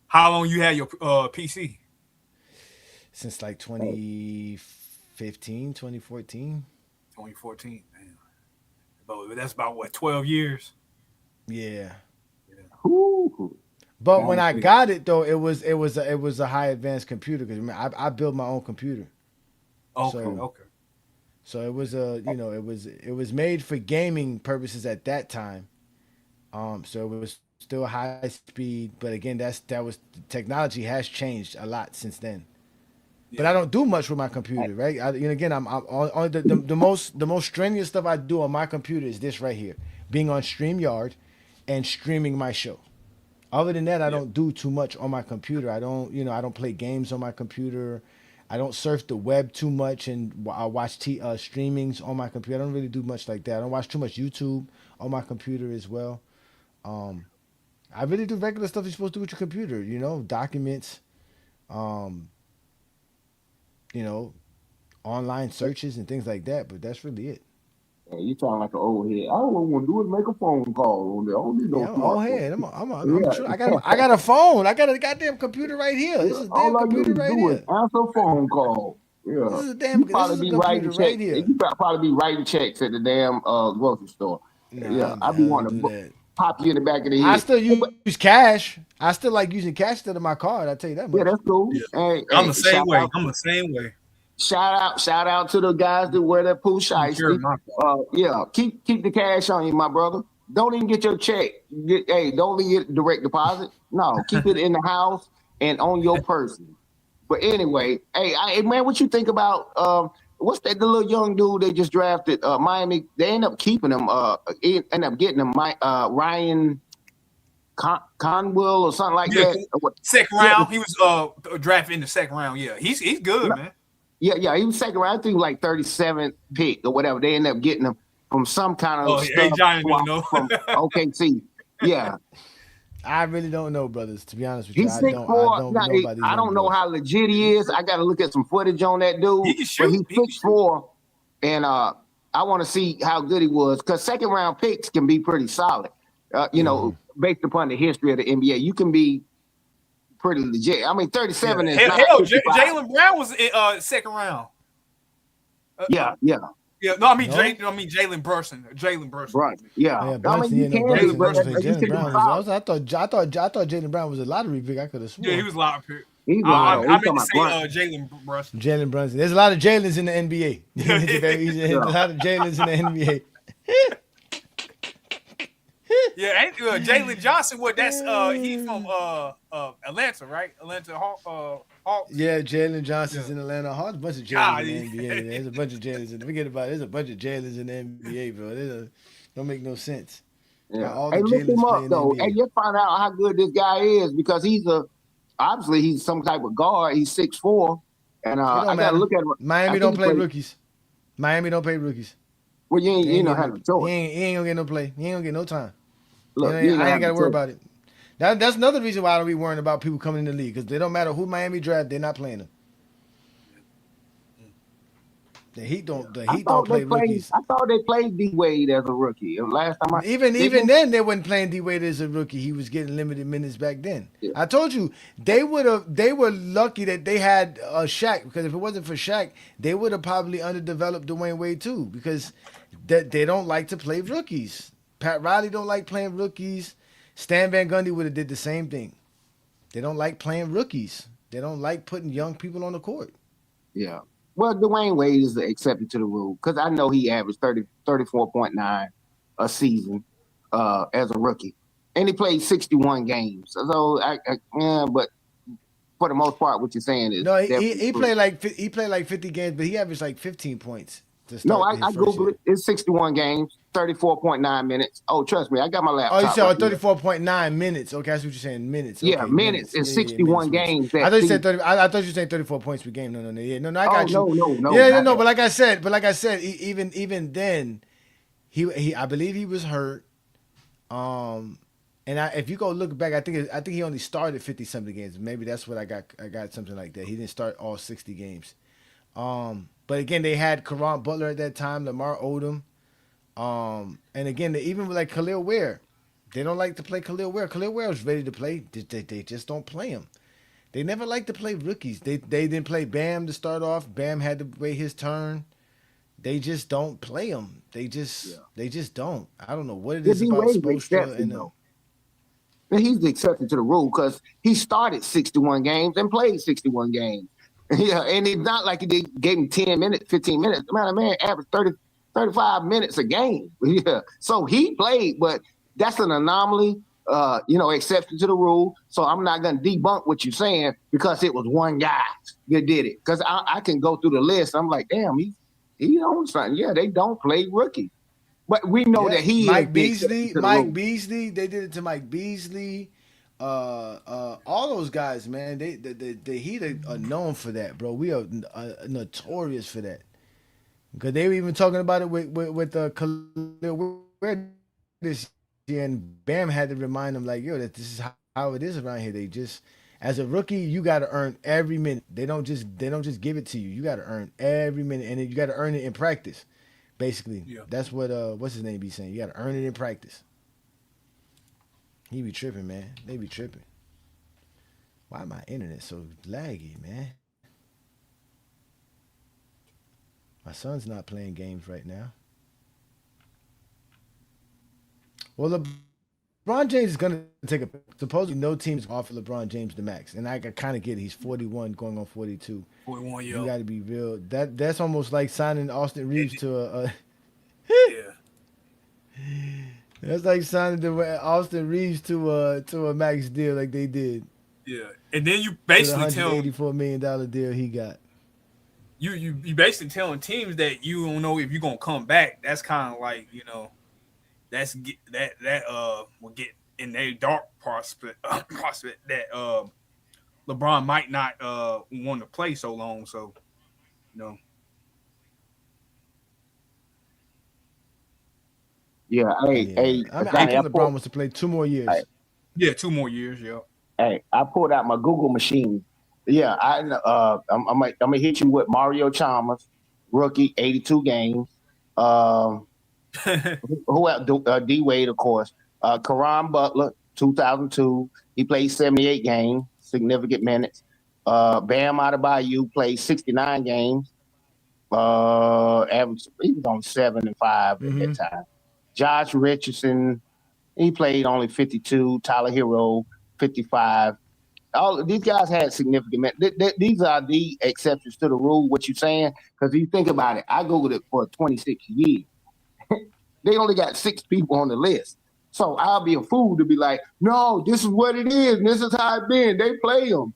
How long you had your PC? Since like 2015, 2014. 2014. Damn. But that's about what, 12 years? Yeah. Ooh. But when I got it though, it was a high advanced computer because I built my own computer. Okay. So it was it was made for gaming purposes at that time. So it was still high speed, but again, technology has changed a lot since then. Yeah. But I don't do much with my computer, right? I'm on the most strenuous stuff I do on my computer is this right here, being on StreamYard and streaming my show. Other than that, I don't do too much on my computer. I don't play games on my computer. I don't surf the web too much, and I watch streamings on my computer. I don't really do much like that. I don't watch too much YouTube on my computer as well. I really do regular stuff you're supposed to do with your computer, documents, online searches and things like that, but that's really it. Yeah, you sound like an old head. All I want to do is make a phone call on there. I don't need no old head. I got a phone. I got a goddamn computer right here. This is a damn computer right here. Answer a phone call. Yeah. This is a computer right here. You probably be writing checks at the damn grocery store. Nah, I be wanting to pop you in the back of the head. I still use cash. I still like using cash instead of my card. I tell you that much. Yeah, that's cool. Yeah. I'm the same way. Shout out to the guys that wear that pool shiesty. Keep the cash on you, my brother. Don't even get your check. Don't even get direct deposit. No, keep it in the house and on your person. But anyway, man, what you think about what's that? The little young dude they just drafted, Miami. They end up keeping him. End up getting him. Ryan Conwell or something like that. Second round. He was drafted in the second round. Yeah, he's good, man. Yeah, he was second round. I think like 37th pick or whatever. They ended up getting him from some kind of Johnny don't know. From OKC. Yeah. I really don't know, brothers, to be honest with you. He's 6'4". I don't know how legit he is. I got to look at some footage on that dude. He can shoot. But he's 6'4", and I want to see how good he was because second round picks can be pretty solid. Based upon the history of the NBA, you can be pretty legit. I mean, 37 is not. Hell, Jaylen Brown was second round. Yeah. No, I mean Jalen Brunson. Right. Yeah. I thought Jaylen Brown was a lottery pick. I could have sworn. Yeah, he was a lottery pick. I meant to say Jalen Brunson. Jalen Brunson. There's a lot of Jalen's in the NBA. There's a lot of Jalen's in the NBA. Yeah, Jalen Johnson. He's from Atlanta, right? Atlanta Hawks. Yeah, Jalen Johnson's in Atlanta Hawks. A bunch of Jalen's in the NBA. There's a bunch of Jalen's. There's a bunch of Jalen's in the NBA, bro. Don't make no sense. Yeah. Look him up though, and you'll find out how good this guy is because he's some type of guard. He's 6'4", and I gotta look at him. Miami don't play rookies. Miami don't pay rookies. Well, you He ain't ain't gonna getting have no, no choice. he ain't gonna get no play. He ain't gonna get no time. Look, you ain't I gonna ain't have got no to worry choice. about it. That's another reason why I don't be worrying about people coming in the league because they don't matter who Miami draft, they're not playing them. The Heat don't play rookies. I thought they played D Wade as a rookie. And last time Even then they wasn't playing D Wade as a rookie. He was getting limited minutes back then. Yeah. I told you they were lucky that they had Shaq because if it wasn't for Shaq, they would have probably underdeveloped Dwayne Wade too because they don't like to play rookies. Pat Riley don't like playing rookies. Stan Van Gundy would have did the same thing. They don't like playing rookies. They don't like putting young people on the court. Yeah. Well, Dwayne Wade is the exception to the rule because I know he averaged 34.9 a season as a rookie. And he played 61 games. So, but for the most part, what you're saying is... No, he played like 50 games, but he averaged like 15 points to start. No, I Googled it. It's 61 games, 34.9 minutes. Oh, trust me, I got my laptop. Oh, you said right 34.9 minutes. Okay, that's what you're saying. Minutes. Yeah, okay, minutes. It's 61 games. I thought you said 30. I thought you said 34 points per game. No. Yeah, no. I got you. No. Yeah, no. But like I said, even then, he I believe he was hurt. And if you go look back, I think he only started 50 something games. Maybe that's what I got something like that. He didn't start all 60 games. But again, they had Caron Butler at that time, Lamar Odom. And again, even with like Khalil Ware, they don't like to play Khalil Ware. Khalil Ware was ready to play. They just don't play him. They never like to play rookies. They didn't play Bam to start off. Bam had to wait his turn. They just don't play him. They just don't. I don't know what it is about Spoelstra and them. And he's the exception to the rule because he started 61 games and played 61 games. Yeah, and it's not like they gave him 10 minutes, 15 minutes. Man averaged 35 minutes a game. Yeah, so he played, but that's an anomaly, exception to the rule. So I'm not going to debunk what you're saying because it was one guy that did it. Because I can go through the list. I'm like, damn, he owns something. Yeah, they don't play rookie. But we know that he Mike Beasley, they did it to Mike Beasley. All those guys, man, the Heat are known for that, bro. We are notorious for that. Because they were even talking about it with Khalil Ware this year, and Bam had to remind them like, yo, that this is how it is around here. They just, as a rookie, you got to earn every minute. They don't just give it to you. You got to earn every minute, and then you got to earn it in practice. Basically, that's what what's his name be saying. You got to earn it in practice. He be tripping, man. They be tripping. Why my internet so laggy, man? My son's not playing games right now. Well, LeBron James is gonna take a. Supposedly, no teams offer LeBron James the max, and I kind of get it. He's 41, going on 42. 41 years. You got to be real. That's almost like signing Austin Reeves to a. Yeah. That's like signing Austin Reeves to a max deal like they did. Yeah, and then you basically tell $184 million deal he got. You basically telling teams that you don't know if you're gonna come back. That's kind of like that will get in their dark prospect that LeBron might not want to play so long. So Yeah, I think LeBron wants to play 2 more years. Yeah, 2 more years. Yeah. Hey, I pulled out my Google machine. Yeah, I'm gonna hit you with Mario Chalmers, rookie, 82 games. Who else? D Wade, of course. Caron Butler, 2002. He played 78 games, significant minutes. Bam Adebayo played 69 games. Average, he was on 7 and 5 at that time. Josh Richardson, he played only 52. Tyler Hero, 55. All these guys had significant minutes. These are the exceptions to the rule. What you're saying? Because if you think about it, I googled it for 26 years. They only got 6 people on the list. So I'll be a fool to be like, no, this is what it is, and this is how it's been. They play them.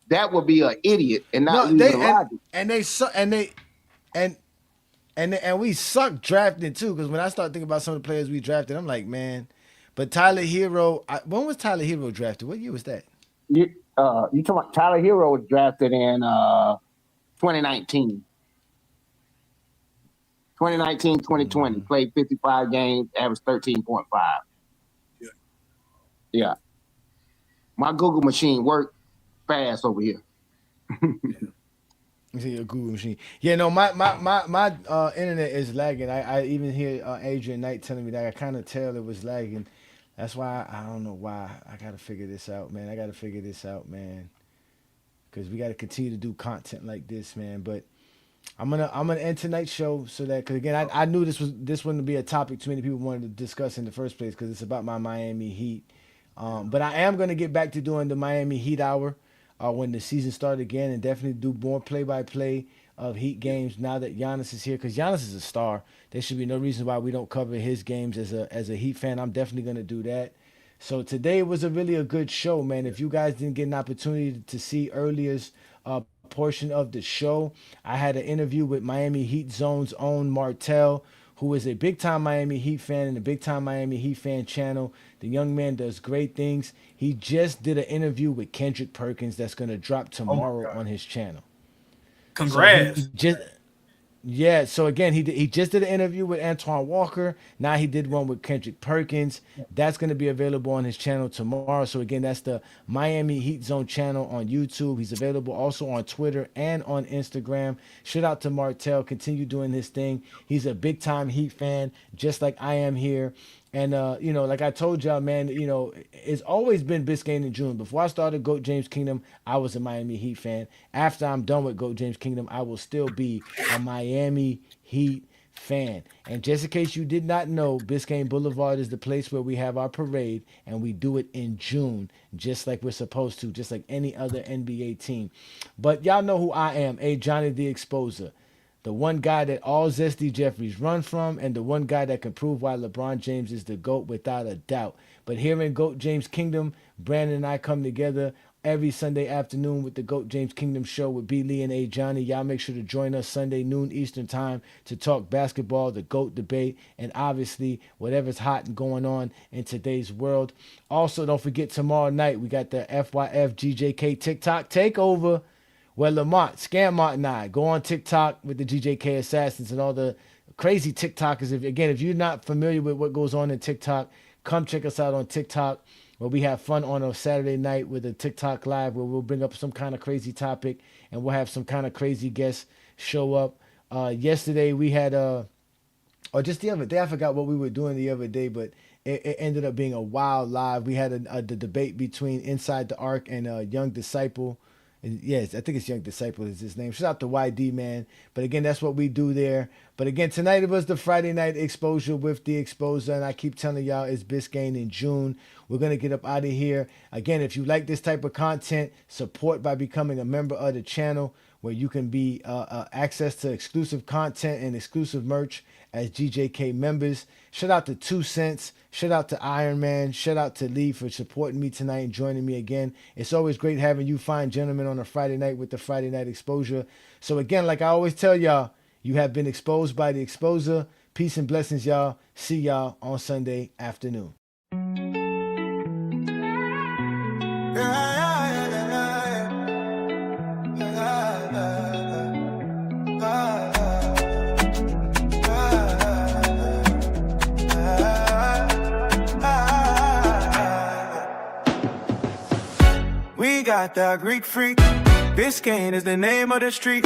That would be an idiot and not use the logic. And we suck drafting too. Because when I start thinking about some of the players we drafted, I'm like, man. But Tyler Hero, when was Tyler Hero drafted? What year was that? You talking about Tyler Hero was drafted in 2019. 2019, 2020. Played 55 games, averaged 13.5. Yeah. My Google machine worked fast over here. You see your Google machine. Yeah, no, my internet is lagging. I even hear Adrian Knight telling me that. I kind of tell it was lagging. That's why I don't know why. I gotta figure this out, man. Because we gotta continue to do content like this, man. But I'm gonna end tonight's show so that, because again, I knew this wouldn't be a topic too many people wanted to discuss in the first place, because it's about my Miami Heat. But I am gonna get back to doing the Miami Heat hour when the season starts again, and definitely do more play-by-play of Heat games now that Giannis is here, because Giannis is a star. There should be no reason why we don't cover his games as a Heat fan. I'm definitely gonna do that. So today was really a good show, man. If you guys didn't get an opportunity to see earlier's portion of the show, I had an interview with Miami Heat Zone's own Martell, who is a big-time Miami Heat fan and a big-time Miami Heat fan channel. The young man does great things. He just did an interview with Kendrick Perkins that's going to drop tomorrow on his channel. Congrats. So again, he just did an interview with Antoine Walker. Now he did one with Kendrick Perkins. That's going to be available on his channel tomorrow. So again, that's the Miami Heat Zone channel on YouTube. He's available also on Twitter and on Instagram. Shout out to Martell. Continue doing his thing. He's a big time Heat fan, just like I am here. And, like I told y'all, man, it's always been Biscayne in June. Before I started GOAT James Kingdom, I was a Miami Heat fan. After I'm done with GOAT James Kingdom, I will still be a Miami Heat fan. And just in case you did not know, Biscayne Boulevard is the place where we have our parade, and we do it in June, just like we're supposed to, just like any other NBA team. But y'all know who I am, Ajani the Exposer. The one guy that all Zesty Jeffries run from, and the one guy that can prove why LeBron James is the GOAT without a doubt. But here in GOAT James Kingdom, Brandon and I come together every Sunday afternoon with the GOAT James Kingdom show with B. Lee and Ajani. Y'all make sure to join us Sunday noon Eastern time to talk basketball, the GOAT debate, and obviously whatever's hot and going on in today's world. Also, don't forget tomorrow night we got the FYF GJK TikTok takeover, where Lamont, Scammont, and I go on TikTok with the GJK Assassins and all the crazy TikTokers. If you're not familiar with what goes on in TikTok, come check us out on TikTok, where we have fun on a Saturday night with a TikTok live, where we'll bring up some kind of crazy topic and we'll have some kind of crazy guests show up. Yesterday we had, or just the other day, I forgot what we were doing the other day, but it ended up being a wild live. We had the debate between Inside the Ark and Young Disciple. Yes, I think it's Young Disciple is his name. Shout out to YD, man. But again, that's what we do there. But again, tonight it was the Friday night exposure with the Exposer. And I keep telling y'all it's Biscayne in June. We're going to get up out of here. Again, if you like this type of content, support by becoming a member of the channel, where you can be access to exclusive content and exclusive merch as GJK members. Shout out to 2 Cents. Shout out to Iron Man. Shout out to Lee for supporting me tonight and joining me again. It's always great having you fine gentlemen on a Friday night with the Friday Night Exposure. So again, like I always tell y'all, you have been exposed by the Exposer. Peace and blessings, y'all. See y'all on Sunday afternoon. We got that Greek freak. Biscayne is the name of the street.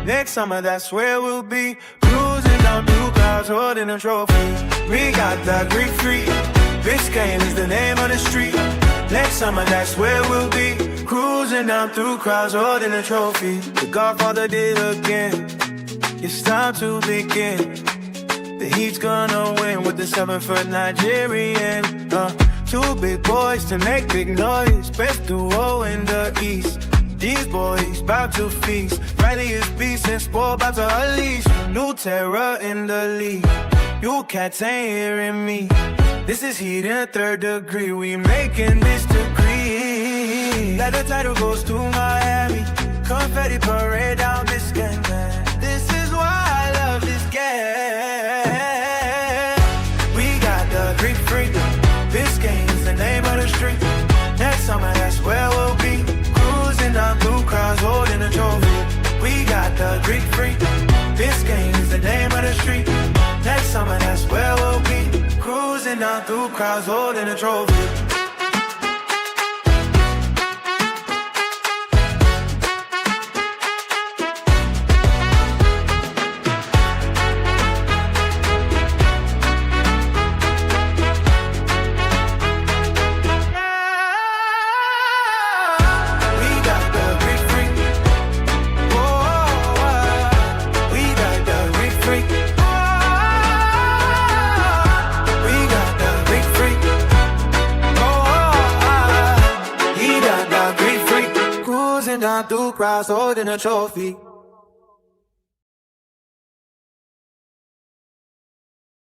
Next summer, that's where we'll be. Cruising down through clouds, holding a trophy. We got that Greek freak. Biscayne is the name of the street. Next summer, that's where we'll be. Cruising down through crowds, holding a trophy. The Godfather did again. It's time to begin. The Heat's gonna win with the 7-foot Nigerian. 2 big boys to make big noise. Best duo in the East. These boys bout to feast. Riley is beast and sport about to unleash. New terror in the league. You cats ain't hearing me. This is Heat in 3rd degree. We making this degree. Let the title goes to Miami. Confetti parade down Biscayne, man. This is why I love this game. We got the Greek freak. Biscayne is the name of the street. Next summer, that's where we'll be. Cruising down through crowds, holding a trophy. We got the Greek freak. Biscayne is the name of the street. Next summer, that's where we'll be. Cruising down through crowds holding a trophy. Down through crowds holding a trophy.